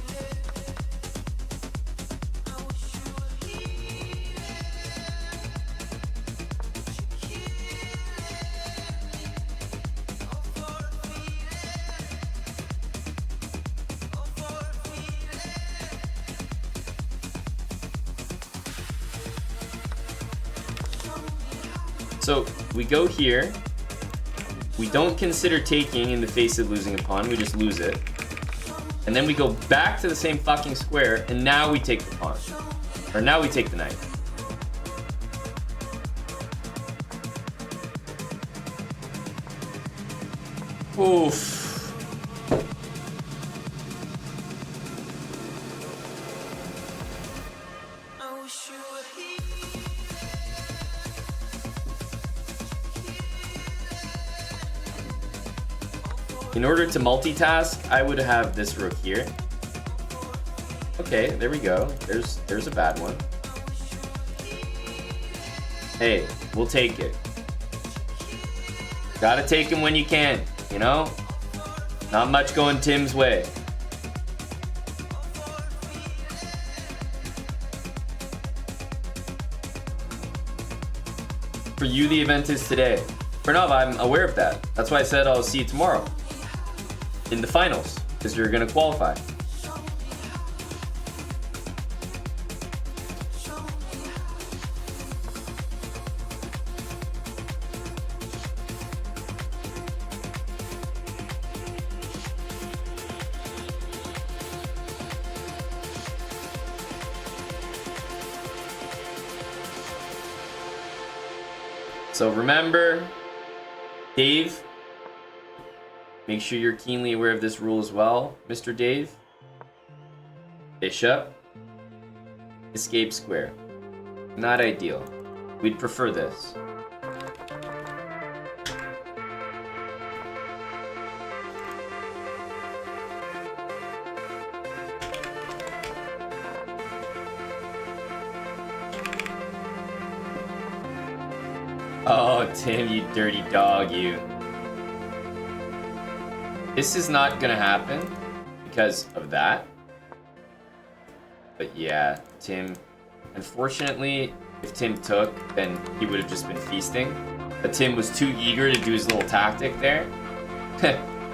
Speaker 1: So we go here. We don't consider taking in the face of losing a pawn. We just lose it. And then we go back to the same fucking square, and now we take the pawn. Or now we take the knight. Oof. In order to multitask, I would have this rook here. Okay, there we go. There's a bad one. Hey, we'll take it. Gotta take him when you can, you know? Not much going Tim's way. For you, the event is today. Pranav, I'm aware of that. That's why I said I'll see you tomorrow. In the finals, because you're gonna qualify. So remember, Dave, make sure you're keenly aware of this rule as well, Mr. Dave. Bishop, escape square. Not ideal. We'd prefer this. Oh, Tim, you dirty dog, you. This is not gonna happen because of that. But yeah, Tim, unfortunately, if Tim took, then he would have just been feasting. But Tim was too eager to do his little tactic there.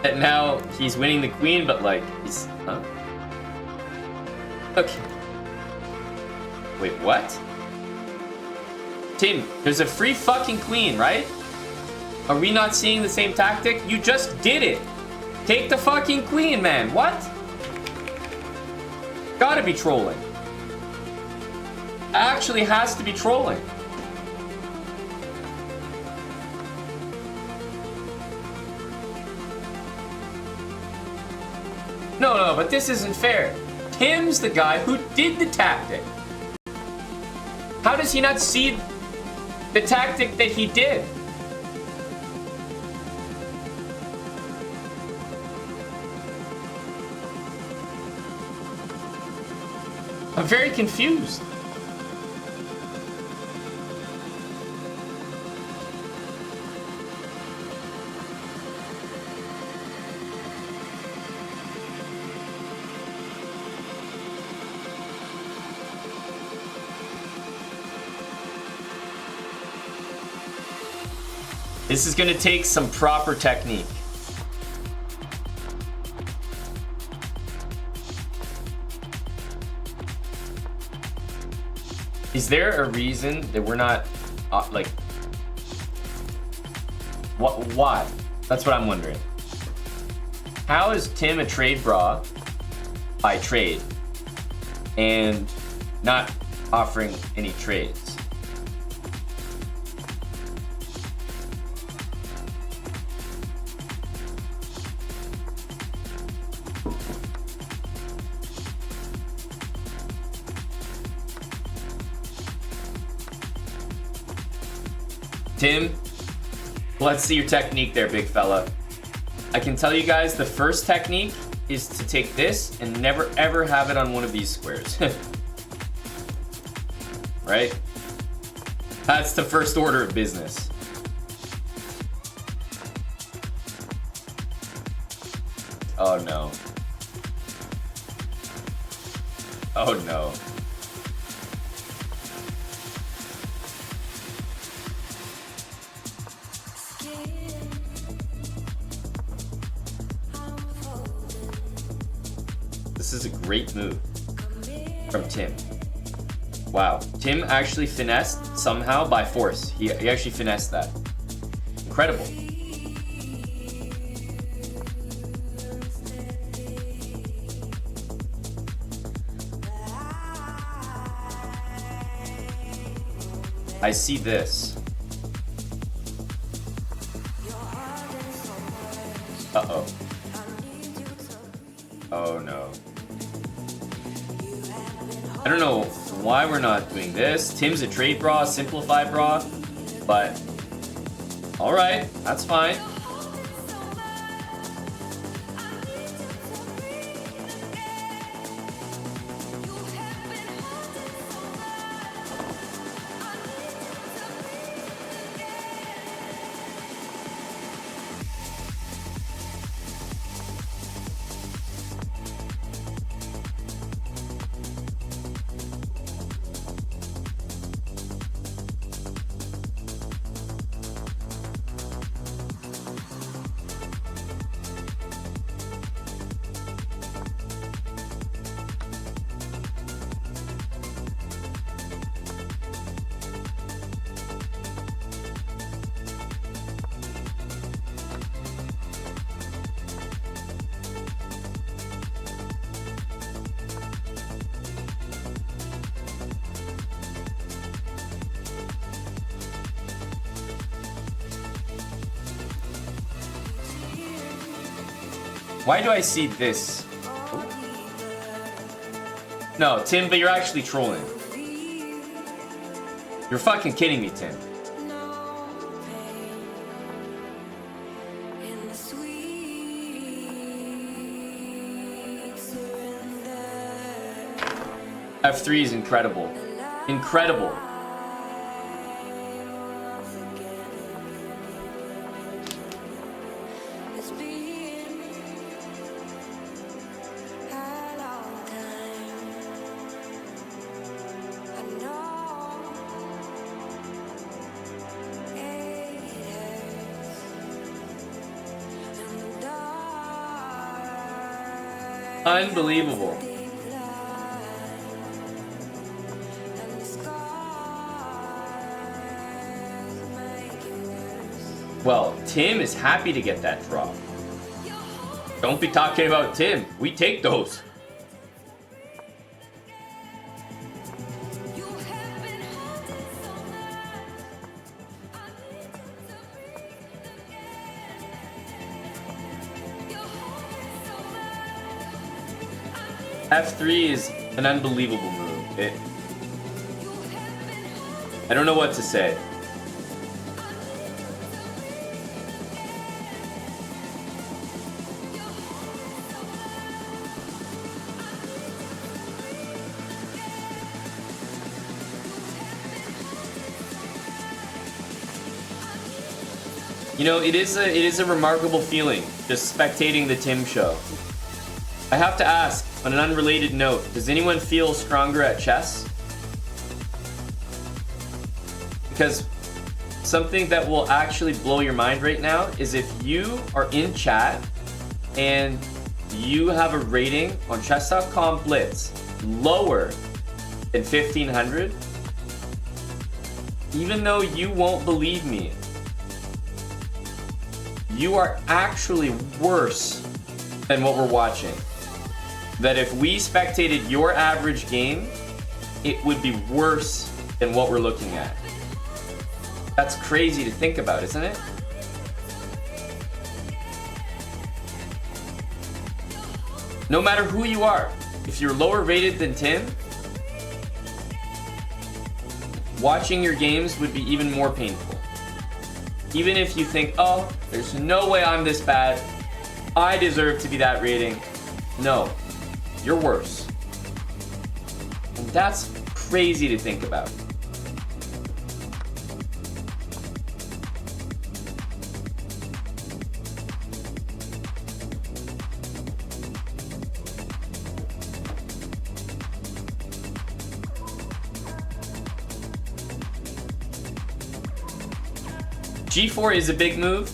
Speaker 1: And now he's winning the queen, but like, he's, huh? Okay. Wait, what? Tim, there's a free fucking queen, right? Are we not seeing the same tactic? You just did it. Take the fucking queen, man. What? Gotta be trolling. Actually has to be trolling. No, but this isn't fair. Tim's the guy who did the tactic. How does he not see the tactic that he did? I'm very confused. This is gonna take some proper technique. Is there a reason that we're not, like, what? Why? That's what I'm wondering. How is Tim a trade bra by trade and not offering any trades? Tim, let's see your technique there, big fella. I can tell you guys the first technique is to take this and never ever have it on one of these squares. Right? That's the first order of business. Oh no. Oh no. This is a great move from Tim. Wow, Tim actually finessed somehow by force. He actually finessed that. Incredible. I see this. Uh-oh. Oh no. I don't know why we're not doing this. Tim's a trade bra, simplified bra, but alright, that's fine. Why do I see this? No, Tim, but you're actually trolling. You're fucking kidding me, Tim. F3 is incredible. Incredible. Unbelievable. Well, Tim is happy to get that draw. Don't be talking about Tim. We take those. F3 is an unbelievable move. I don't know what to say. You know, it is a remarkable feeling just spectating the Tim show. I have to ask, on an unrelated note, does anyone feel stronger at chess? Because something that will actually blow your mind right now is if you are in chat and you have a rating on chess.com Blitz lower than 1500, even though you won't believe me, you are actually worse than what we're watching. That if we spectated your average game, it would be worse than what we're looking at. That's crazy to think about, isn't it? No matter who you are, if you're lower rated than Tim, watching your games would be even more painful. Even if you think, oh, there's no way I'm this bad, I deserve to be that rating. No, you're worse. And that's crazy to think about. G4 is a big move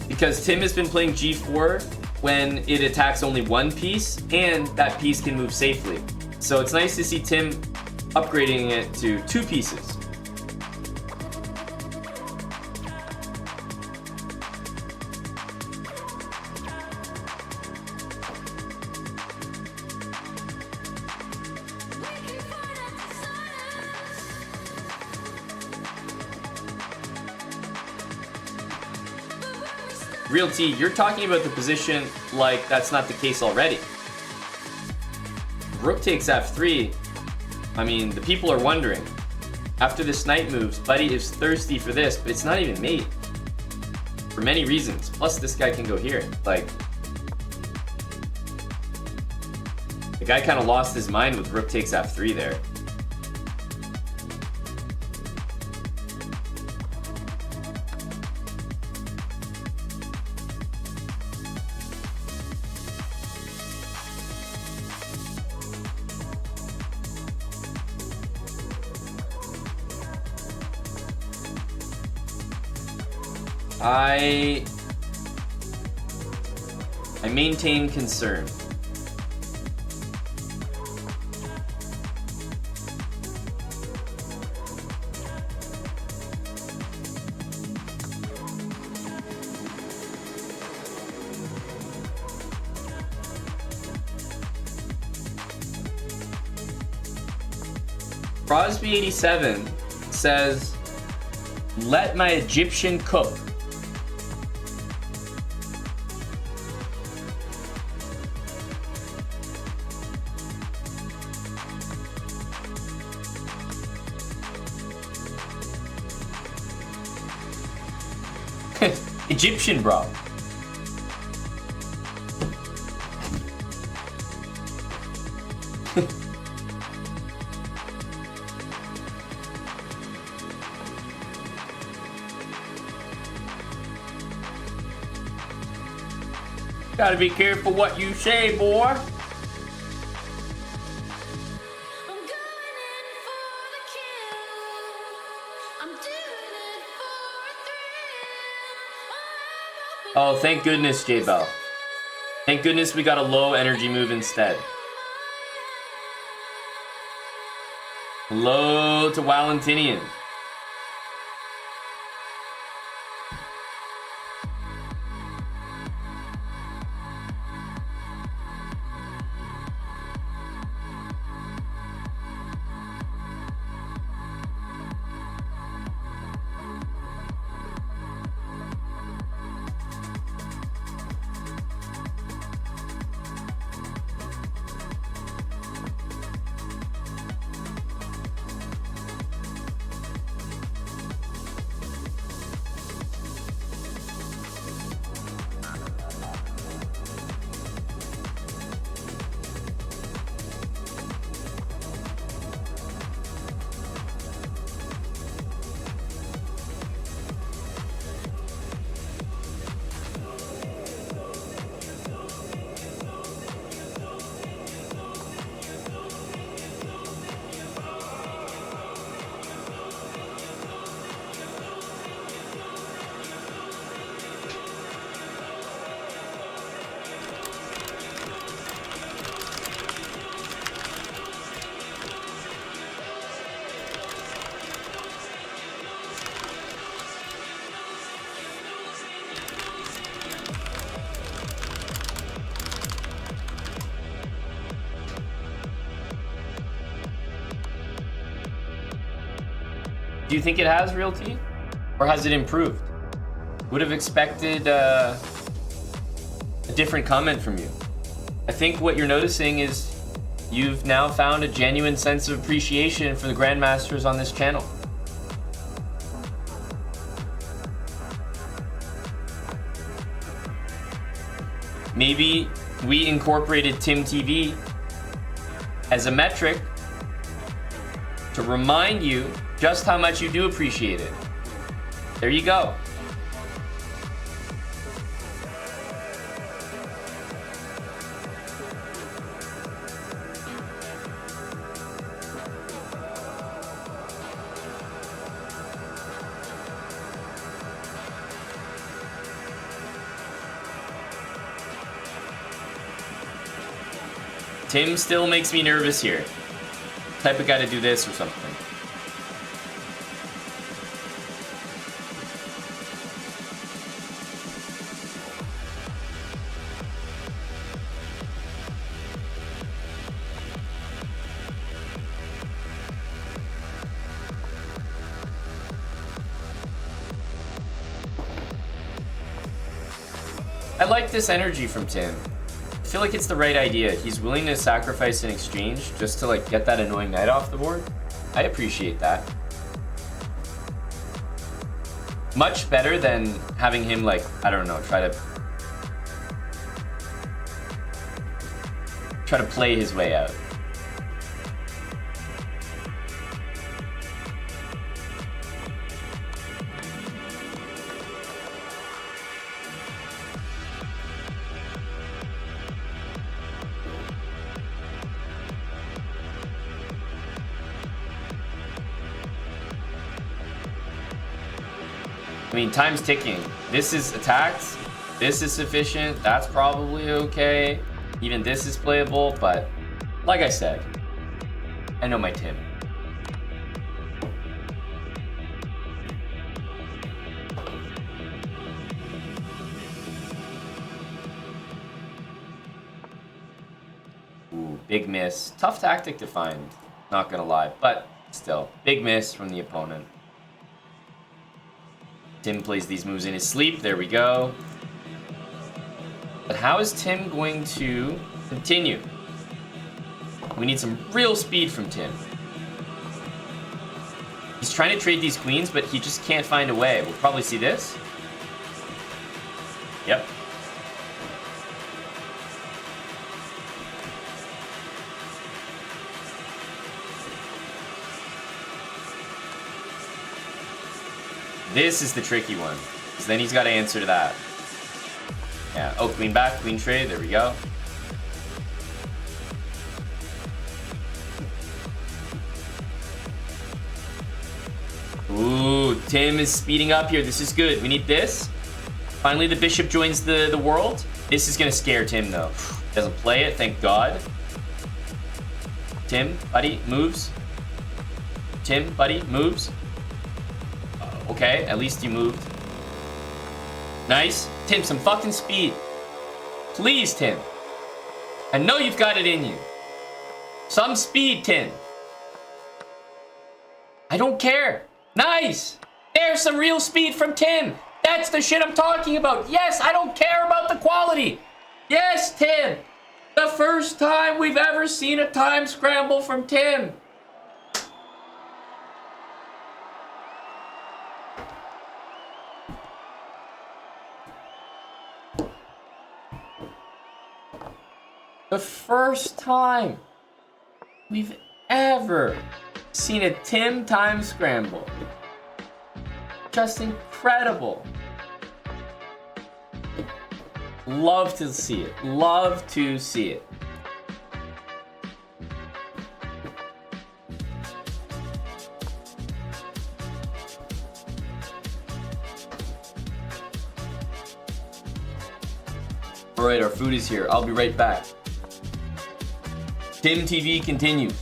Speaker 1: because Tim has been playing G4 when it attacks only one piece and that piece can move safely. So it's nice to see Tim upgrading it to 2 pieces. Real T, you're talking about the position like that's not the case already. Rook takes f3. I mean, the people are wondering. After this knight moves, Buddy is thirsty for this, but it's not even mate. For many reasons. Plus, this guy can go here. Like, the guy kind of lost his mind with Rook takes f3 there. I maintain concern. Crosby87 says, "Let my Egyptian cook." Egyptian, bro. Gotta be careful what you say, boy.
Speaker 6: I'm going in for the kill. I'm doing it for a thrill.
Speaker 1: Oh, thank goodness, J-Bell. Thank goodness we got a low energy move instead. Hello to Valentinian. Do you think it has realty? Or has it improved? Would have expected a different comment from you. I think what you're noticing is you've now found a genuine sense of appreciation for the Grandmasters on this channel. Maybe we incorporated Tim TV as a metric to remind you just how much you do appreciate it. There you go. Tim still makes me nervous here. Type of guy to do this or something. I like this energy from Tim. I feel like it's the right idea. He's willing to sacrifice in exchange just to like get that annoying knight off the board. I appreciate that. Much better than having him like, I don't know, try to play his way out. I mean, time's ticking. This is attacked. This is sufficient. That's probably okay. Even this is playable, but like I said, I know my Tim. Ooh, big miss. Tough tactic to find, not gonna lie, but still, big miss from the opponent. Tim plays these moves in his sleep. There we go. But how is Tim going to continue? We need some real speed from Tim. He's trying to trade these queens, but he just can't find a way. We'll probably see this. Yep. This is the tricky one, because then he's got to answer to that. Yeah. Oh, queen back, queen trade. There we go. Ooh, Tim is speeding up here. This is good. We need this. Finally, the bishop joins the world. This is going to scare Tim, though. Doesn't play it, thank God. Tim, buddy, moves. Tim, buddy, moves. Okay, at least you moved. Nice. Tim, some fucking speed. Please, Tim. I know you've got it in you. Some speed, Tim. I don't care. Nice. There's some real speed from Tim. That's the shit I'm talking about. Yes, I don't care about the quality. Yes, Tim. The first time we've ever seen a time scramble from Tim. The first time we've ever seen a Tim time scramble. Just incredible. Love to see it. Love to see it. All right, our food is here. I'll be right back. Tim TV continues.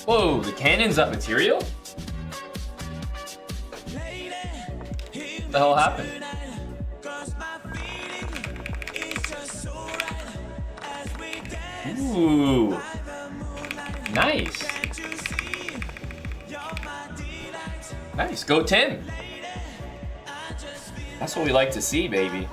Speaker 1: Whoa, the cannon's up material? What the hell happened? Ooh. Nice. Nice. Go Tim. That's what we like to see, baby.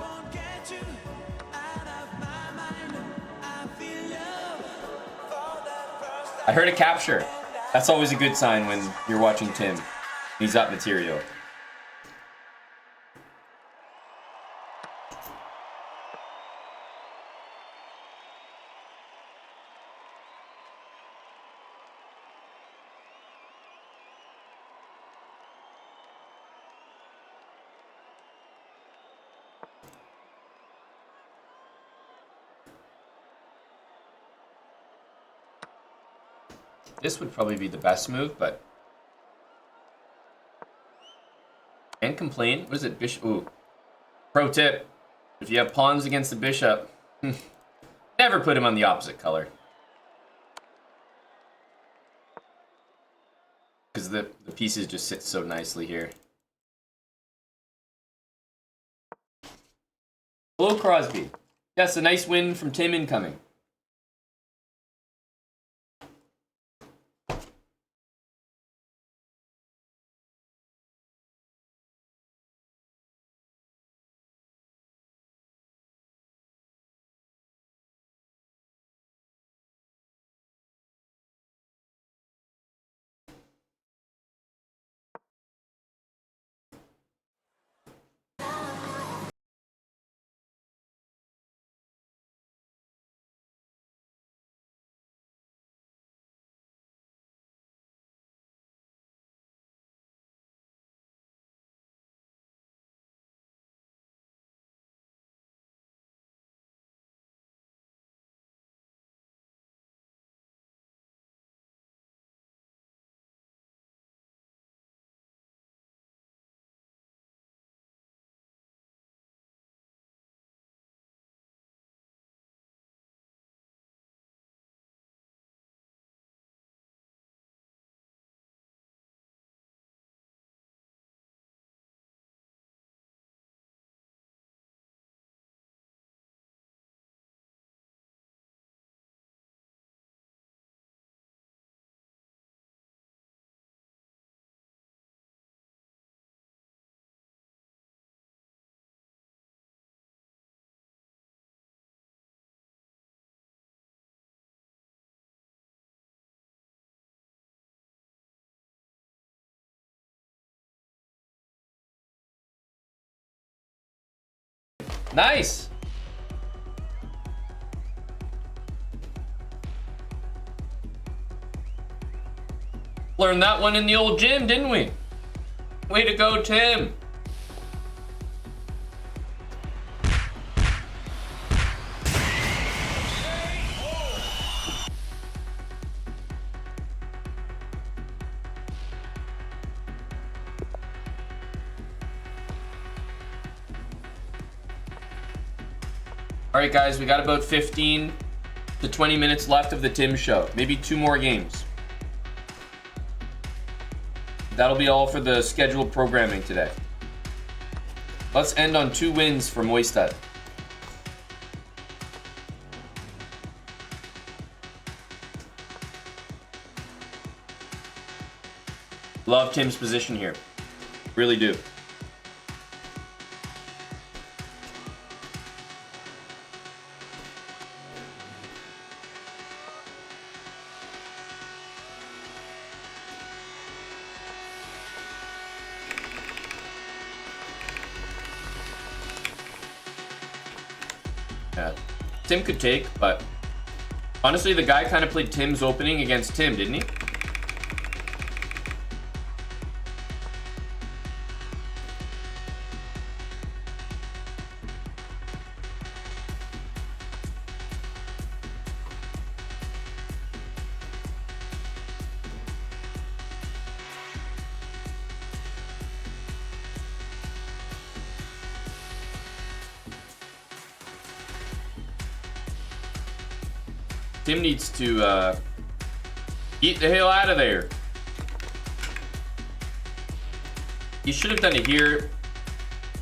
Speaker 1: I heard a capture. That's always a good sign when you're watching Tim. He's up material. This would probably be the best move, but... Can't complain. What is it? Bishop. Ooh. Pro tip. If you have pawns against the bishop, never put him on the opposite color. Because the pieces just sit so nicely here. Hello, Crosby. Yes, a nice win from Tim incoming. Nice! Learned that one in the old gym, didn't we? Way to go, Tim! Alright guys, we got about 15 to 20 minutes left of the Tim show. Maybe 2 more games. That'll be all for the scheduled programming today. Let's end on 2 wins for Moistad. Love Tim's position here. Really do. Yeah. Tim could take, but honestly, the guy kind of played Tim's opening against Tim, didn't he? Tim needs to get the hell out of there. He should have done it here.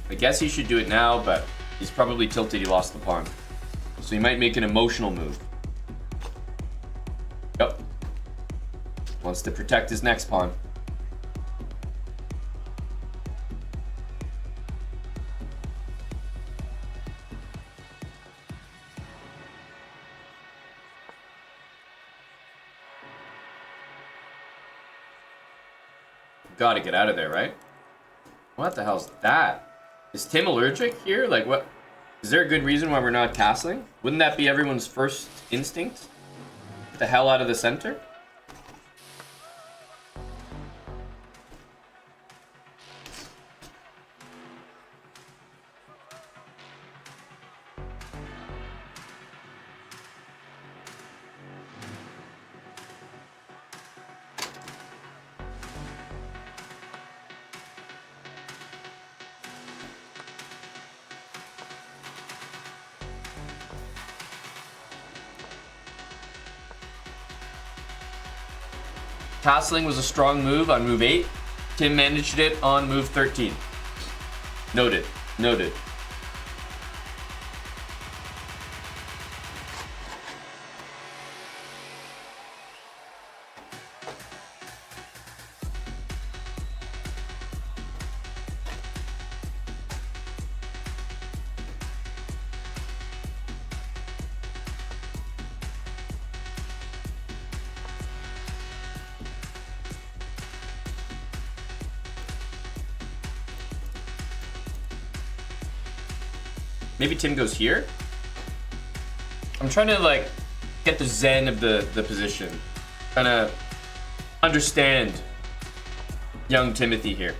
Speaker 1: I guess he should do it now, but he's probably tilted. He lost the pawn. So he might make an emotional move. Yep. Wants to protect his next pawn. Gotta get out of there, right? What the hell's that? Is Tim allergic here? Like, what? Is there a good reason why we're not castling? Wouldn't that be everyone's first instinct? Get the hell out of the center? Castling was a strong move on move 8. Tim managed it on move 13. Noted. Noted. Maybe Tim goes here. I'm trying to like get the zen of the position. Trying to understand young Timothy here.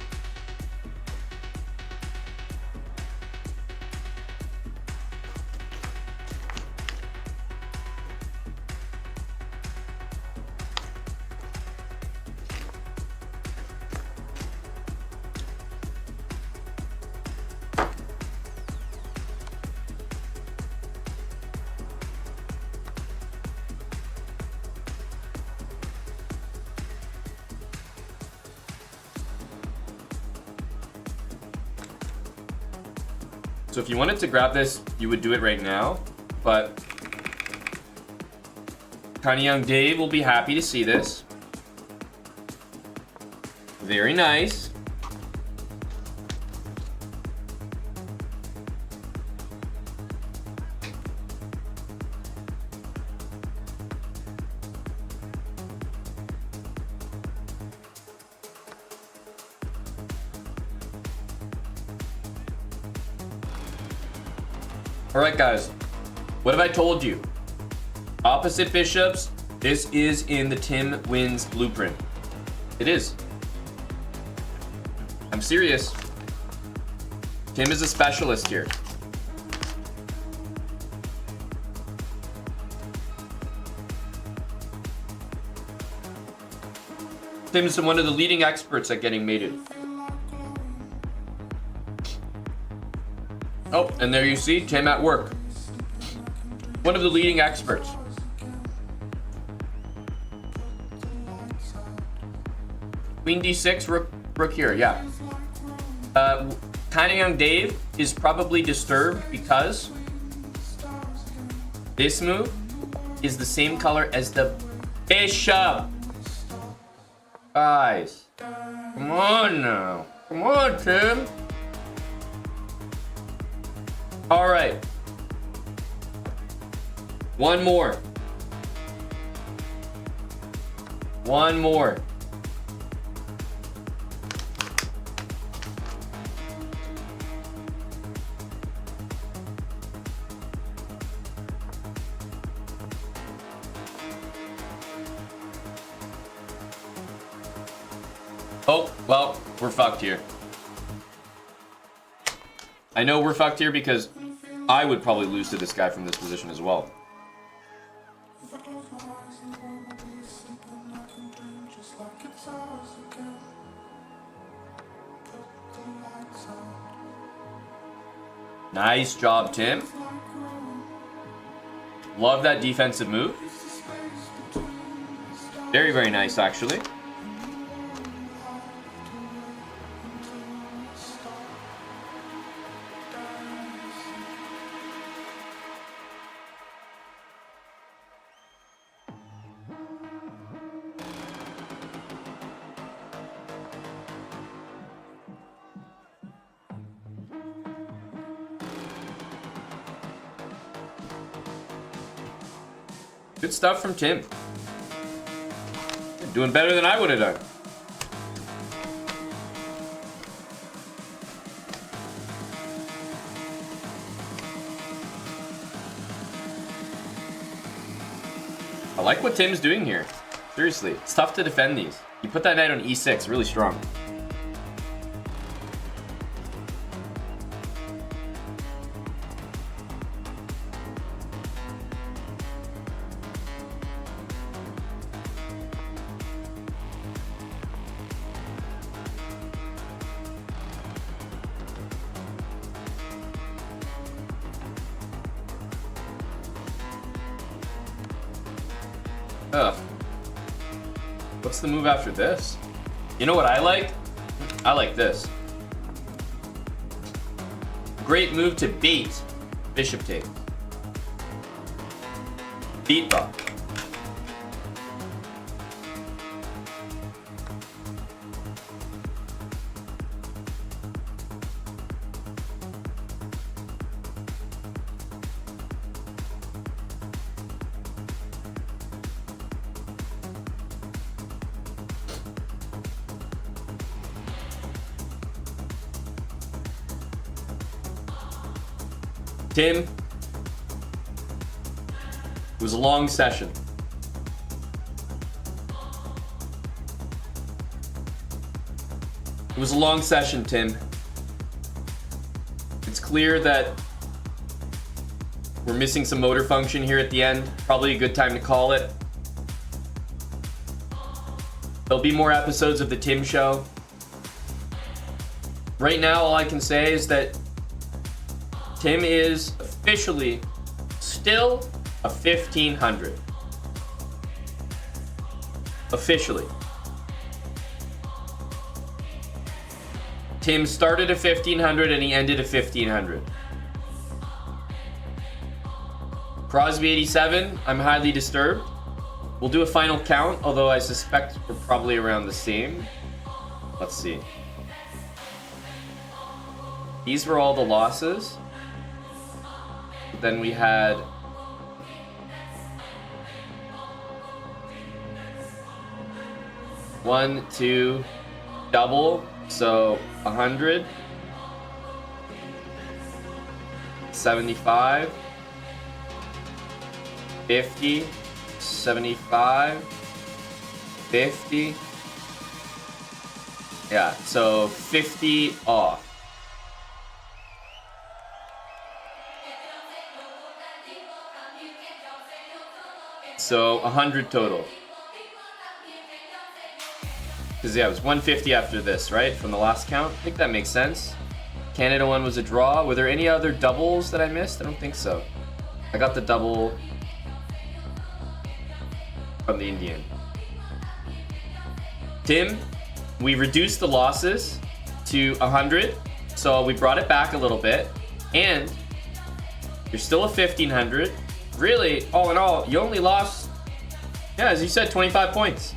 Speaker 1: So if you wanted to grab this, you would do it right now, but Tiny Young Dave will be happy to see this. Very nice. Alright guys, what have I told you? Opposite bishops, this is in the Tim Wins blueprint. It is. I'm serious. Tim is a specialist here. Tim is one of the leading experts at getting mated. Oh, and there you see Tim at work. One of the leading experts. Queen d6, rook here, yeah. Tiny Young Dave is probably disturbed because this move is the same color as the bishop. Guys, come on now. Come on, Tim. All right. One more. One more. Oh, well, we're fucked here. I know we're fucked here because I would probably lose to this guy from this position as well. Nice job, Tim. Love that defensive move. Very, very nice, actually. Good stuff from Tim. Doing better than I would have done. I like what Tim's doing here. Seriously, it's tough to defend these. You put that knight on e6, really strong. Ugh. What's the move after this? You know what I like? I like this. Great move to bait bishop take. Beat rock. Tim, it was a long session. It was a long session, Tim. It's clear that we're missing some motor function here at the end. Probably a good time to call it. There'll be more episodes of the Tim Show. Right now, all I can say is that Tim is officially still a 1500. Officially. Tim started a 1500 and he ended a 1500. Crosby 87, I'm highly disturbed. We'll do a final count, although I suspect we're probably around the same. Let's see. These were all the losses. Then we had one, two, double, so 100, 75, 50, 75, 50. Yeah, so 50 off. So 100 total. Because yeah, it was 150 after this, right? From the last count. I think that makes sense. Canada one was a draw. Were there any other doubles that I missed? I don't think so. I got the double from the Indian. Tim, we reduced the losses to 100. So we brought it back a little bit. And you're still a 1500. Really, all in all, you only lost, yeah, as you said, 25 points.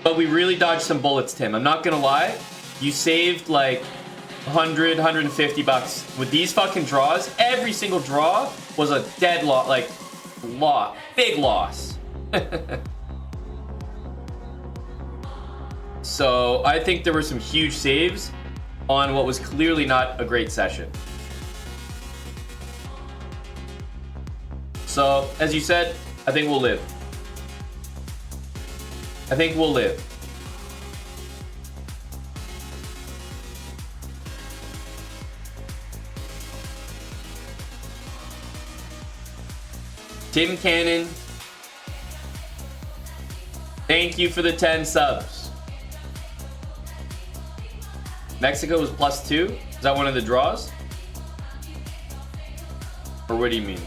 Speaker 1: But we really dodged some bullets, Tim. I'm not gonna lie. You saved like 100, 150 bucks. With these fucking draws, every single draw was a dead loss, like, big loss. So I think there were some huge saves on what was clearly not a great session. So, as you said, I think we'll live. I think we'll live. Tim Cannon, thank you for the 10 subs. Mexico was +2. Is that one of the draws? Or what do you mean?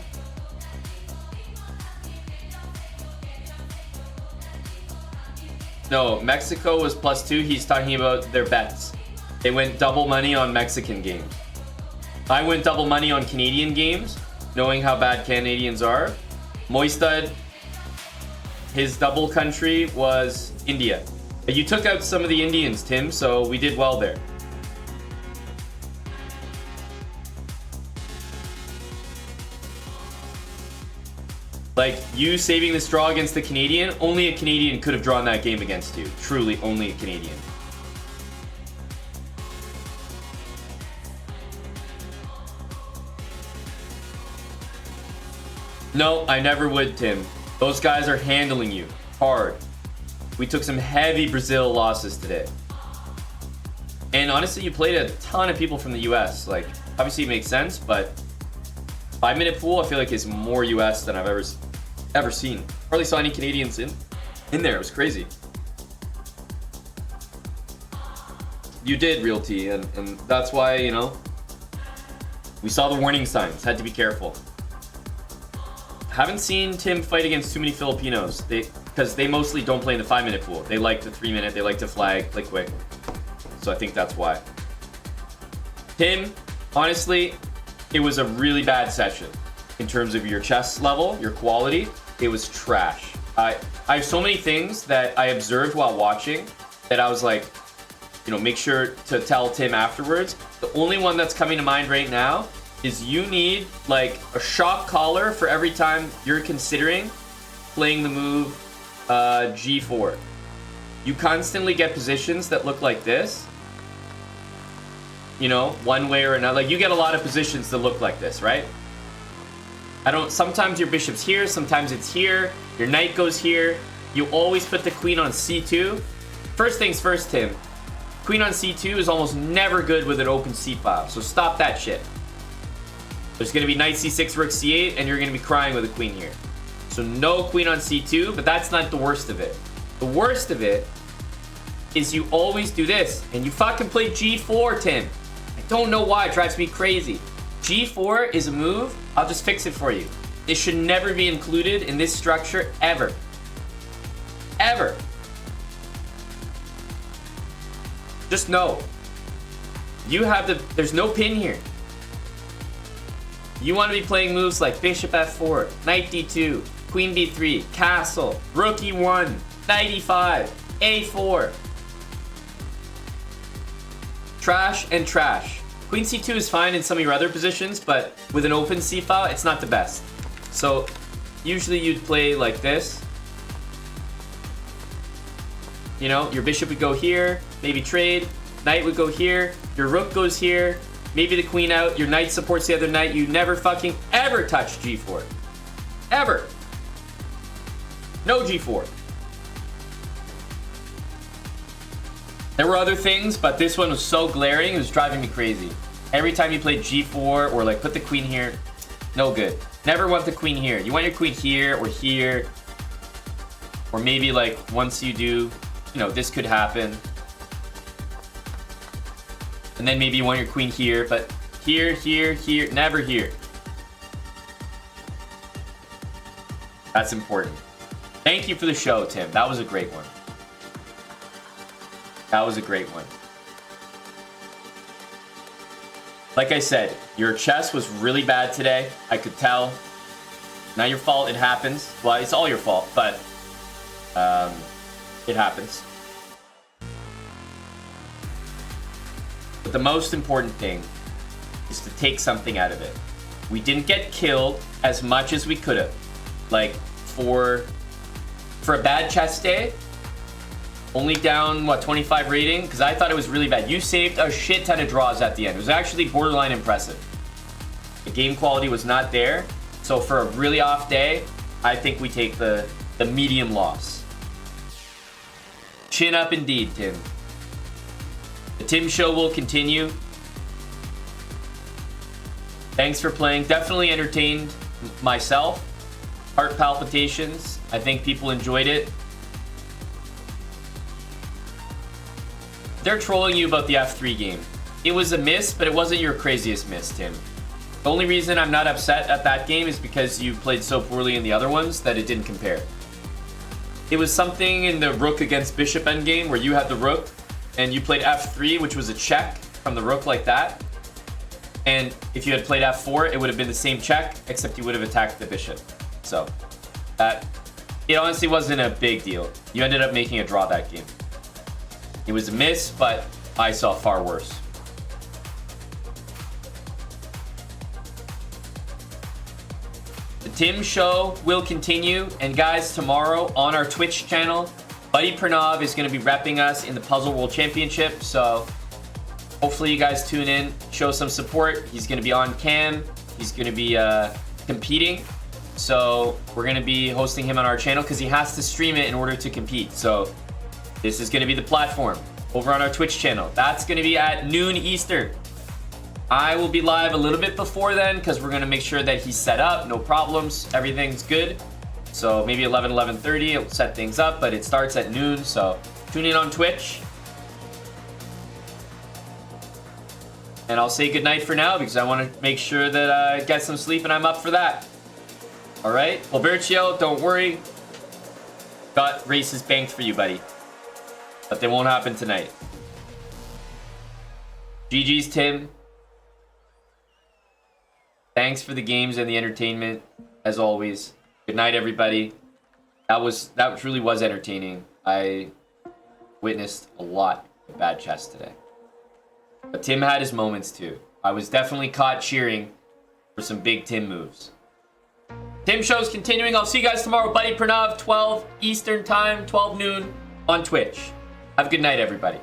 Speaker 1: No, Mexico was +2. He's talking about their bets. They went double money on Mexican games. I went double money on Canadian games, knowing how bad Canadians are. Moistad, his double country was India. You took out some of the Indians, Tim, so we did well there. Like, you saving this draw against the Canadian, only a Canadian could have drawn that game against you. Truly, only a Canadian. No, I never would, Tim. Those guys are handling you hard. We took some heavy Brazil losses today. And honestly, you played a ton of people from the US. Like, obviously it makes sense, but 5-minute pool, I feel like is more US than I've ever seen. Hardly saw any Canadians in there. It was crazy. You did, Real T, and that's why, you know, we saw the warning signs. Had to be careful. Haven't seen Tim fight against too many Filipinos. Because they mostly don't play in the 5-minute pool. They like the 3-minute. They like to flag, play quick. So I think that's why. Tim, honestly, it was a really bad session in terms of your chess level, your quality. It was trash. I have so many things that I observed while watching that I was like, you know, make sure to tell Tim afterwards. The only one that's coming to mind right now is you need like a shock collar for every time you're considering playing the move G4. You constantly get positions that look like this. You know, one way or another. Like, you get a lot of positions that look like this, right? Sometimes your bishop's here, sometimes it's here. Your knight goes here. You always put the queen on C2. First things first, Tim. Queen on C2 is almost never good with an open C file, so stop that shit. There's going to be knight C6, rook C8, and you're going to be crying with a queen here. So no queen on C2, but that's not the worst of it. The worst of it is you always do this, and you fucking play G4, Tim. I don't know why, it drives me crazy. G4 is a move, I'll just fix it for you. It should never be included in this structure, ever. Ever. Just know. There's no pin here. You want to be playing moves like bishop f4, knight d2, queen b3, castle, rook e1, knight e5, a4. Trash and trash. Queen c2 is fine in some of your other positions, but with an open c file, it's not the best. So usually you'd play like this. You know, your bishop would go here, maybe trade, knight would go here, your rook goes here, maybe the queen out, your knight supports the other knight. You never fucking ever touch G4. Ever. No G4. There were other things, but this one was so glaring, it was driving me crazy. Every time you played G4 or like put the queen here, no good. Never want the queen here. You want your queen here or here. Or maybe like once you do, you know, this could happen. And then maybe you want your queen here, but here, here, here, never here. That's important. Thank you for the show, Tim. That was a great one. That was a great one. Like I said, your chess was really bad today. I could tell. Not your fault, it happens. Well, it's all your fault, but it happens. But the most important thing is to take something out of it. We didn't get killed as much as we could have. Like, for a bad chess day, only down, what, 25 rating? Because I thought it was really bad. You saved a shit ton of draws at the end. It was actually borderline impressive. The game quality was not there. So for a really off day, I think we take the medium loss. Chin up indeed, Tim. The Tim Show will continue. Thanks for playing. Definitely entertained myself. Heart palpitations. I think people enjoyed it. They're trolling you about the F3 game. It was a miss, but it wasn't your craziest miss, Tim. The only reason I'm not upset at that game is because you played so poorly in the other ones that it didn't compare. It was something in the rook against bishop endgame where you had the rook and you played F3, which was a check from the rook like that. And if you had played F4, it would have been the same check, except you would have attacked the bishop. So, it honestly wasn't a big deal. You ended up making a draw that game. It was a miss, but I saw far worse. The Tim Show will continue, and guys, tomorrow on our Twitch channel, Buddy Pranav is going to be repping us in the Puzzle World Championship, so hopefully you guys tune in, show some support. He's going to be on cam, he's going to be competing, So we're going to be hosting him on our channel because he has to stream it in order to compete. So this is going to be the platform over on our Twitch channel. That's going to be at noon Eastern. I will be live a little bit before then because we're going to make sure that he's set up, no problems, everything's good. So maybe 11:30, it'll set things up, but it starts at noon. So tune in on Twitch. And I'll say goodnight for now because I want to make sure that I get some sleep and I'm up for that. All right, Albercio, don't worry. Got races banked for you, buddy. But they won't happen tonight. GG's, Tim. Thanks for the games and the entertainment, as always. Good night, everybody. That truly was entertaining. I witnessed a lot of bad chess today. But Tim had his moments too. I was definitely caught cheering for some big Tim moves. Tim show's continuing. I'll see you guys tomorrow. Buddy Pranav, 12 Eastern time, 12 noon on Twitch. Have a good night, everybody.